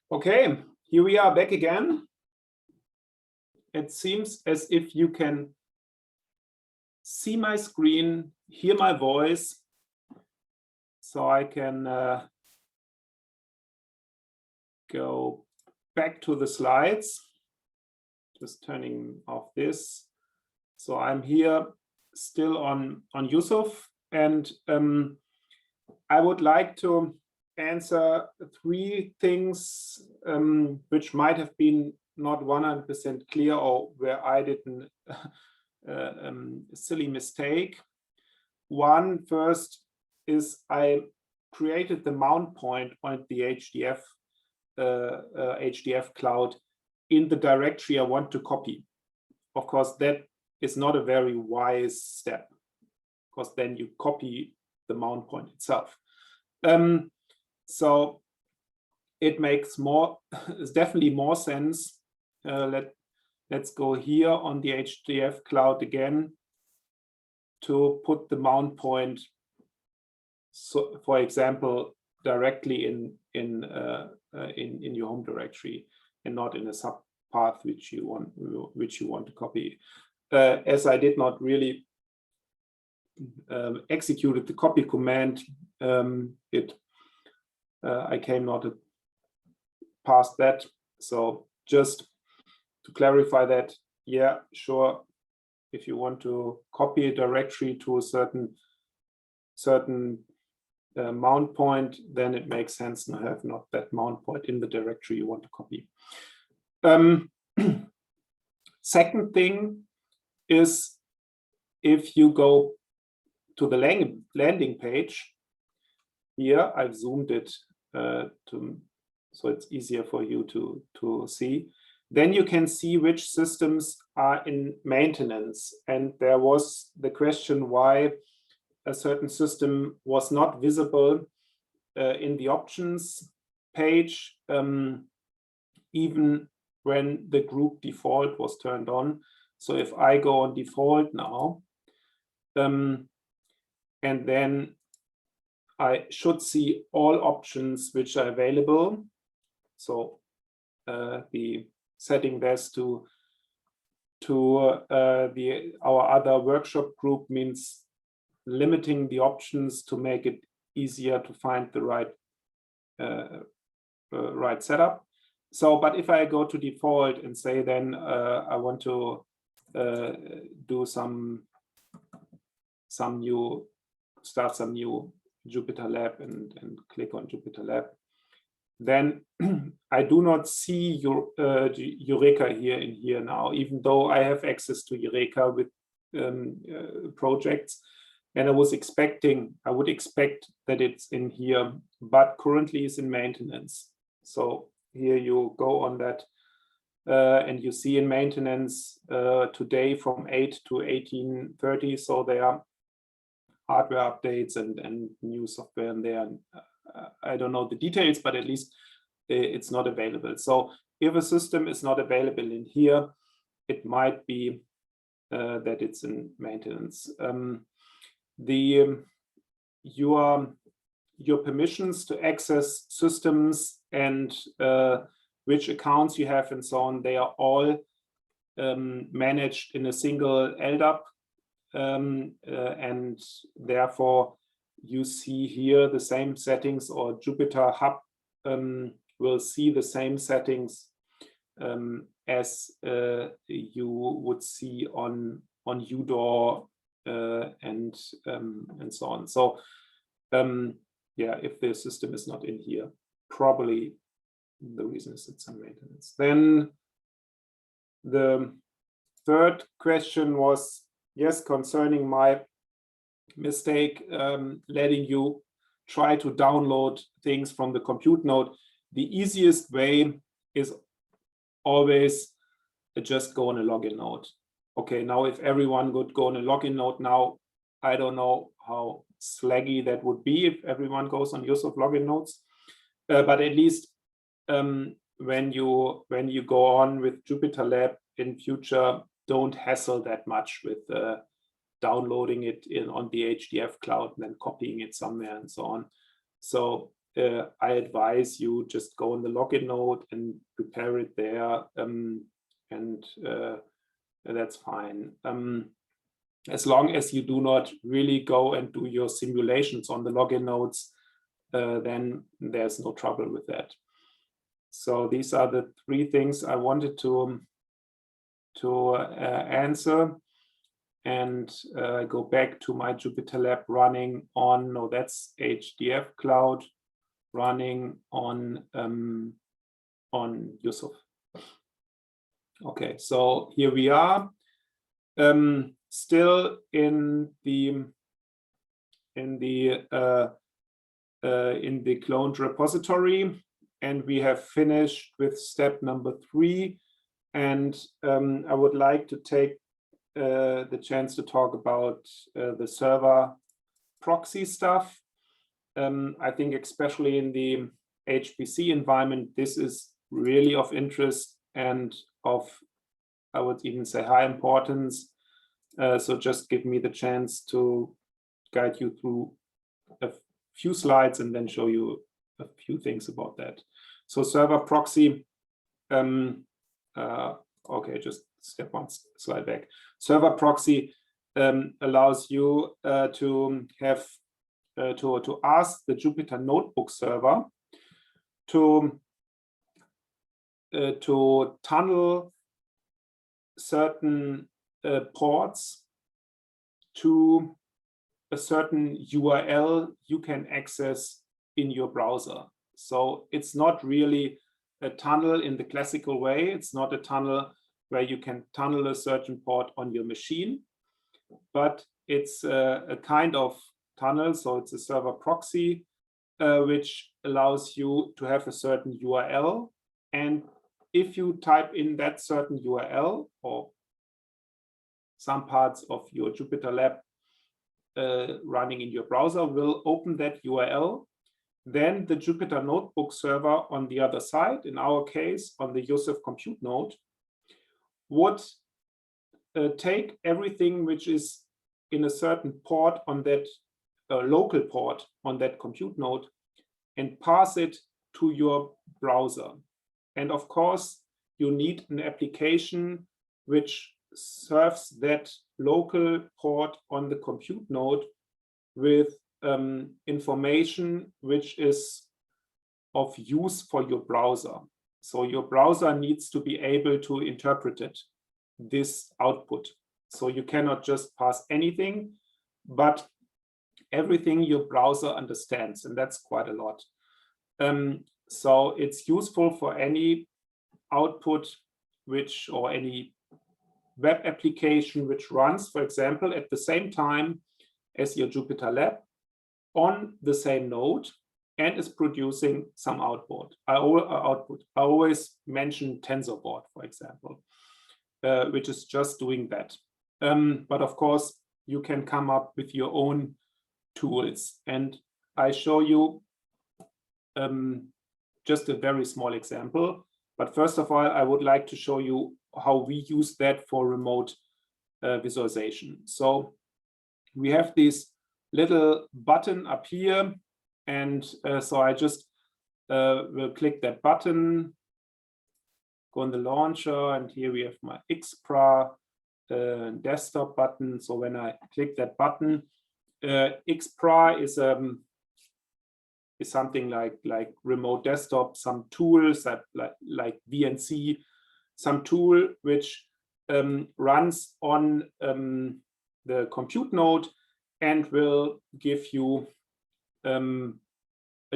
Okay, here we are back again. It seems as if you can see my screen, hear my voice, so I can go back to the slides. Just turning off this. So I'm here still on Yusuf, and I would like to answer 3 things which might have been not 100% clear, or where I did a silly mistake. One, first, is I created the mount point on the Hdf Cloud in the directory I want to copy. Of course, that is not a very wise step, because then you copy the mount point itself. So it makes it's definitely more sense. Let's go here on the Hdf Cloud again to put the mount point, so for example, directly in your home directory, and not in a subpath which you want to copy. As I did not really executed the copy command, I came not past that. So just to clarify that, yeah, sure, if you want to copy a directory to a certain mount point, then it makes sense to have not that mount point in the directory you want to copy. Second thing is, if you go to the landing page, here I've zoomed it so it's easier for you to see. Then you can see which systems are in maintenance. And there was the question why a certain system was not visible in the options page, even when the group default was turned on. So if I go on default now, and then I should see all options which are available. So the setting this to our other workshop group means limiting the options to make it easier to find the right setup. So, but if I go to default and say then I want to do start some new JupyterLab and click on JupyterLab, then I do not see Eureka here now, even though I have access to Eureka with projects, and I would expect that it's in here, but currently it's in maintenance. So here you go on that, and you see in maintenance today from 8 to 18:30. So there are hardware updates and new software in there. And, I don't know the details, but at least it's not available. So if a system is not available in here, it might be that it's in maintenance. Your permissions to access systems and which accounts you have and so on, they are all managed in a single LDAP, and therefore you see here the same settings, or Jupyter Hub will see the same settings as you would see on UDOR and so on. So yeah, if the system is not in here, probably the reason is it's in maintenance. Then the third question was, yes, concerning my mistake, letting you try to download things from the compute node. The easiest way is always just go on a login node. Okay, now if everyone would go on a login node now, I don't know how slaggy that would be if everyone goes on use of login nodes. But at least when you go on with JupyterLab in future, don't hassle that much with downloading it on the Hdf Cloud and then copying it somewhere and so on. So I advise you just go on the login node and prepare it there, and that's fine. as long as you do not really go and do your simulations on the login nodes, then there's no trouble with that. So these are the 3 things I wanted to answer. And go back to my JupyterLab running on, no, that's Hdf Cloud running on Yusuf. Okay, so here we are, still in the cloned repository, and we have finished with step number 3. And I would like to take the chance to talk about the server proxy stuff. I think especially in the HPC environment, this is really of interest and of, I would even say, high importance. So just give me the chance to guide you through a few slides and then show you a few things about that. So server proxy, okay, just step 1 slide back. Server proxy allows you to have to ask the Jupyter Notebook server to tunnel certain ports to a certain URL you can access in your browser. So it's not really a tunnel in the classical way. It's not a tunnel where you can tunnel a certain port on your machine, but it's a kind of tunnel. So it's a server proxy, which allows you to have a certain URL. And if you type in that certain URL or some parts of your JupyterLab running in your browser will open that URL, then the Jupyter Notebook server on the other side, in our case, on the Yusuf compute node, would take everything which is in a certain port on that local port on that compute node and pass it to your browser. And of course, you need an application which serves that local port on the compute node with information which is of use for your browser. So your browser needs to be able to interpret it, this output. So you cannot just pass anything, but everything your browser understands, and that's quite a lot. So it's useful for any output which, or any web application which runs, for example, at the same time as your JupyterLab on the same node and is producing some output. I always mention TensorBoard, for example, which is just doing that. But of course, you can come up with your own tools. And I show you just a very small example. But first of all, I would like to show you how we use that for remote visualization. So we have this little button up here. And so I just will click that button, go in the launcher, and here we have my Xpra desktop button. So when I click that button, Xpra is something like remote desktop, some tools that like VNC, some tool which runs on the compute node and will give you a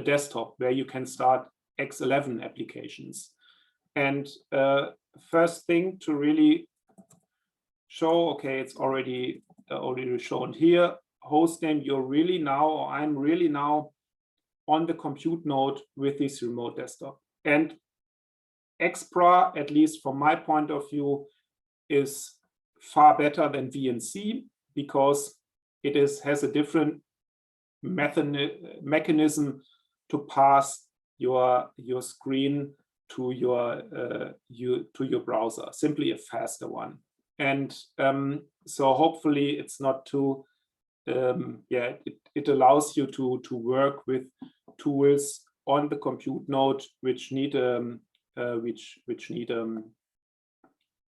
desktop where you can start X11 applications. And first thing to really show, okay, it's already shown here, hostname, you're really now, or I'm really now on the compute node with this remote desktop. And Xpra, at least from my point of view, is far better than VNC because it has a different mechanism to pass your screen to your browser, simply a faster one. And so hopefully it's not too it allows you to work with tools on the compute node which need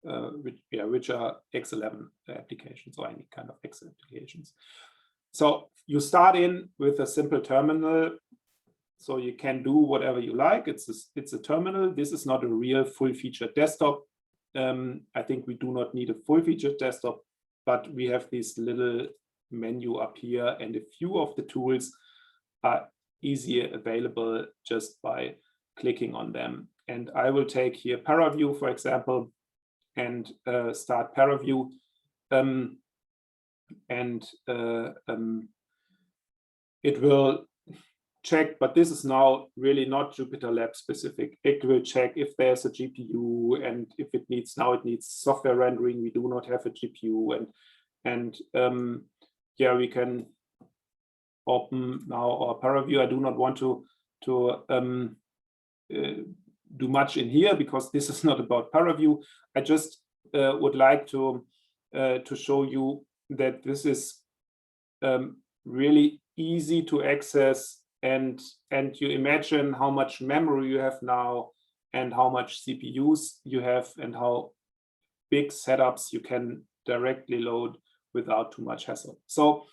which are X11 applications or any kind of X applications. So you start in with a simple terminal, so you can do whatever you like. It's a terminal. This is not a real full-featured desktop. I think we do not need a full-featured desktop, but we have this little menu up here, and a few of the tools are easier available just by clicking on them. And I will take here ParaView, for example, and start ParaView. It will check, but this is now really not JupyterLab specific. It will check if there's a GPU, and if it needs software rendering. We do not have a GPU, and yeah, we can open now our ParaView. I do not want to do much in here because this is not about ParaView. I just would like to show you that this is really easy to access, and you imagine how much memory you have now and how much CPUs you have and how big setups you can directly load without too much hassle. So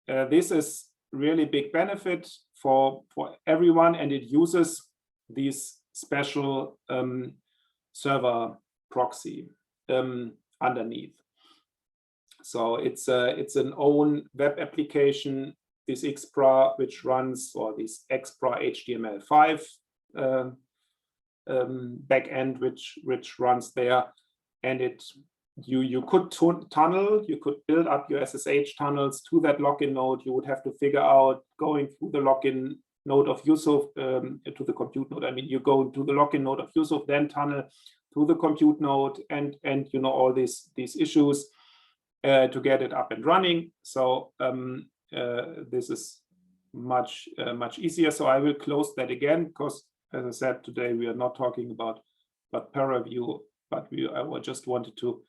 this is really big benefit for everyone, and it uses these special server proxy underneath. So it's an own web application, this Xpra, which runs, or this Xpra HTML5 backend, which runs there, and you could tunnel, you could build up your SSH tunnels to that login node. You would have to figure out going through the login node of Yusuf to the compute node. I mean, you go to the login node of Yusuf, then tunnel to the compute node, and you know, all these issues to get it up and running. So this is much easier. So I will close that again, because as I said, today we are not talking about ParaView, but I just wanted to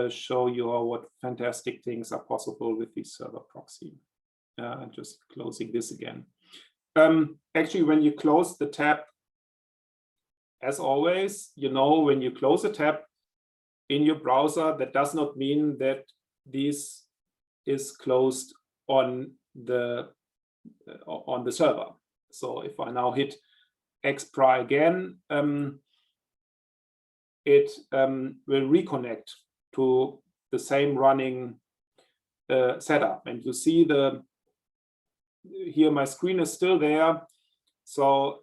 show you what fantastic things are possible with this server proxy. Just closing this again. Actually, when you close the tab, as always, you know, when you close a tab in your browser, that does not mean that this is closed on the server. So if I now hit Xpra again, it will reconnect to the same running setup. And you see here my screen is still there. So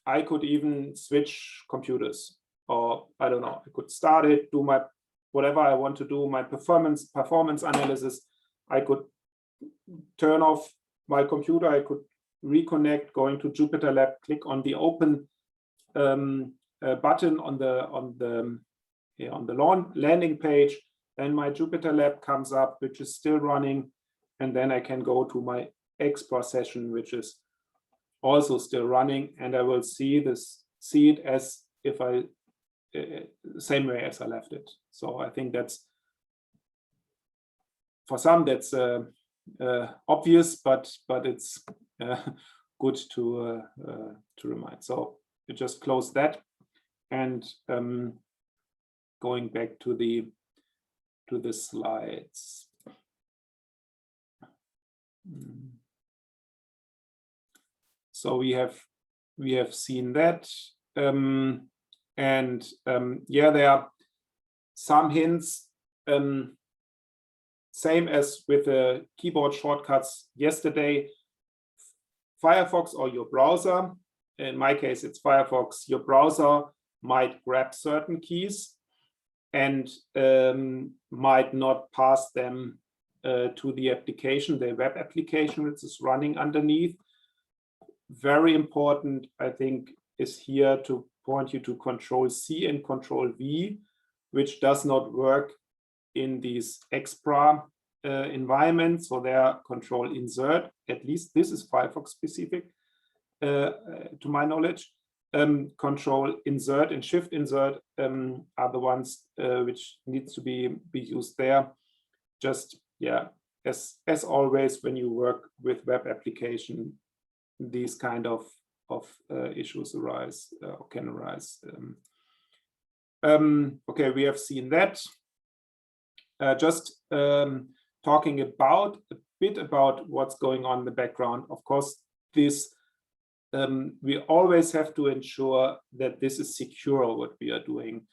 I could even switch computers, or I don't know, I could start it, do my whatever I want to do, my performance analysis. I could turn off my computer, I could reconnect, going to JupyterLab, click on the open button on the landing page, then my JupyterLab comes up, which is still running, and then I can go to my Xpra session, which is also still running, and I will see it as if I same way as I left it. So I think that's, for some, that's obvious, but it's good to remind. So you just close that, and going back to the slides. So we have seen that, and yeah, there are some hints, same as with the keyboard shortcuts yesterday. Firefox, or your browser, in my case it's Firefox, your browser might grab certain keys and might not pass them to the application, the web application which is running underneath. Very important, I think, is here to point you to Control-C and Control-V, which does not work in these Xpra environments. So they are Control-Insert, at least this is Firefox specific, to my knowledge. Control-Insert and Shift-Insert are the ones which needs to be used there. Just, yeah, as always, when you work with web application, these kind of issues arise or can arise. Okay, we have seen that. Just talking about a bit about what's going on in the background. Of course, this we always have to ensure that this is secure, what we are doing.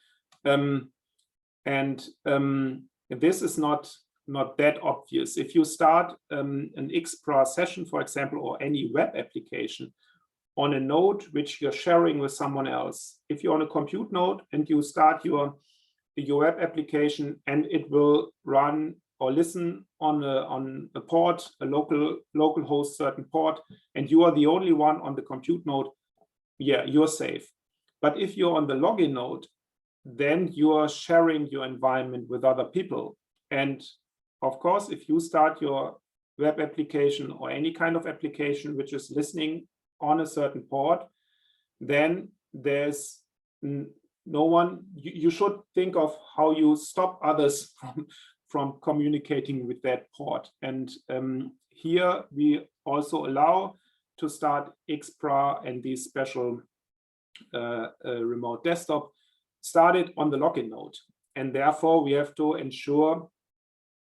This is not that obvious. If you start an Xpra session, for example, or any web application on a node which you're sharing with someone else, if you're on a compute node and you start your web application and it will run or listen on a port, a local host certain port, and you are the only one on the compute node, yeah, you're safe. But if you're on the login node, then you are sharing your environment with other people. And of course, if you start your web application or any kind of application which is listening on a certain port, then there's no one, you should think of how you stop others from communicating with that port. And here we also allow to start Xpra and these special remote desktop started on the login node. And therefore we have to ensure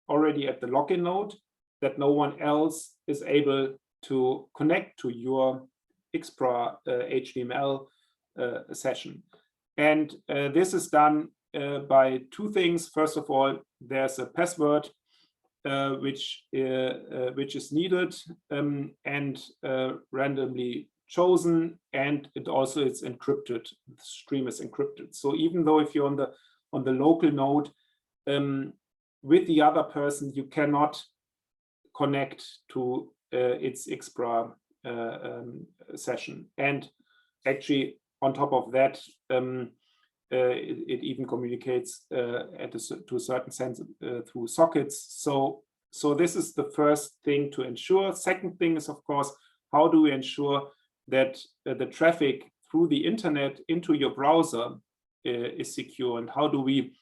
already at the login node that no one else is able to connect to your Xpra HTML session. And this is done by two things. First of all, there's a password which is needed and randomly chosen, and it also is encrypted. The stream is encrypted. So even though if you're on the local node with the other person, you cannot connect to its Xpra session. And actually, on top of that, it even communicates to a certain sense through sockets. So this is the first thing to ensure. Second thing is, of course, how do we ensure that the traffic through the internet into your browser is secure, and how do we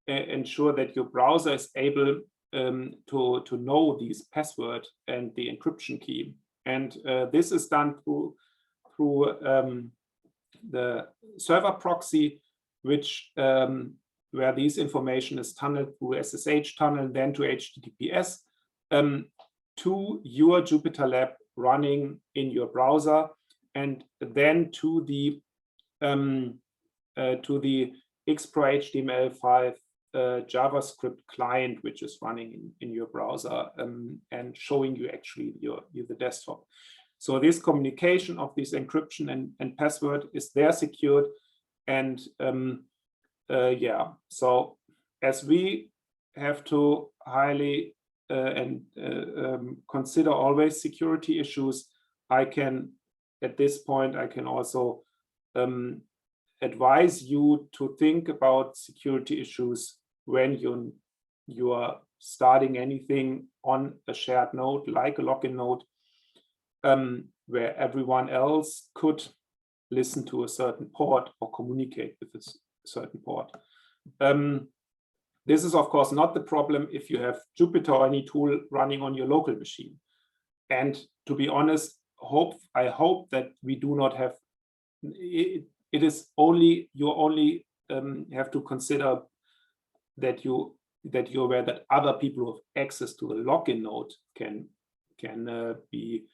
ensure that your browser is able to know these password and the encryption key. And this is done through the server proxy, which where this information is tunneled through SSH tunnel, then to HTTPS to your JupyterLab running in your browser, and then to the Xpra HTML5 JavaScript client, which is running in your browser and showing you actually the desktop. So this communication of this encryption and password is there secured. And yeah, so as we have to highly consider always security issues, I can, at this point, I can also advise you to think about security issues when you are starting anything on a shared node, like a login node, where everyone else could listen to a certain port or communicate with a certain port. This is, of course, not the problem if you have Jupyter or any tool running on your local machine. And to be honest, I hope that we do not have it. It is only you only have to consider that you're aware that other people who have access to the login node can be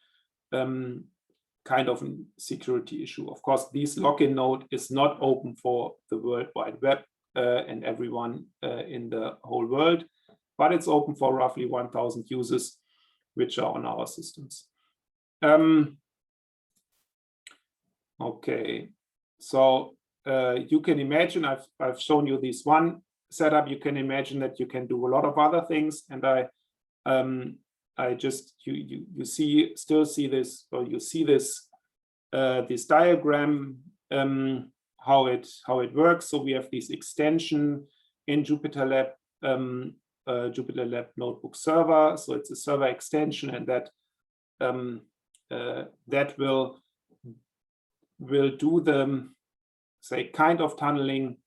kind of a security issue. Of course, this login node is not open for the World Wide Web and everyone in the whole world, but it's open for roughly 1,000 users, which are on our systems. Okay, so you can imagine I've shown you this one setup. You can imagine that you can do a lot of other things, and I just you still see this, or you see this this diagram how it works. So we have this extension in JupyterLab, JupyterLab Notebook Server. So it's a server extension, and that will do the, say, kind of tunneling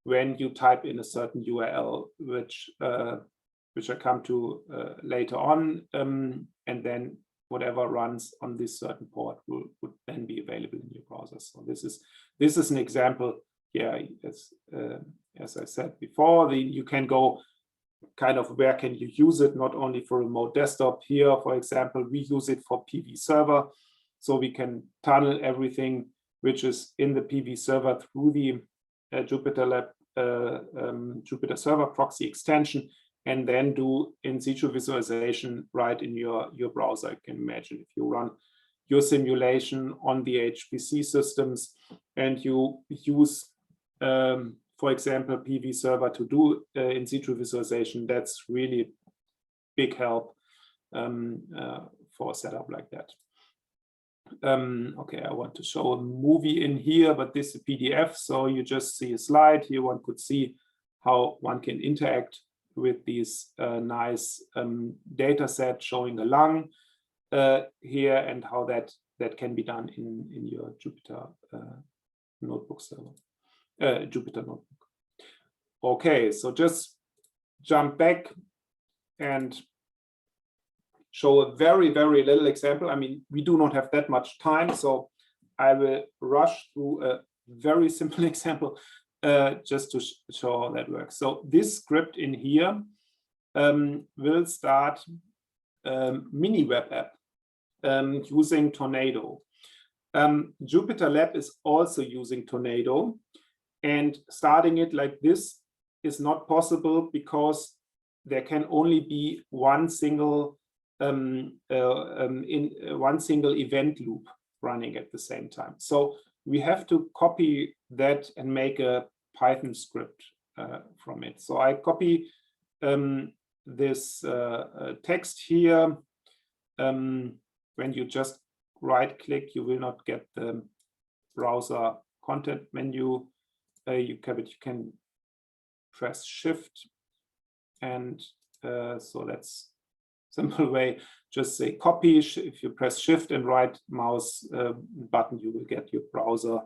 when you type in a certain URL, which I come to later on, and then whatever runs on this certain port would then be available in your browser. So this is an example yeah, as I said before, you can go kind of where can you use it, not only for remote desktop. Here, for example, we use it for PV server, so we can tunnel everything which is in the PV server through the JupyterLab Jupyter Server Proxy extension, and then do in-situ visualization right in your browser. I can imagine if you run your simulation on the HPC systems and you use, for example, PV server to do in-situ visualization, that's really big help for a setup like that. Okay, I want to show a movie in here, but this is a PDF, so you just see a slide. Here one could see how one can interact with these nice data set showing a lung here, and how that can be done in your Jupyter notebook server, Jupyter notebook. Okay, so just jump back and show a very, very little example. I mean, we do not have that much time, so I will rush through a very simple example just to show how that works. So this script in here will start mini web app using Tornado. JupyterLab is also using Tornado, and starting it like this is not possible because there can only be one single one single event loop running at the same time. So we have to copy that and make a Python script from it. So I copy this text here. When you just right click, you will not get the browser content menu. You can press Shift, and so that's simple way. Just say copy. If you press Shift and right mouse button, you will get your browser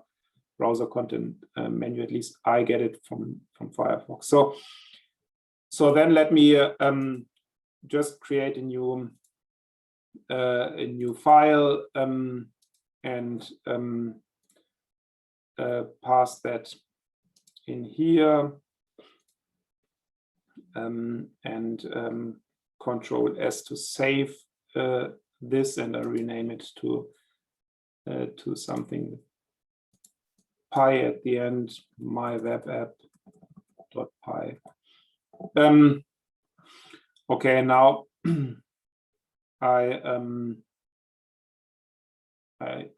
content menu. At least I get it from Firefox. So then let me just create a new file and pass that in here, and Control S to save this, and I rename it to something with pi at the end, my web app.py. Okay, now I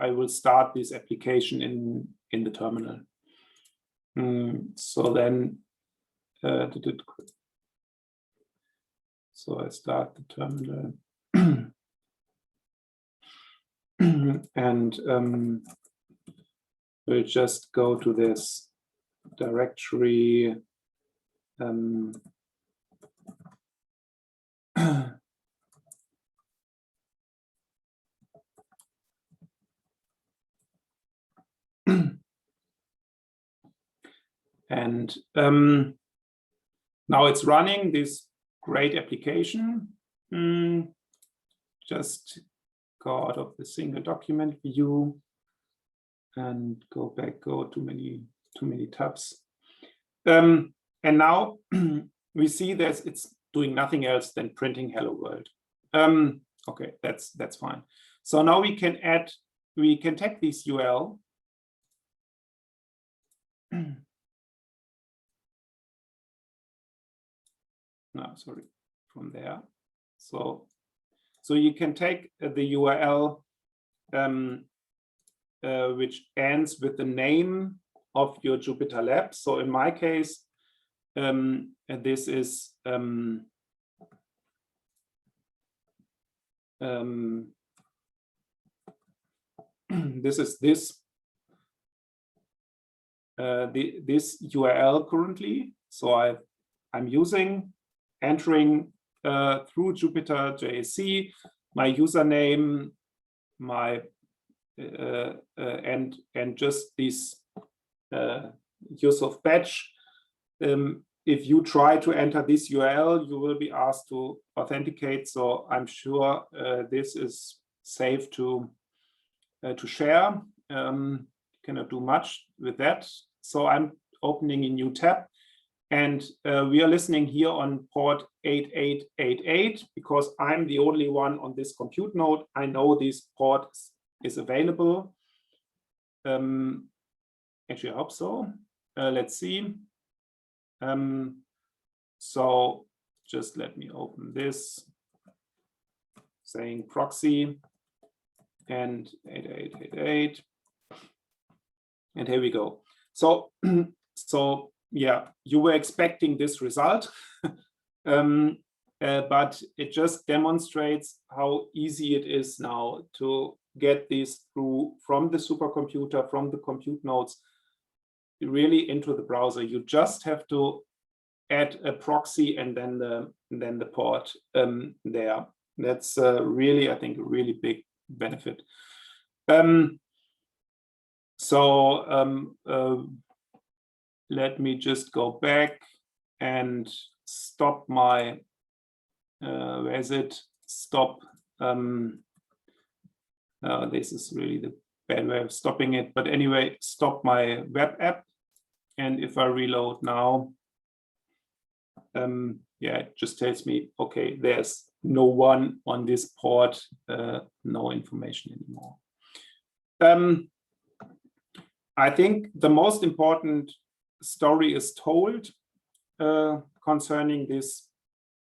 will start this application in the terminal. So then so I start the terminal and we'll just go to this directory. And now it's running this great application. Just go out of the single document view and go back, go too many tabs. And now we see that it's doing nothing else than printing hello world. Okay, that's fine. So now we can take this URL. No, sorry, from there. So you can take the URL which ends with the name of your JupyterLab. So in my case, this is this URL currently. So I'm entering through Jupyter JSC, my username, my and just this use of badge. If you try to enter this URL, you will be asked to authenticate. So I'm sure this is safe to share. Cannot do much with that. So I'm opening a new tab, and we are listening here on port 8888 because I'm the only one on this compute node. I know this port is available. Actually, I hope so. Let's see. So just let me open this, saying proxy and 8888. And here we go. So, yeah, you were expecting this result, but it just demonstrates how easy it is now to get this through from the supercomputer, from the compute nodes, really into the browser. You just have to add a proxy and then the port there. That's really, I think, a really big benefit. Let me just go back and stop my, where is it? Stop. This is really the bad way of stopping it. But anyway, stop my web app. And if I reload now, yeah, it just tells me, okay, there's no one on this port, no information anymore. I think the most important story is told concerning this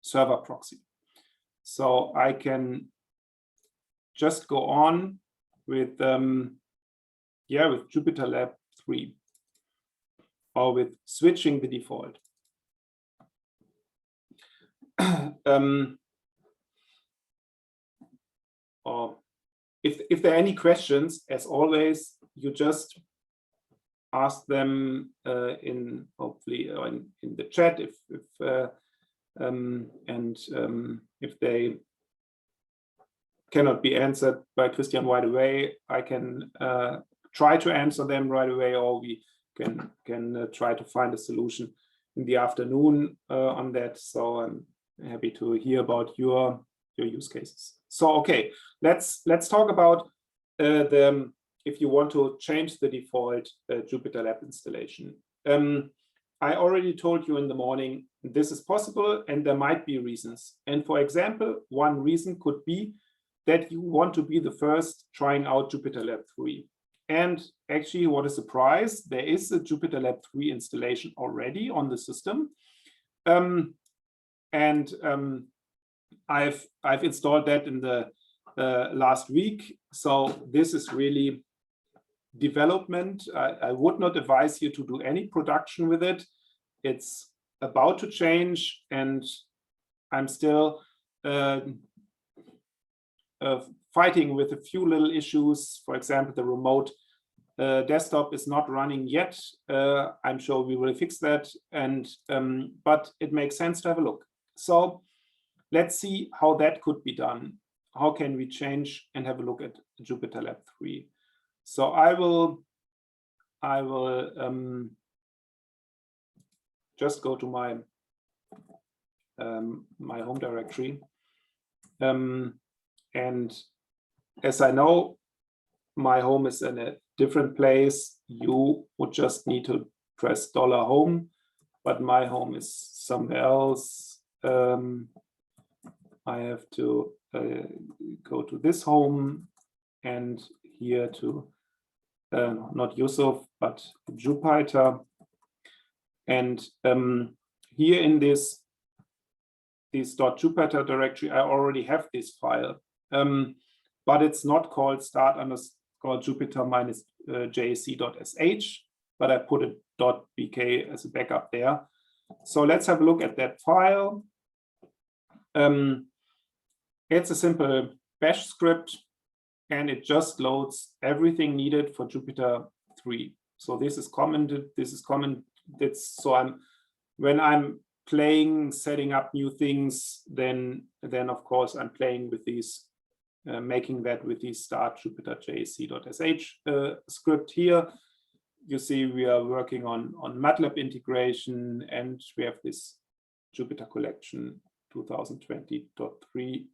server proxy. So I can just go on with with JupyterLab 3 or with switching the default. Or if there are any questions, as always, you just ask them in hopefully in the chat if they cannot be answered by Christian right away, I can try to answer them right away, or we can try to find a solution in the afternoon on that. So I'm happy to hear about your use cases. So okay, let's talk about if you want to change the default JupyterLab installation. I already told you in the morning this is possible, and there might be reasons. And for example, one reason could be that you want to be the first trying out JupyterLab 3. And actually, what a surprise, there is a JupyterLab 3 installation already on the system. I've installed that in the last week. So this is really development. I would not advise you to do any production with it. It's about to change, and I'm still fighting with a few little issues. For example, the remote desktop is not running yet. I'm sure we will fix that, and but it makes sense to have a look. So let's see how that could be done. How can we change and have a look at JupyterLab 3? So I will just go to my my home directory, and as I know my home is in a different place, you would just need to press $home, but my home is somewhere else. I have to go to this home, and here to not Yusuf but Jupyter, and here in this .jupyter directory I already have this file, but it's not called start_Jupyter-jac.sh, but I put a .bk as a backup there. So let's have a look at that file. It's a simple bash script, and it just loads everything needed for Jupyter 3. So this is commented. This is common. So when I'm playing, setting up new things, then of course I'm playing with these, making that with the start Jupyter-jac.sh script here. You see we are working on MATLAB integration, and we have this Jupyter collection 2020.3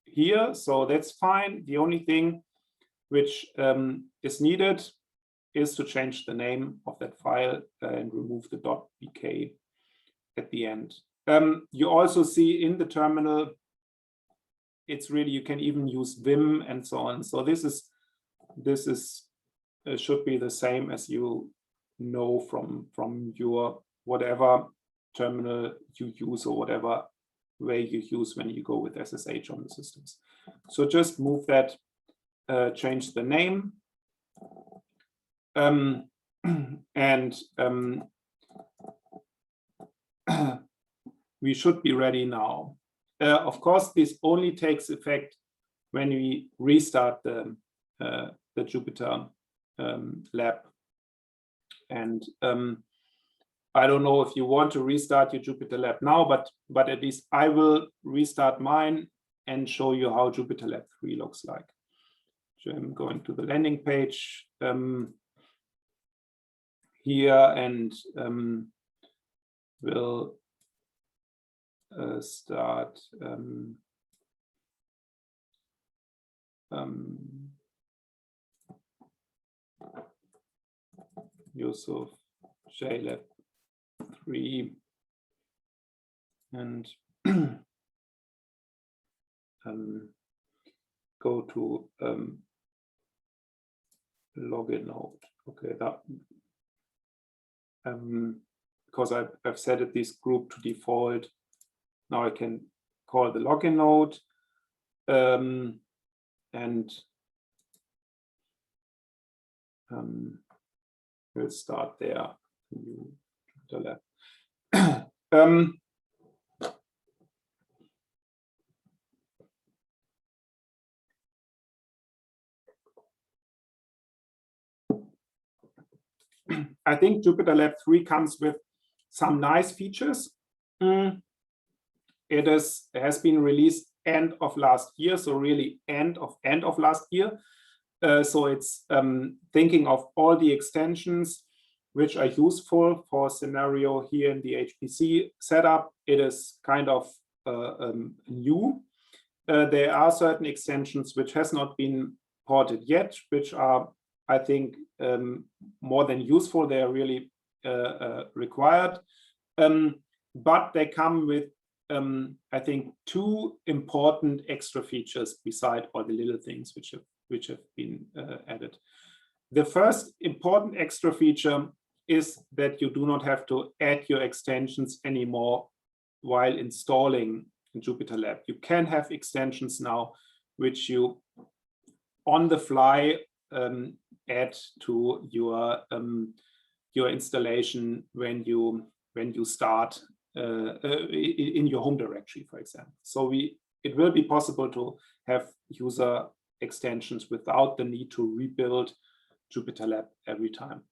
here. So that's fine. The only thing which is needed is to change the name of that file and remove the .bk at the end. You also see in the terminal, it's really, you can even use vim and so on. So this is should be the same as you know from your whatever terminal you use or whatever way you use when you go with SSH on the systems. So just move that, change the name, and we should be ready now. Of course, this only takes effect when we restart the Jupyter lab. And I don't know if you want to restart your Jupyter lab now, but at least I will restart mine and show you how Jupyter Lab 3 looks like. So I'm going to the landing page here, and we'll start use of JLab 3 and go to login node. Okay, that because I've set it this group to default. Now I can call the login node and we'll start there. I think Jupyter Lab 3 comes with some nice features. It has been released end of last year, so really end of last year. So it's thinking of all the extensions which are useful for scenario here in the HPC setup. It is kind of new. There are certain extensions which has not been ported yet, which are, I think, more than useful. They are really required. But they come with, I think, two important extra features beside all the little things which have been added. The first important extra feature is that you do not have to add your extensions anymore while installing Jupyter Lab. You can have extensions now which you on the fly add to your installation when you start in your home directory, for example. So it will be possible to have user extensions without the need to rebuild Jupyter Lab every time.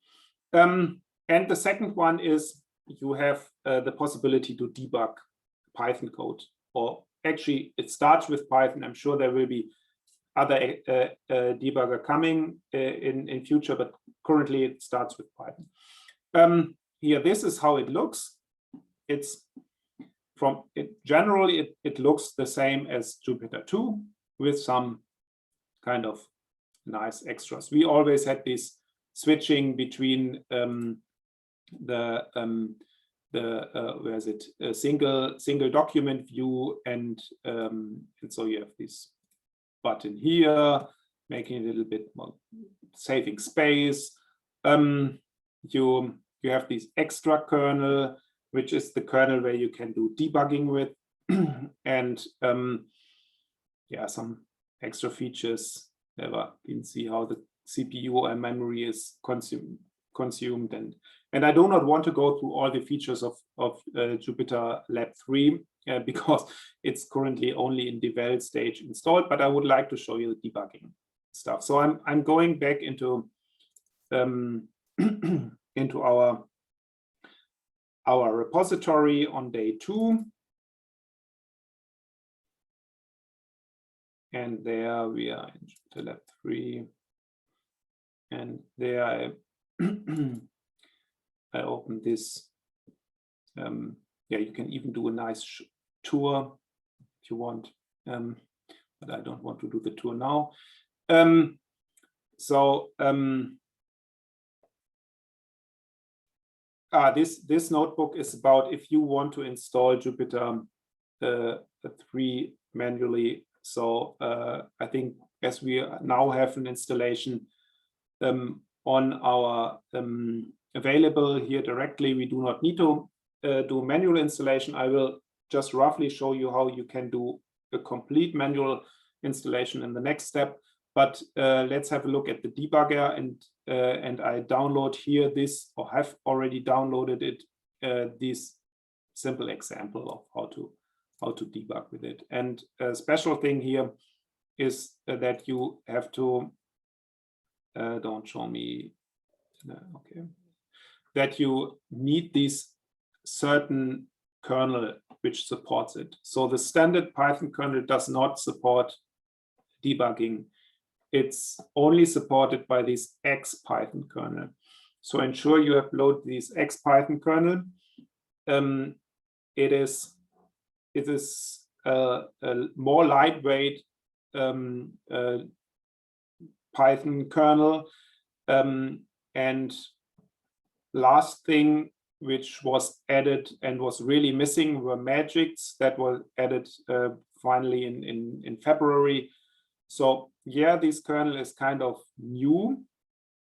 And the second one is you have the possibility to debug Python code, or actually it starts with Python. I'm sure there will be other debugger coming in future, but currently it starts with Python. Here, this is how it looks. Generally it looks the same as Jupyter 2 with some kind of nice extras. We always had this switching between where is it, a single document view, and so you have this button here, making it a little bit more saving space. You have this extra kernel, which is the kernel where you can do debugging with, and yeah, some extra features. Never didn't see how the CPU and memory is consumed, and I do not want to go through all the features of Jupyter Lab 3 because it's currently only in develop stage installed, but I would like to show you the debugging stuff. So I'm going back into into our repository on day 2. And there we are in Jupyter Lab 3. And there I open this. Yeah, you can even do a nice tour if you want, but I don't want to do the tour now. this notebook is about if you want to install Jupyter 3 manually. So I think as we now have an installation on our available here directly, we do not need to do manual installation. I will just roughly show you how you can do a complete manual installation in the next step. But let's have a look at the debugger, and I download here this, or have already downloaded it, this simple example of how to debug with it. And a special thing here is that you have to don't show me, okay, that you need this certain kernel which supports it. So the standard Python kernel does not support debugging. It's only supported by this X-Python kernel. So ensure you upload this X-Python kernel. It is a more lightweight Python kernel. And last thing which was added and was really missing were magics that were added finally in February. So yeah, this kernel is kind of new.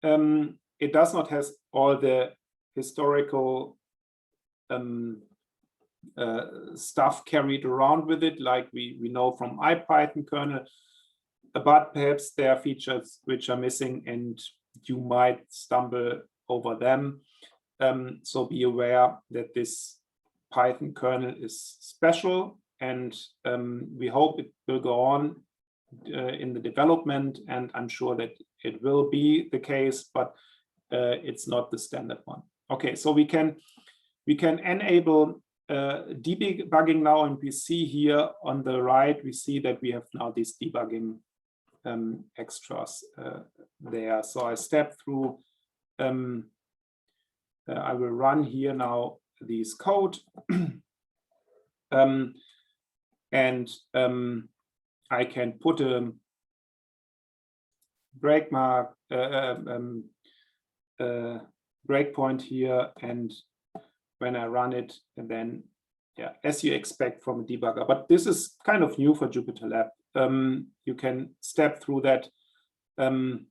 It does not have all the historical stuff carried around with it, like we know from IPython kernel, but perhaps there are features which are missing and you might stumble over them. So be aware that this Python kernel is special, and we hope it will go on in the development, and I'm sure that it will be the case, but it's not the standard one. Okay, so we can enable debugging now, and we see here on the right, we see that we have now these debugging extras there. So I step through, I will run here now this code, and I can put a breakpoint here, and when I run it, and then, yeah, as you expect from a debugger. But this is kind of new for JupyterLab. You can step through that, and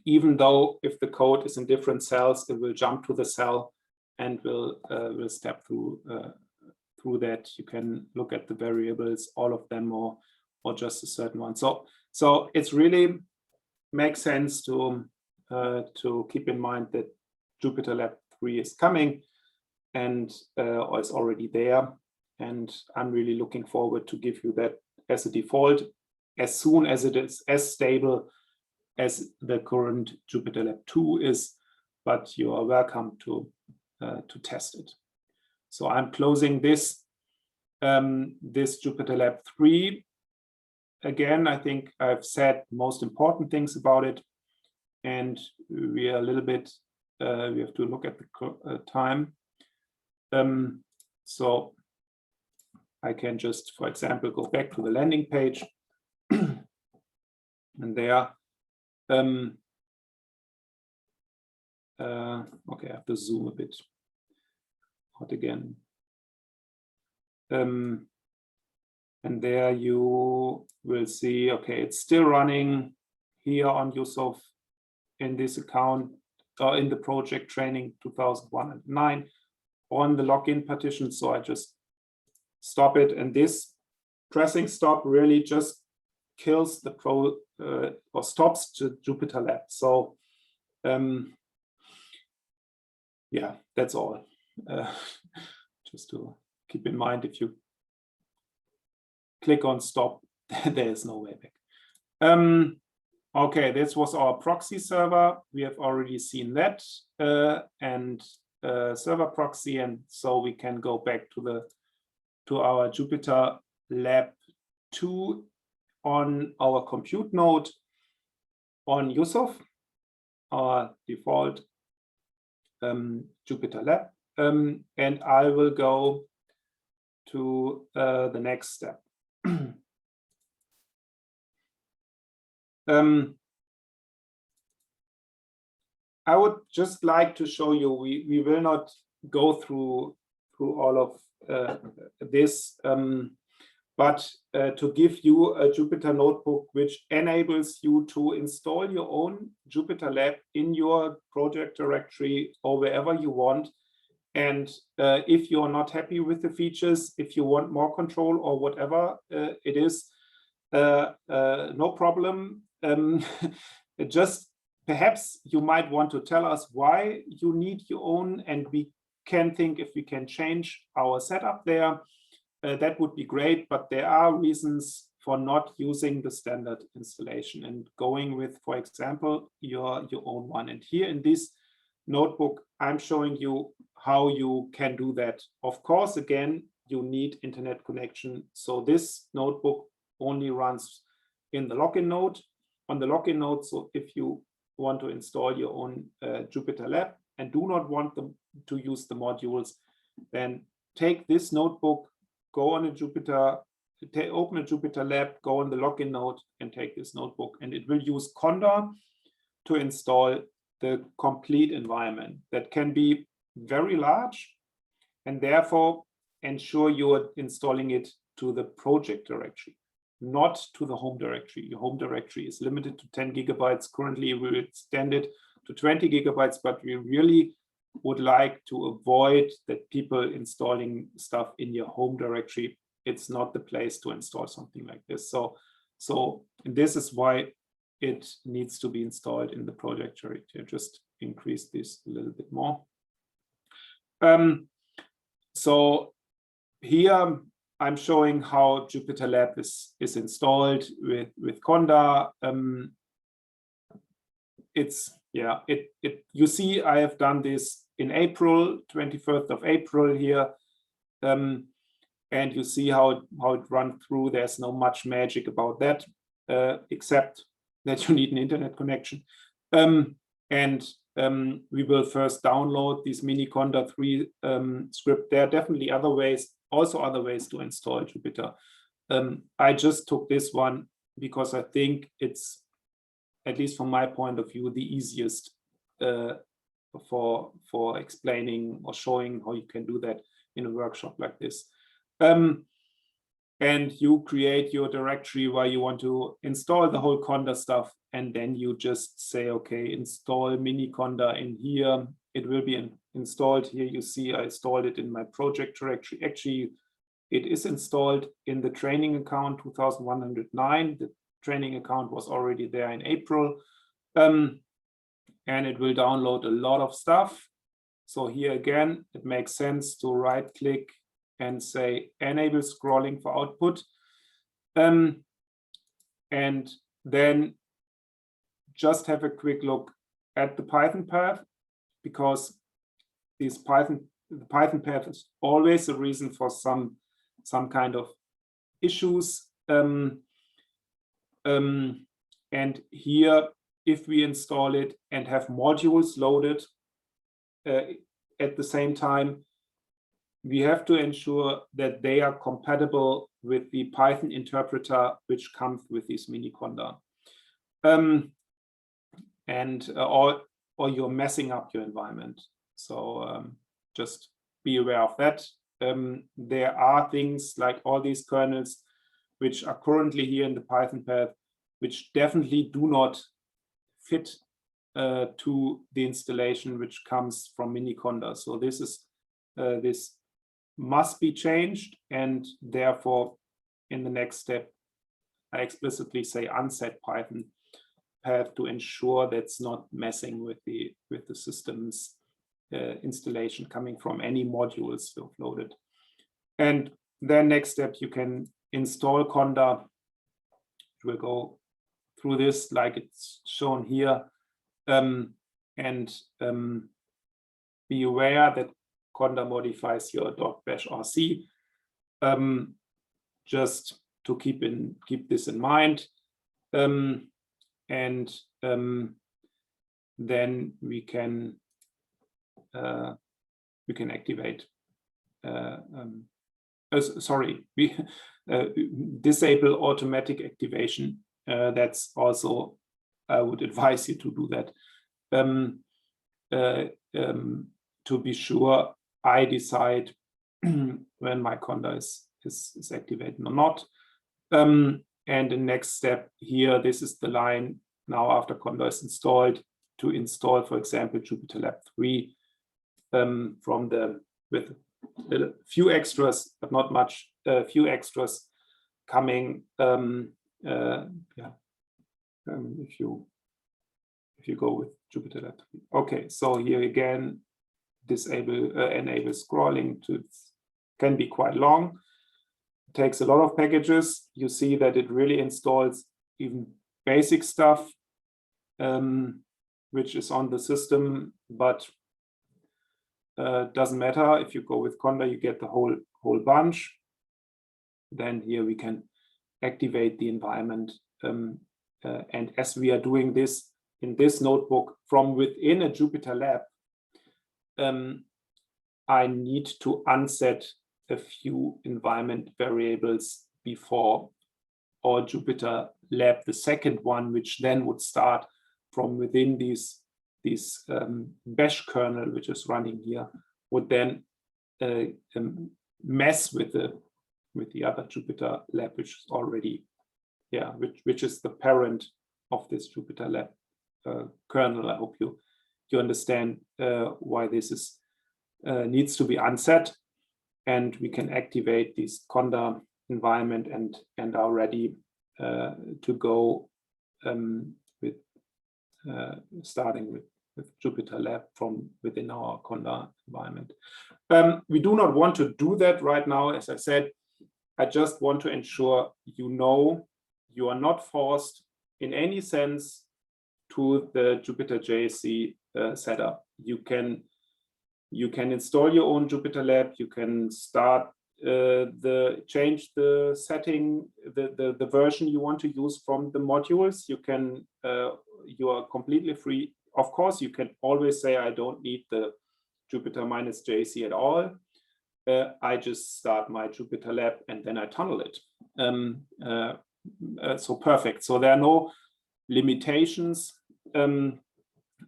even though if the code is in different cells, it will jump to the cell and will step through that. You can look at the variables, all of them, or just a certain one. So it's really makes sense to keep in mind that JupyterLab 3 is coming, and or is already there, and I'm really looking forward to give you that as a default as soon as it is as stable as the current JupyterLab 2 is, but you are welcome to test it. So I'm closing this JupyterLab 3. Again, I think I've said most important things about it, and we are a little bit, we have to look at the time. So I can just, for example, go back to the landing page, and there, okay, I have to zoom a bit out again. And there you will see, okay, it's still running here on Yusuf in this account, or in the project training 2009 on the login partition. So I just stop it, and this pressing stop really just kills the or stops the JupyterLab. So yeah, that's all. Just to keep in mind, if you click on stop, there is no way back. Okay, this was our proxy server. We have already seen that, and server proxy, and so we can go back to our JupyterLab 2 on our compute node on Yusuf, our default JupyterLab, and I will go to the next step. I would just like to show you, we will not go through all of this, but to give you a Jupyter notebook which enables you to install your own JupyterLab in your project directory or wherever you want. And if you're not happy with the features, if you want more control or whatever it is, no problem. Just perhaps you might want to tell us why you need your own, and we can think if we can change our setup there. That would be great, but there are reasons for not using the standard installation and going with, for example, your own one. And here in this notebook, I'm showing you how you can do that. Of course, again, you need internet connection. So this notebook only runs in the login node, on the login node. So if you want to install your own JupyterLab and do not want them to use the modules, then take this notebook, go on a Jupyter, open a JupyterLab, go on the login node and take this notebook, and it will use Conda to install the complete environment. That can be very large, and therefore ensure you're installing it to the project directory, not to the home directory. Your home directory is limited to 10 gigabytes. Currently, we will extend it to 20 gigabytes, but we really would like to avoid that people installing stuff in your home directory. It's not the place to install something like this. So this is why it needs to be installed in the project directory. Just increase this a little bit more. So here I'm showing how JupyterLab is installed with Conda. You see, I have done this in April, 21st of April here. And you see how it runs through. There's no much magic about that, except that you need an internet connection. We will first download this mini Conda 3 script. There are definitely other ways, also other ways to install Jupyter. I just took this one because I think it's, at least from my point of view, the easiest for explaining or showing how you can do that in a workshop like this. And you create your directory where you want to install the whole Conda stuff, and then you just say, okay, install mini Conda in here. It will be installed here. You see, I installed it in my project directory. Actually, it is installed in the training account 2109. The training account was already there in April. And it will download a lot of stuff. So here again, it makes sense to right click and say enable scrolling for output. And then just have a quick look at the Python path, because the Python path is always a reason for some kind of issues. And here, if we install it and have modules loaded at the same time, we have to ensure that they are compatible with the Python interpreter which comes with this mini Conda. Or you're messing up your environment. So just be aware of that. There are things like all these kernels which are currently here in the Python path, which definitely do not fit to the installation which comes from mini Conda. So this must be changed, and therefore in the next step I explicitly say unset Python path to ensure that's not messing with the system's installation coming from any modules loaded. And then next step, you can install Conda. We'll go through this like it's shown here, and be aware that Conda modifies your .bash RC. Just to keep this in mind, and then we can activate. We disable automatic activation. That's also, I would advise you to do that. to be sure I decide when my conda is activated or not. And the next step here, this is the line now after conda is installed, to install, for example, JupyterLab 3 with a few extras, but not much, few extras coming. If you go with JupyterLab 3. Okay, so here again, enable scrolling to, can be quite long. It takes a lot of packages. You see that it really installs even basic stuff, which is on the system, but doesn't matter. If you go with conda, you get the whole bunch. Then here we can activate the environment. And as we are doing this in this notebook from within a JupyterLab, I need to unset a few environment variables before or JupyterLab, the second one, which then would start from within these bash kernel, which is running here, would then mess with the other JupyterLab, which is already, which is the parent of this JupyterLab kernel. I hope you understand why this is needs to be unset, and we can activate this conda environment and are ready to go with starting with JupyterLab from within our conda environment. We do not want to do that right now. As I said, I just want to ensure you are not forced in any sense to the Jupyter JSC setup. You can install your own JupyterLab. You can start change the setting, the version you want to use from the modules. You can you are completely free. Of course, you can always say, I don't need the Jupyter -JC at all. I just start my JupyterLab and then I tunnel it. So perfect. So there are no limitations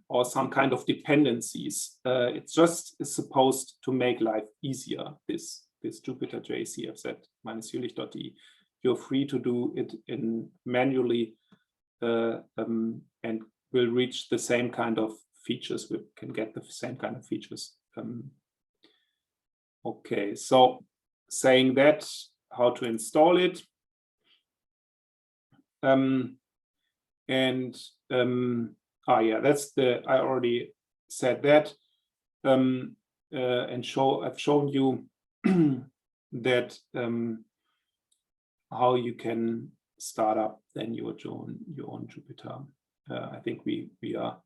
or some kind of dependencies. It's just supposed to make life easier. This Jupyter JC I've said -jülich.de. You're free to do it manually and will reach the same kind of features. We can get the same kind of features. Okay, so saying that, how to install it. That's I already said that, and I've shown you that how you can start up then your own Jupyter. I think we are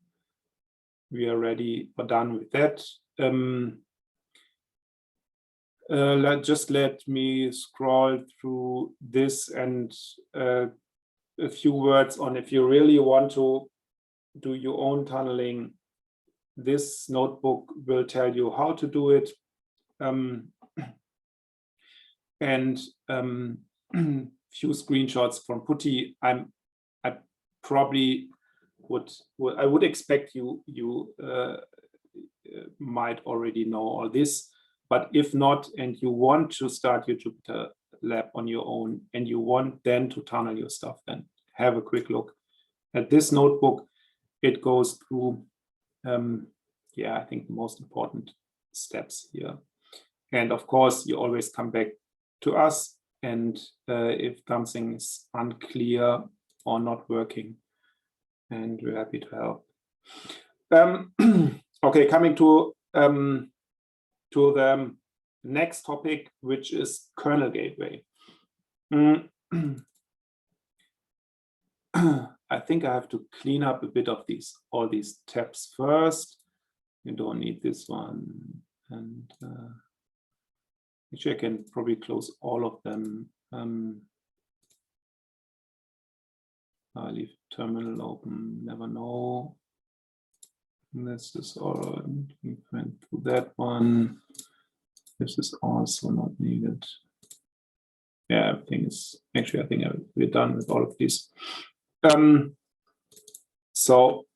ready or done with that. Just let me scroll through this and a few words on, if you really want to do your own tunneling, this notebook will tell you how to do it. Few screenshots from Putty. I probably would expect you might already know all this, but if not, and you want to start your JupyterLab on your own, and you want then to tunnel your stuff, then have a quick look at this notebook. It goes through, I think the most important steps here. And of course, you always come back to us, and if something is unclear or not working, and we're happy to help. Okay, coming to the next topic, which is Kernel Gateway. I think I have to clean up a bit of all these tabs first. You don't need this one, and actually I can probably close all of them. I'll leave terminal open, never know. This is all, we went through that one. This is also not needed. Yeah, everything is, actually I think we're done with all of these. So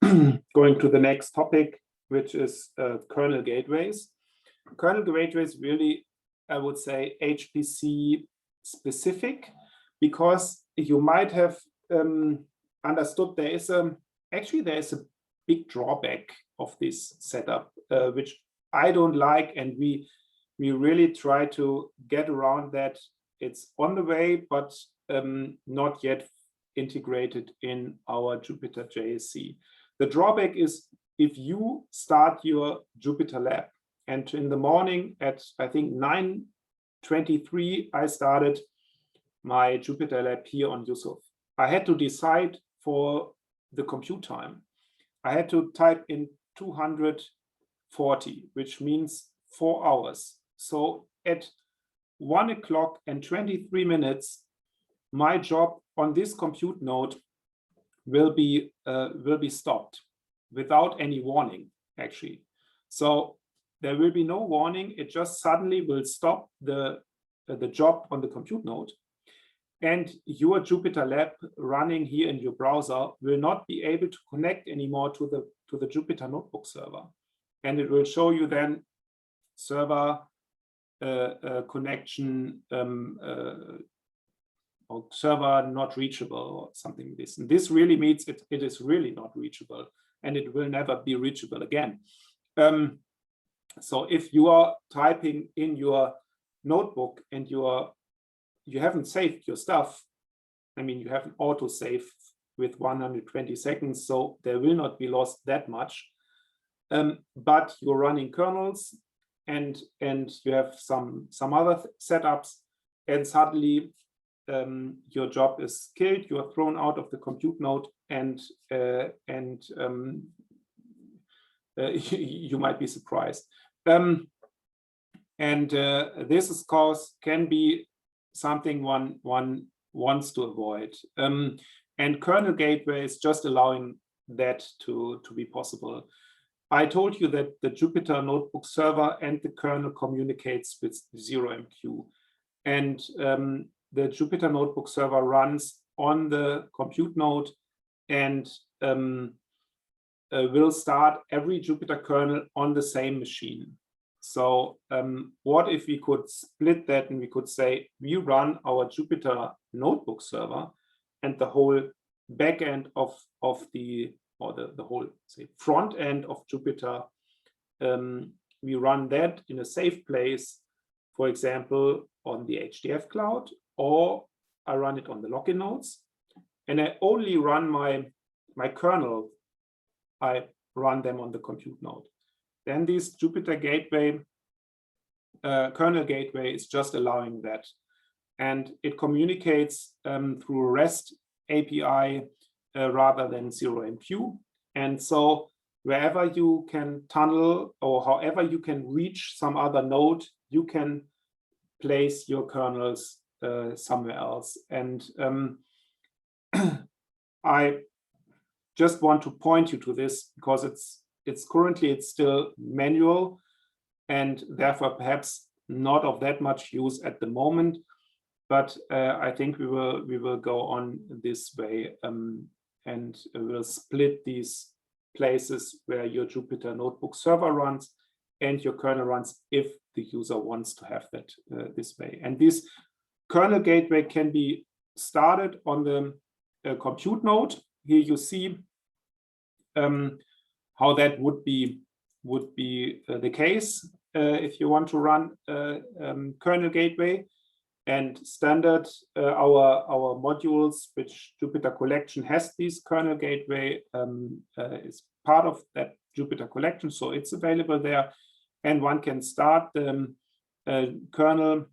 going to the next topic, which is kernel gateways. Kernel gateways really, I would say, HPC specific, because you might have understood there is a big drawback of this setup, which I don't like, and we really try to get around that. It's on the way, but not yet integrated in our Jupyter JSC. The drawback is if you start your JupyterLab, and in the morning at, I think, 9:23, I started my JupyterLab here on Yusuf. I had to decide for the compute time. I had to type in 240, which means 4 hours. So at 1:23, my job on this compute node will be stopped without any warning, actually. So there will be no warning. It just suddenly will stop the job on the compute node. And your JupyterLab running here in your browser will not be able to connect anymore to the Jupyter Notebook server. And it will show you then server connection or server not reachable or something like this. And this really means it is really not reachable, and it will never be reachable again. So if you are typing in your notebook and you haven't saved your stuff, I mean, you have an auto save with 120 seconds, so there will not be lost that much. But you're running kernels and you have some other setups, and suddenly your job is killed. You are thrown out of the compute node, and you might be surprised. This, of course, can be something one wants to avoid. And Kernel Gateway is just allowing that to be possible. I told you that the Jupyter Notebook server and the kernel communicates with 0MQ. And the Jupyter Notebook server runs on the compute node and will start every Jupyter kernel on the same machine. So what if we could split that and we could say we run our Jupyter Notebook server and the whole back end of the whole, say, front end of Jupyter, we run that in a safe place, for example, on the Hdf Cloud, or I run it on the login nodes, and I only run my kernel, I run them on the compute node. Then this Jupyter Gateway, Kernel Gateway is just allowing that. And it communicates through REST API rather than 0MQ. And so wherever you can tunnel or however you can reach some other node, you can place your kernels somewhere else. And I just want to point you to this because it's currently still manual and therefore perhaps not of that much use at the moment. But I think we will go on this way and we'll split these places where your Jupyter Notebook server runs and your kernel runs if the user wants to have that this way. And this Kernel Gateway can be started on the compute node. Here you see how that would be the case if you want to run Kernel Gateway. And standard, our modules, which Jupyter Collection has this Kernel Gateway, is part of that Jupyter Collection, so it's available there. And one can start the Kernel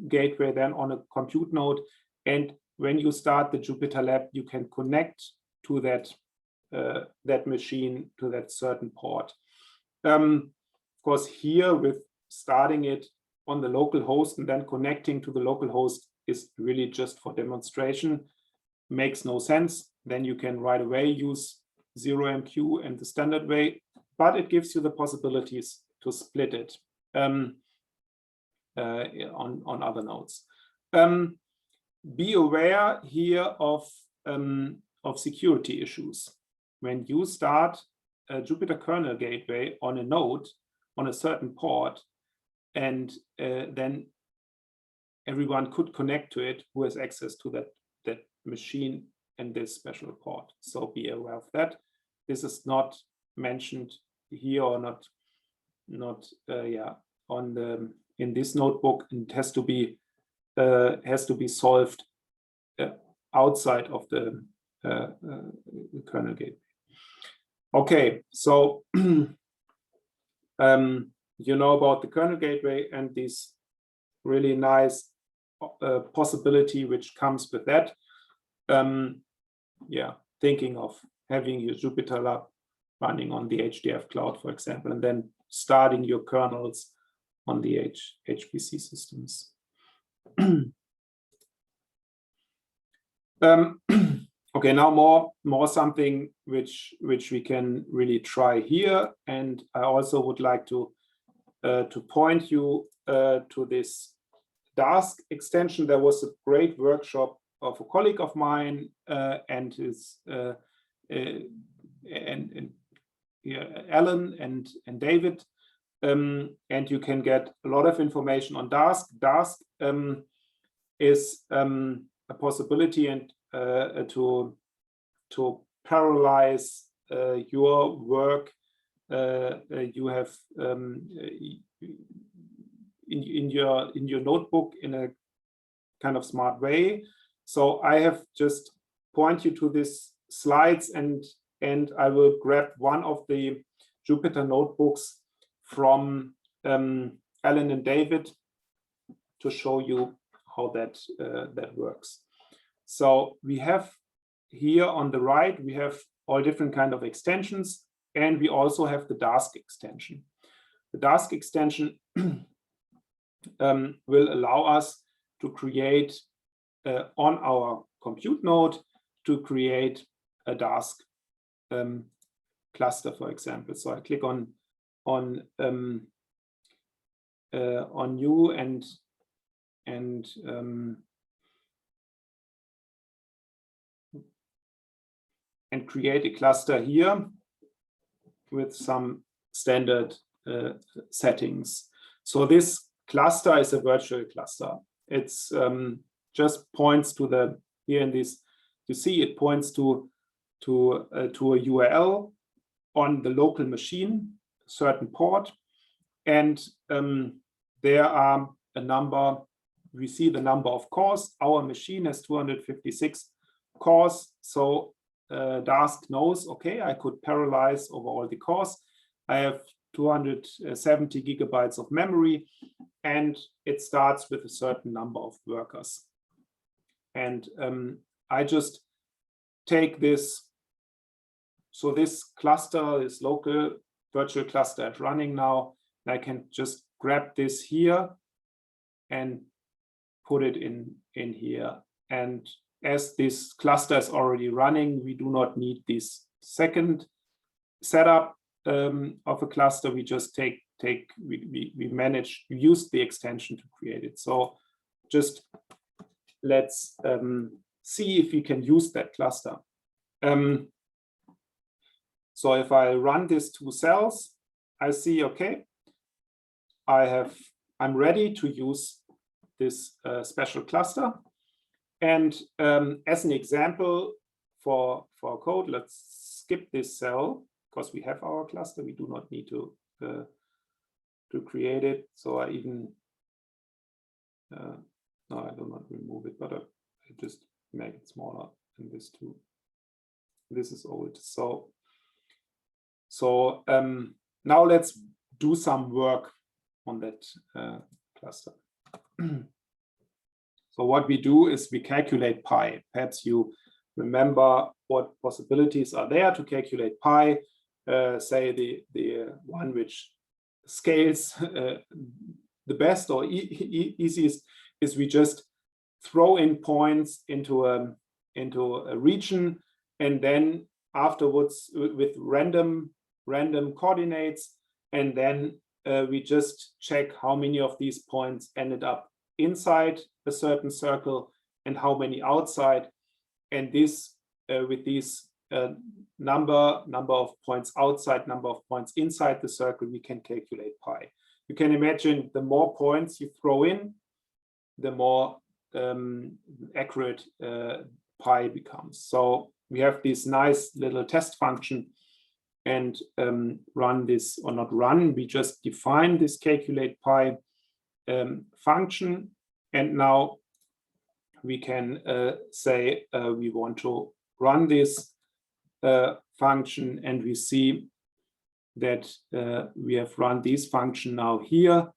Gateway then on a compute node. And when you start the JupyterLab, you can connect to that machine, to that certain port. Of course, here with starting it on the local host and then connecting to the local host is really just for demonstration, makes no sense. Then you can right away use 0MQ and the standard way, but it gives you the possibilities to split it on other nodes. Be aware here of security issues. When you start Jupyter Kernel Gateway on a node on a certain port, and then everyone could connect to it who has access to that machine and this special port. So be aware of that. This is not mentioned here, or not on the in this notebook. It has to be solved outside of the kernel gateway. Okay, so you know about the kernel gateway and this really nice possibility which comes with that. Thinking of having your JupyterLab running on the Hdf Cloud, for example, and then starting your kernels on the HPC systems. Okay, now more something which we can really try here, and I also would like to point you to this Dask extension. There was a great workshop of a colleague of mine and his Alan and David, and you can get a lot of information on Dask. Dask is a possibility and to parallelize your work you have in your notebook in a kind of smart way. So I have just point you to these slides, and I will grab one of the Jupyter notebooks from Alan and David to show you how that works. So we have here on the right, we have all different kind of extensions, and we also have the Dask extension. The Dask extension will allow us to create on our compute node to create a Dask cluster, for example. So I click on new and create a cluster here with some standard settings. So this cluster is a virtual cluster. It's just points to the here in this. You see, it points to a URL on the local machine, certain port, and there are a number. We see the number of cores. Our machine has 256 cores, so Dask knows, okay, I could parallelize over all the cores. I have 270 gigabytes of memory, and it starts with a certain number of workers. And I just take this. So this cluster, this local virtual cluster is running now. And I can just grab this here and put it in here. And as this cluster is already running, we do not need this second setup of a cluster. We just we use the extension to create it. So just let's see if we can use that cluster. So if I run these two cells, I see, okay, I'm ready to use this special cluster. And as an example for code, let's skip this cell because we have our cluster. We do not need to create it. So I even no, I do not remove it, but I just make it smaller than this too. This is old. So now let's do some work on that cluster. So what we do is we calculate pi. Perhaps you remember what possibilities are there to calculate pi. Say the one which scales the best or easiest is we just throw in points into a region, and then afterwards with random coordinates, and then we just check how many of these points ended up inside a certain circle and how many outside. And this with these number of points outside, number of points inside the circle, we can calculate pi. You can imagine the more points you throw in, the more accurate pi becomes. So we have this nice little test function and run this, or not run, we just define this calculate pi function. And now we can say we want to run this function, and we see that we have run this function now here.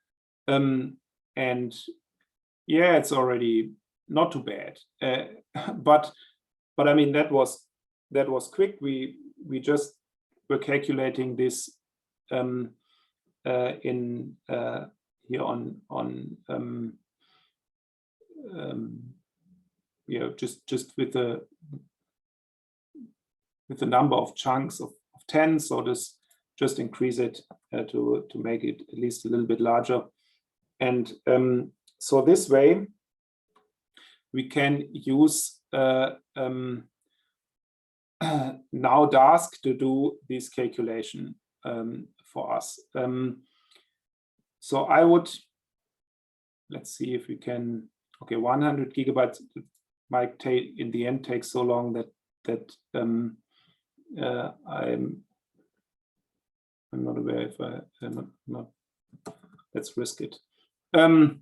And yeah, it's already not too bad. But I mean, that was quick. We just were calculating this in here on you know, just with the number of chunks of 10. So this just increase it to make it at least a little bit larger. And so this way we can use now Dask to do this calculation for us. So I would, let's see if we can, okay, 100 gigabytes might take, in the end, take so long that I'm not aware if I'm not, let's risk it. And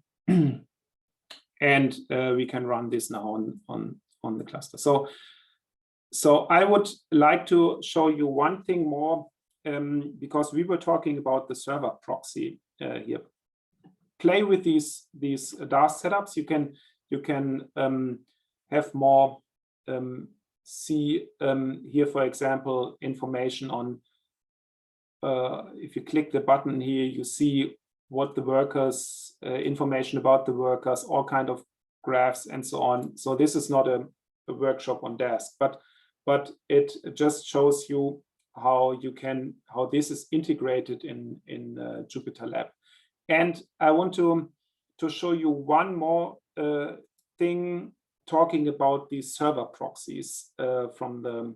we can run this now on the cluster. So I would like to show you one thing more, because we were talking about the server proxy here. Play with these Dask setups. You can have more, see here, for example, information on, if you click the button here, you see what the workers, information about the workers, all kind of graphs and so on. So this is not a workshop on Dask, but it just shows you how this is integrated in JupyterLab. And I want to show you one more thing talking about these server proxies from the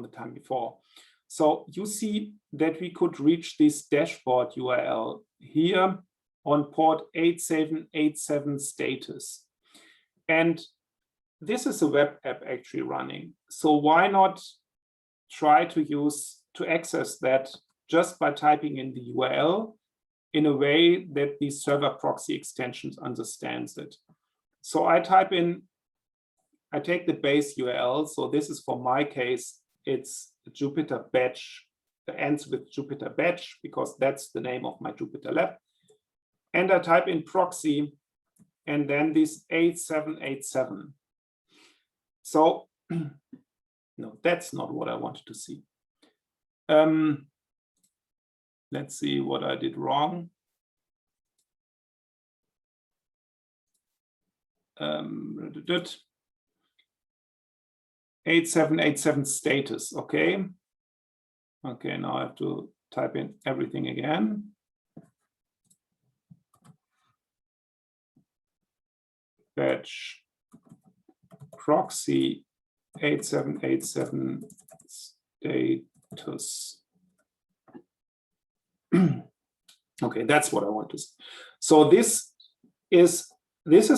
time before. So you see that we could reach this dashboard URL here on port 8787 status. And this is a web app actually running. So why not try to access that just by typing in the URL in a way that the server proxy extensions understands it. So I take the base URL. So this is, for my case, it's Jupyter batch, that ends with Jupyter batch, because that's the name of my JupyterLab. And I type in proxy and then this 8787. So no, that's not what I wanted to see. Let's see what I did wrong. 8787 status, okay. Okay, now I have to type in everything again. Batch proxy 8787 status. Okay, that's what I want to see. So this is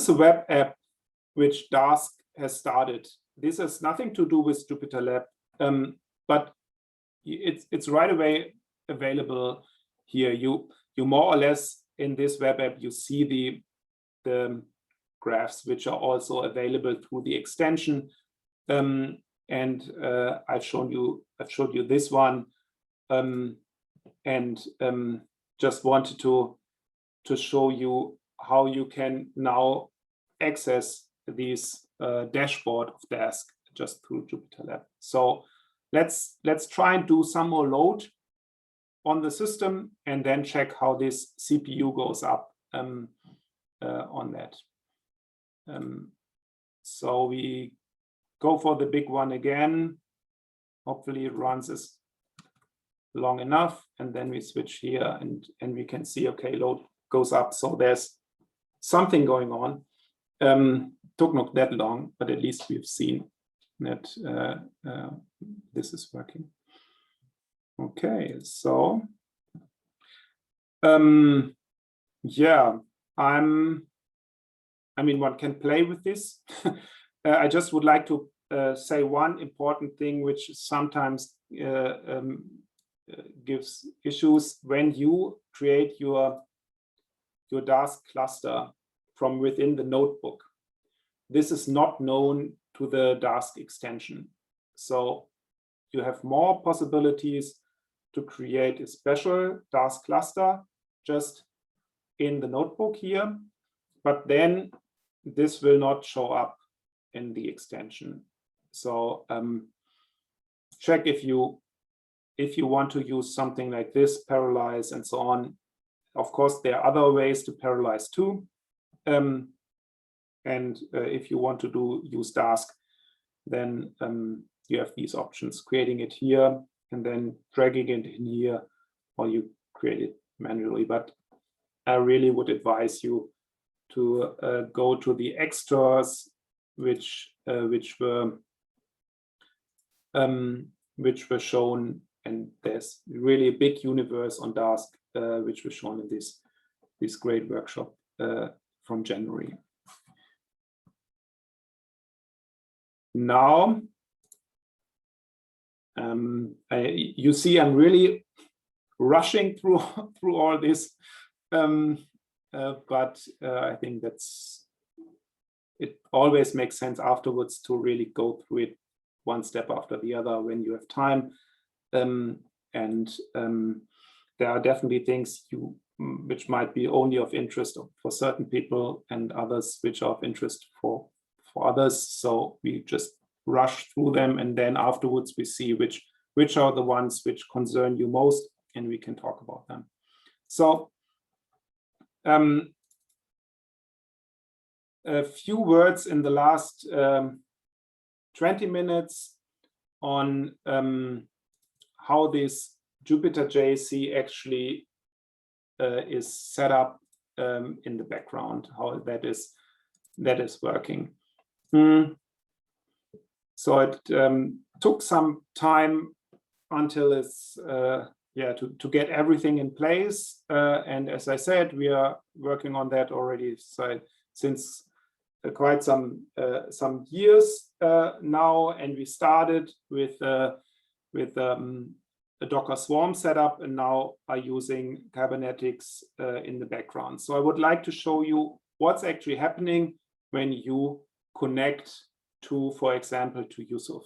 a web app which Dask has started. This has nothing to do with JupyterLab, but it's right away available here. You more or less in this web app, you see the graphs which are also available through the extension. And I've showed you this one, and just wanted to show you how you can now access these dashboard of Dask just through JupyterLab. So let's try and do some more load on the system and then check how this CPU goes up on that. So we go for the big one again. Hopefully it runs as long enough, and then we switch here and we can see, okay, load goes up. So there's something going on. Took not that long, but at least we've seen that this is working. Okay, so yeah, I mean, one can play with this. I just would like to say one important thing, which sometimes gives issues when you create your Dask cluster from within the notebook. This is not known to the Dask extension. So you have more possibilities to create a special Dask cluster just in the notebook here, but then this will not show up in the extension. So check if you want to use something like this, parallelize and so on. Of course, there are other ways to parallelize too. And if you want to use Dask, then you have these options, creating it here and then dragging it in here, or you create it manually. But I really would advise you to go to the extras, which were shown, and there's really a big universe on Dask, which was shown in this great workshop from January. Now, you see, I'm really rushing through all this, but I think it always makes sense afterwards to really go through it one step after the other when you have time. There are definitely things which might be only of interest for certain people and others which are of interest for others. So we just rush through them, and then afterwards we see which are the ones which concern you most, and we can talk about them. So a few words in the last 20 minutes on how this Jupyter JC actually is set up in the background, how that is working. So it took some time until it's to get everything in place, and as I said, we are working on that already since quite some years now, and we started with a Docker Swarm setup, and now are using Kubernetes in the background. So I would like to show you what's actually happening when you connect to, for example, to Yusuf.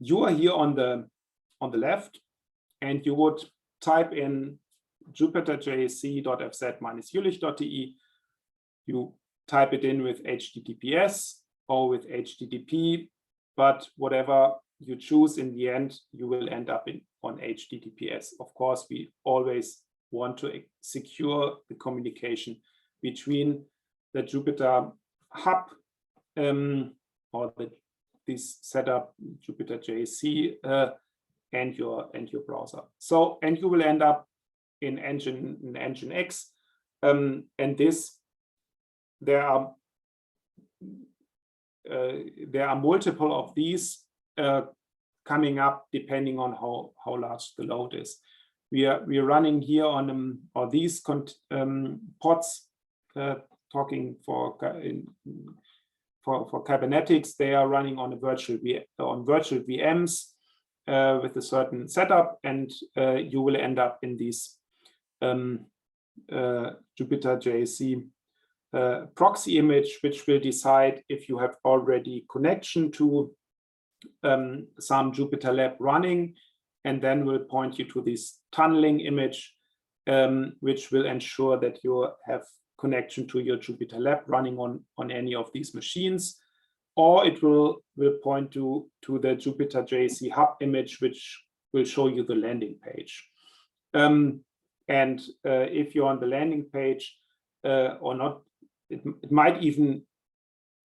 You are here on the left, and you would type in jupyterjc.fz-jülich.de. You type it in with HTTPS or with HTTP, but whatever you choose in the end, you will end up on HTTPS. Of course, we always want to secure the communication between the Jupyter hub or this setup Jupyter JC and your browser. So, and you will end up in Nginx, and this there are multiple of these coming up depending on how large the load is. We are running here on these pods, talking for Kubernetes. They are running on virtual VMs with a certain setup, and you will end up in these Jupyter JC proxy image, which will decide if you have already connection to some JupyterLab running, and then will point you to this tunneling image, which will ensure that you have connection to your JupyterLab running on any of these machines, or it will point to the Jupyter JC hub image, which will show you the landing page. If you're on the landing page or not, it might even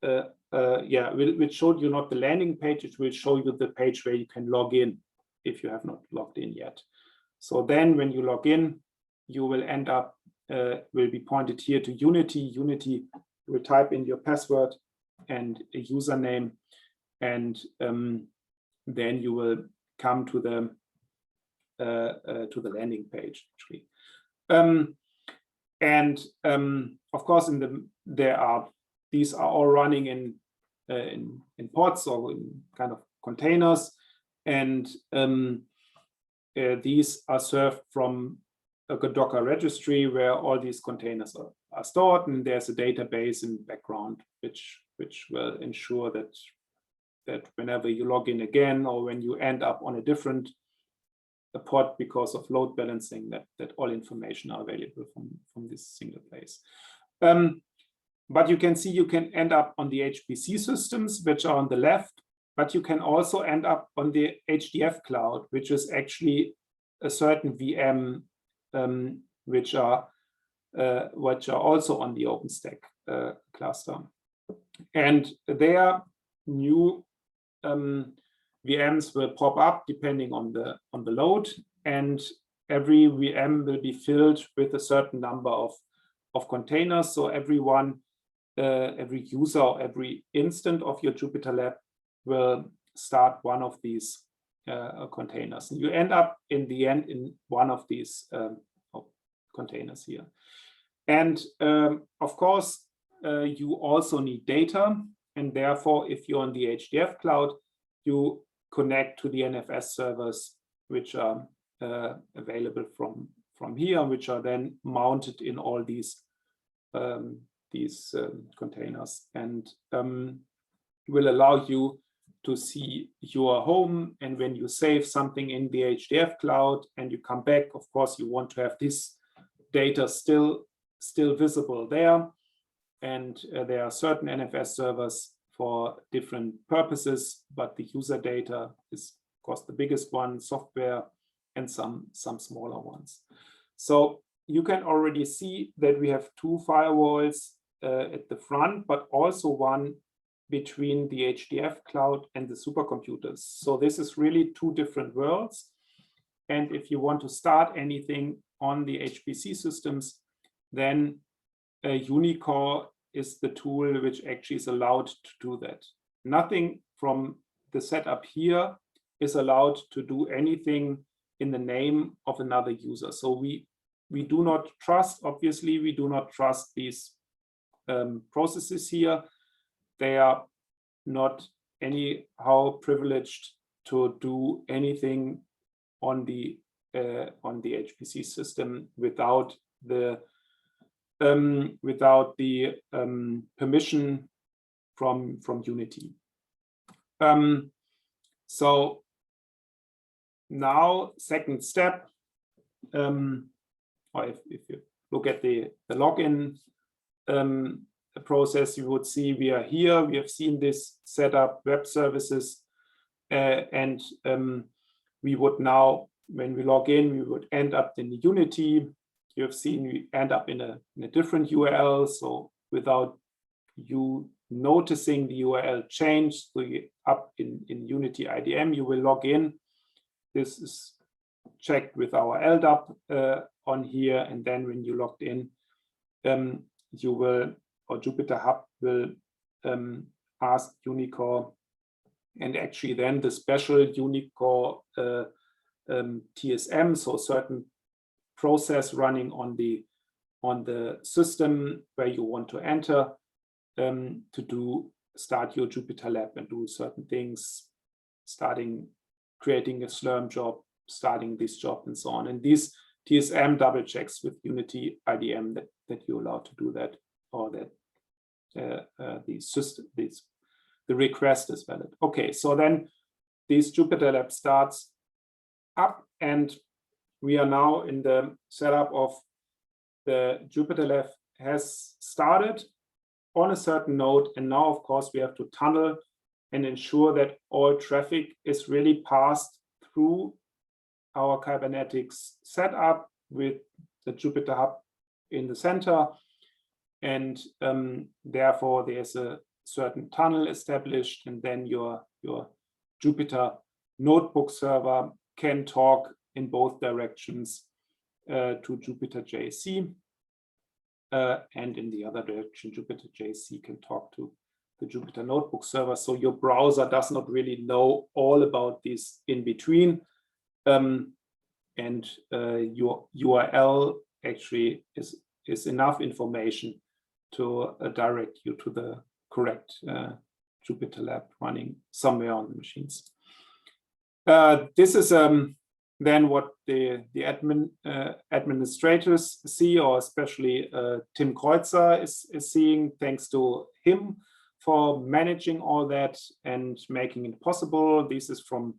it showed you not the landing page, it will show you the page where you can log in if you have not logged in yet. So then when you log in, you will end up, will be pointed here to Unity. Unity will type in your password and a username, and then you will come to the landing page actually. Of course, these are all running in pods or in kind of containers, and these are served from a Docker registry where all these containers are stored, and there's a database in the background which will ensure that whenever you log in again, or when you end up on a different pod because of load balancing, that all information are available from this single place. But you can see you can end up on the HPC systems, which are on the left, but you can also end up on the Hdf Cloud, which is actually a certain VM which are also on the OpenStack cluster. And their new VMs will pop up depending on the load, and every VM will be filled with a certain number of containers. So every user or every instant of your JupyterLab will start one of these containers. And you end up in the end in one of these containers here. And of course, you also need data. And therefore, if you're on the Hdf Cloud, you connect to the NFS servers, which are available from here, which are then mounted in all these containers, and will allow you to see your home. And when you save something in the Hdf Cloud and you come back, of course, you want to have this data still visible there. And there are certain NFS servers for different purposes, but the user data is, of course, the biggest one, software, and some smaller ones. So you can already see that we have two firewalls at the front, but also one between the Hdf Cloud and the supercomputers. So this is really two different worlds. And if you want to start anything on the HPC systems, then Unicore is the tool which actually is allowed to do that. Nothing from the setup here is allowed to do anything in the name of another user. So we do not trust, obviously, we do not trust these processes here. They are not anyhow privileged to do anything on the HPC system without the permission from Unity. So now, second step, or if you look at the login process, you would see we are here. We have seen this setup, web services, and we would now, when we log in, we would end up in the Unity. You have seen we end up in a different URL. So without you noticing the URL change, so you up in Unity IDM, you will log in. This is checked with our LDAP on here, and then when you logged in, you will, or Jupyter Hub will ask Unicore, and actually then the special Unicore TSM, so certain process running on the system where you want to enter to start your JupyterLab and do certain things, creating a Slurm job, starting this job, and so on. And this TSM double checks with Unity IDM that you're allowed to do that, or that the request is valid. Okay, so then this JupyterLab starts up, and we are now in the setup of the JupyterLab has started on a certain node, and now, of course, we have to tunnel and ensure that all traffic is really passed through our Kubernetes setup with the Jupyter Hub in the center. And therefore, there's a certain tunnel established, and then your Jupyter notebook server can talk in both directions to Jupyter JC, and in the other direction, Jupyter JC can talk to the Jupyter Notebook server. So your browser does not really know all about this in between. And your URL actually is enough information to direct you to the correct JupyterLab running somewhere on the machines. This is then what the administrators see, or especially Tim Kreutzer is seeing, thanks to him for managing all that and making it possible. This is from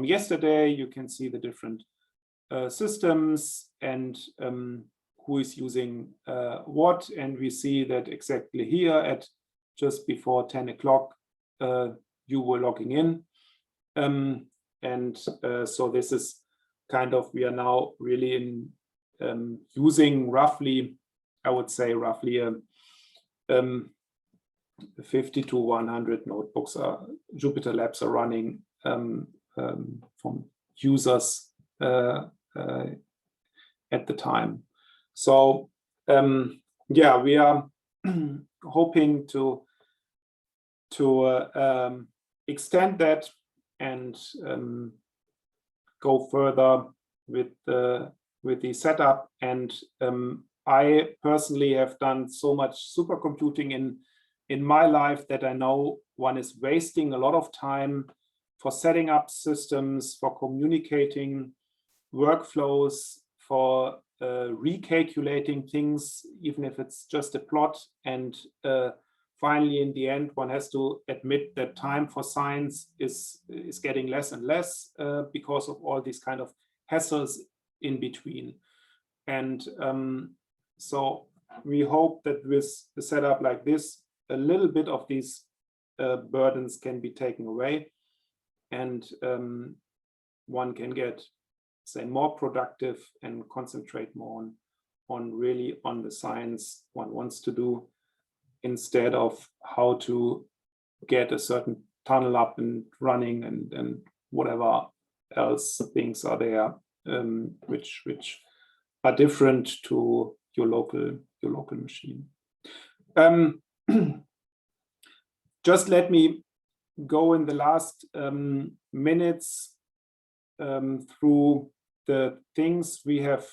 yesterday. You can see the different systems and who is using what, and we see that exactly here at just before 10 o'clock you were logging in, and so this is kind of, we are now really in using roughly, I would say roughly 50 to 100 notebooks JupyterLabs are running from users at the time. So yeah, we are hoping to extend that and go further with the setup. And I personally have done so much supercomputing in my life that I know one is wasting a lot of time for setting up systems, for communicating workflows, for recalculating things, even if it's just a plot. And finally, in the end, one has to admit that time for science is getting less and less because of all these kind of hassles in between. And so we hope that with the setup like this, a little bit of these burdens can be taken away, and one can get, say, more productive and concentrate more on really on the science one wants to do, instead of how to get a certain tunnel up and running and whatever else things are there, which are different to your local machine. Just let me go in the last minutes through the things we have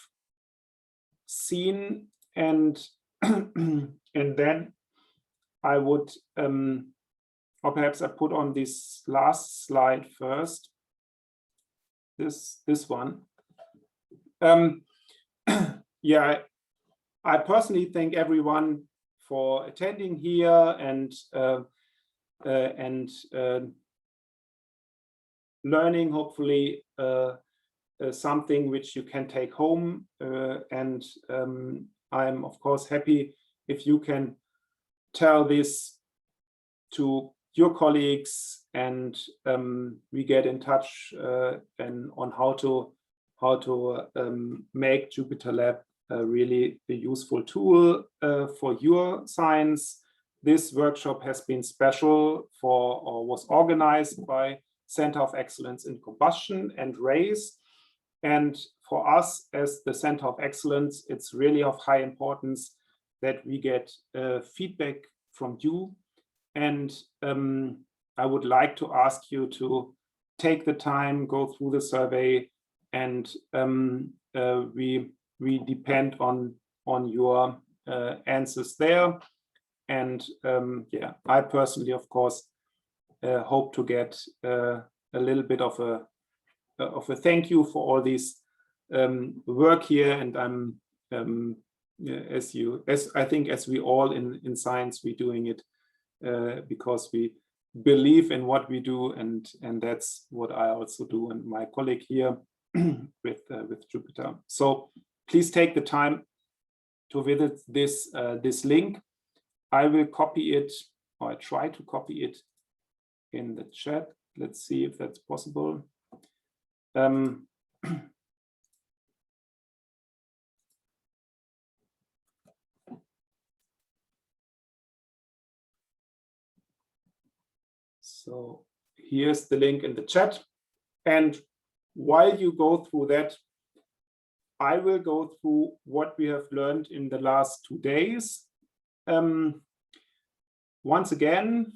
seen, and and then I would, or perhaps I put on this last slide first, this one. Yeah, I personally thank everyone for attending here and learning, hopefully, something which you can take home. And I'm, of course, happy if you can tell this to your colleagues, and we get in touch and on how to make JupyterLab really a useful tool for your science. This workshop has been special for, or was organized by, Center of Excellence in Combustion and RAISE. And for us as the Center of Excellence, it's really of high importance that we get feedback from you. And I would like to ask you to take the time, go through the survey, and we depend on your answers there. And yeah, I personally, of course, hope to get a little bit of a thank you for all this work here. And I'm as I think as we all in science, we're doing it because we believe in what we do, and that's what I also do, and my colleague here with Jupyter. So please take the time to visit this link. I will copy it, or I try to copy it in the chat. Let's see if that's possible. So here's the link in the chat. And while you go through that, I will go through what we have learned in the last 2 days. once again,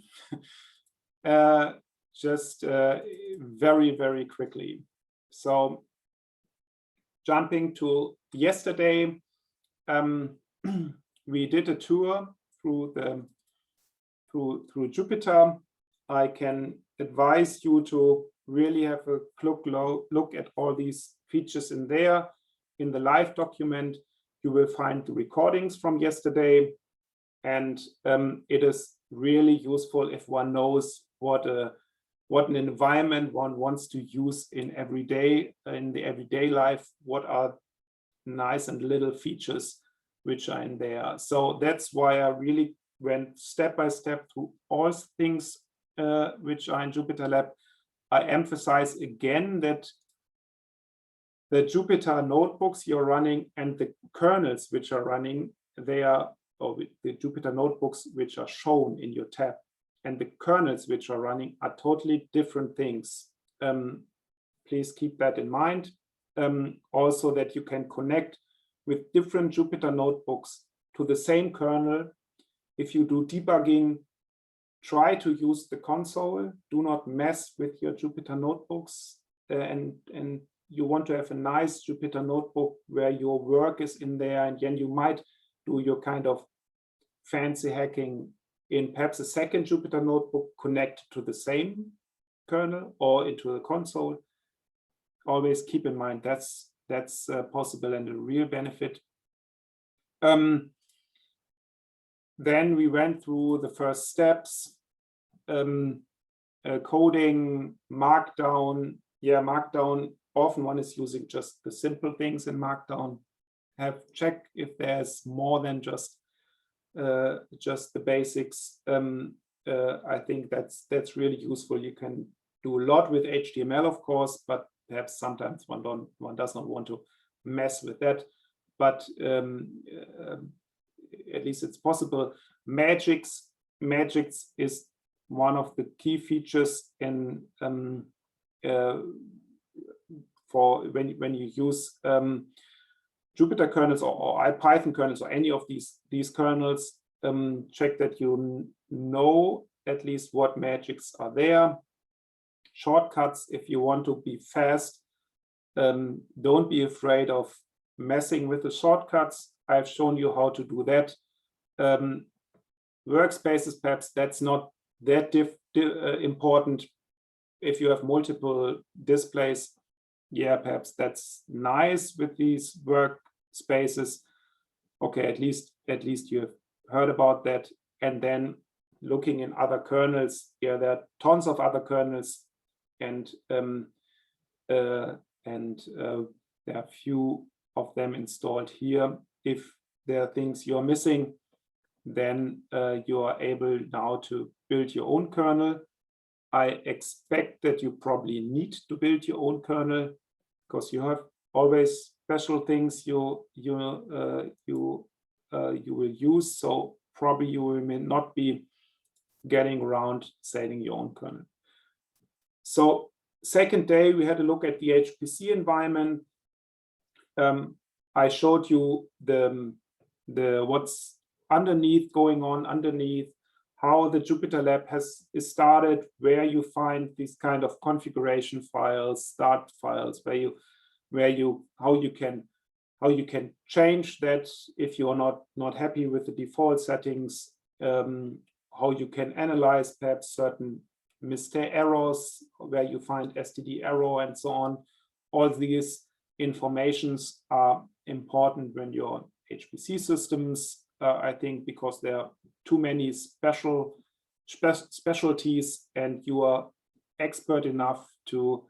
just very, very quickly. So jumping to yesterday, we did a tour through Jupyter. I can advise you to really have a look at all these features in there. In the live document, you will find the recordings from yesterday, and it is really useful if one knows what an environment one wants to use in the everyday life. What are nice and little features which are in there. So that's why I really went step by step through all things which are in JupyterLab. I emphasize again that the Jupyter notebooks you're running and the kernels which are running, they are, or the Jupyter notebooks which are shown in your tab and the kernels which are running are totally different things. Please keep that in mind. Also that you can connect with different Jupyter notebooks to the same kernel. If you do debugging, try to use the console. Do not mess with your Jupyter notebooks. And you want to have a nice Jupyter notebook where your work is in there, and then you might do your kind of fancy hacking in perhaps a second Jupyter notebook connected to the same kernel or into the console. Always keep in mind that's possible and a real benefit. Then we went through the first steps, coding, Markdown. Yeah, Markdown, often one is using just the simple things in Markdown. Check if there's more than just the basics. I think that's really useful. You can do a lot with HTML, of course, but perhaps sometimes one does not want to mess with that. But at least it's possible. Magics is one of the key features in for when you use Jupyter kernels or Python kernels or any of these kernels. Check that you know at least what magics are there. Shortcuts, if you want to be fast, don't be afraid of messing with the shortcuts. I've shown you how to do that. Workspaces, perhaps that's not that important. If you have multiple displays, yeah, perhaps that's nice with these workspaces. Okay, at least you have heard about that. And then looking in other kernels, yeah, there are tons of other kernels, and there are few of them installed here. If there are things you're missing, then you are able now to build your own kernel. I expect that you probably need to build your own kernel because you have always special things you will use. So probably you may not be getting around setting your own kernel. So second day, we had a look at the HPC environment. I showed you the what's going on underneath, how the JupyterLab is started, where you find these kind of configuration files, start files, how you can change that if you are not happy with the default settings, how you can analyze perhaps certain mistake errors, where you find STD error and so on. All these informations are important when you're on HPC systems. I think because there are too many specialties, and you are expert enough to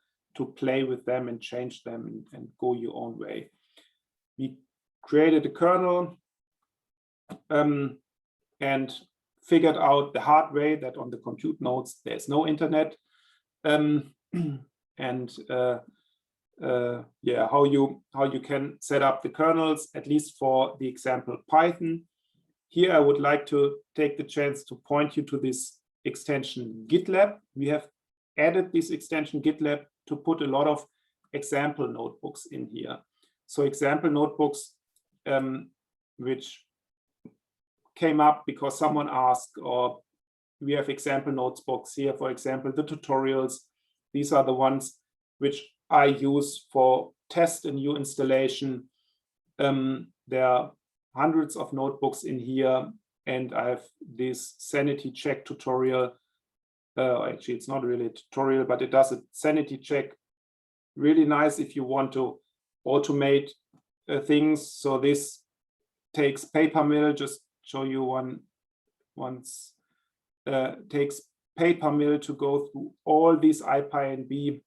play with them and change them and go your own way. We created a kernel and figured out the hard way that on the compute nodes there's no internet, yeah, how you can set up the kernels, at least for the example Python. Here I would like to take the chance to point you to this extension GitLab. We have added this extension GitLab to put a lot of example notebooks in here. So example notebooks which came up because someone asked, or we have example notebooks here, for example, the tutorials. These are the ones which I use for test a new installation. There are hundreds of notebooks in here, and I have this sanity check tutorial. Actually, it's not really a tutorial, but it does a sanity check. Really nice if you want to automate things. So this takes paper mill, just show you once, takes paper mill to go through all these IPyNB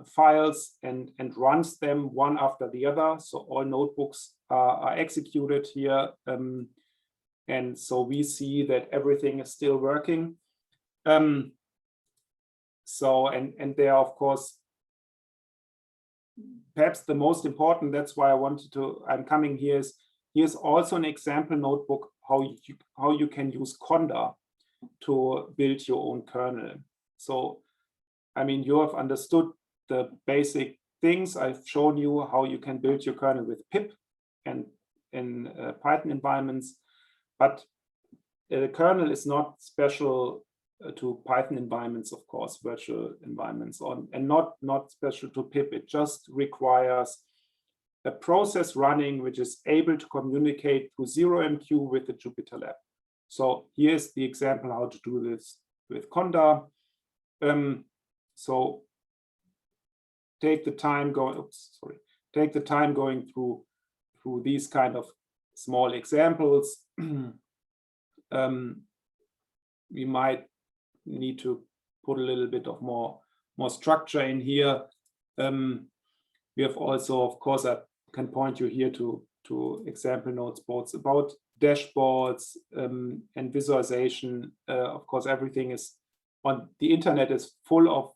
files and runs them one after the other. So all notebooks are executed here. And so we see that everything is still working. So, and they are, of course, perhaps the most important, that's why I'm coming here, is here's also an example notebook how you can use Conda to build your own kernel. So, I mean, you have understood the basic things. I've shown you how you can build your kernel with pip and in Python environments, but the kernel is not special to Python environments, of course, virtual environments, and not special to pip. It just requires a process running which is able to communicate through 0MQ with the JupyterLab. So here's the example how to do this with Conda. So take the time going. Take the time going through these kind of small examples. We might need to put a little bit of more structure in here. We have also, of course, I can point you here to example notes boards about dashboards and visualization. Of course, everything is on the internet is full of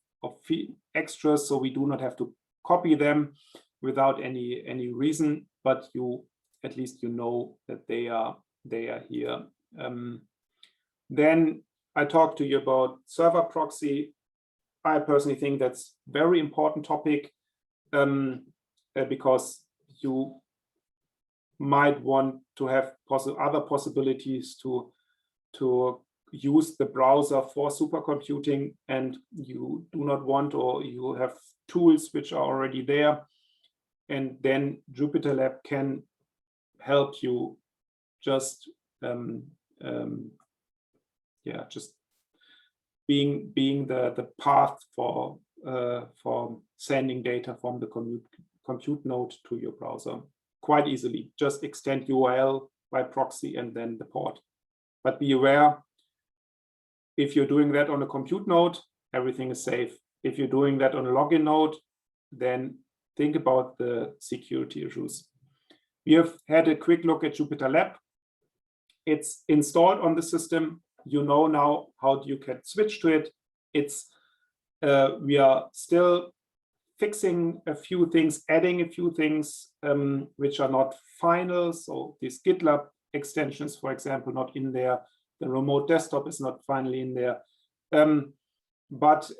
extras, so we do not have to copy them without any reason, but at least you know that they are here. Then I talked to you about server proxy. I personally think that's a very important topic because you might want to have other possibilities to use the browser for supercomputing, and you do not want, or you have tools which are already there, and then JupyterLab can help you just just being the path for sending data from the compute node to your browser quite easily. Just extend URL by proxy and then the port. But be aware, if you're doing that on a compute node, everything is safe. If you're doing that on a login node, then think about the security issues. We have had a quick look at JupyterLab. It's installed on the system. You know now how you can switch to it. We are still fixing a few things, adding a few things which are not final. So these GitLab extensions, for example, not in there. The remote desktop is not finally in there. But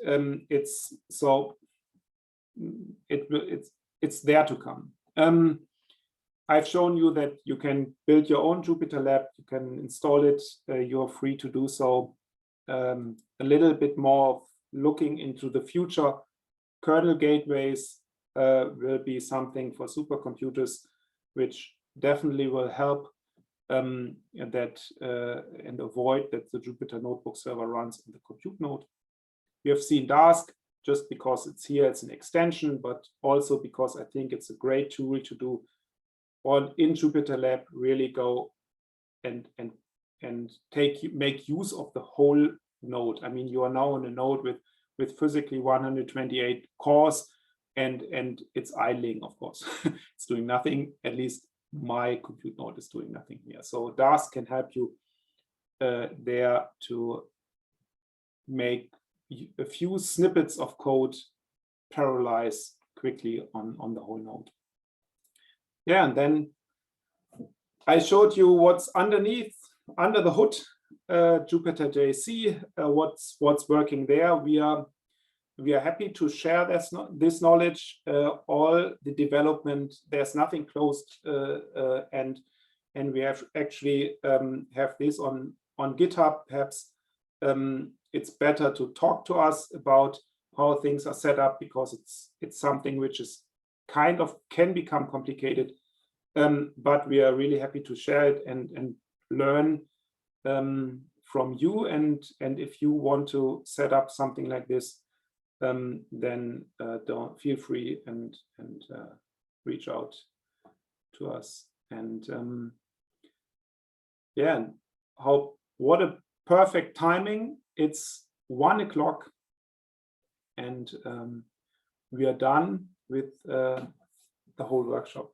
it's there to come. I've shown you that you can build your own JupyterLab. You can install it. You're free to do so. A little bit more of looking into the future. Kernel gateways will be something for supercomputers, which definitely will help and avoid that the Jupyter Notebook server runs in the compute node. We have seen Dask just because it's here, it's an extension, but also because I think it's a great tool to do in JupyterLab, really go and make use of the whole node. I mean, you are now on a node with physically 128 cores, and it's idling, of course. It's doing nothing. At least my compute node is doing nothing here. So Dask can help you there to make a few snippets of code parallelize quickly on the whole node. Yeah, and then I showed you what's underneath, under the hood, Jupyter JC, what's working there. We are happy to share this knowledge. All the development, there's nothing closed, and and we have actually have this on GitHub. Perhaps it's better to talk to us about how things are set up, because it's something which is kind of can become complicated, but we are really happy to share it and learn from you. And if you want to set up something like this, then don't feel free and reach out to us. And yeah, what a perfect timing. It's 1 o'clock, and we are done with the whole workshop.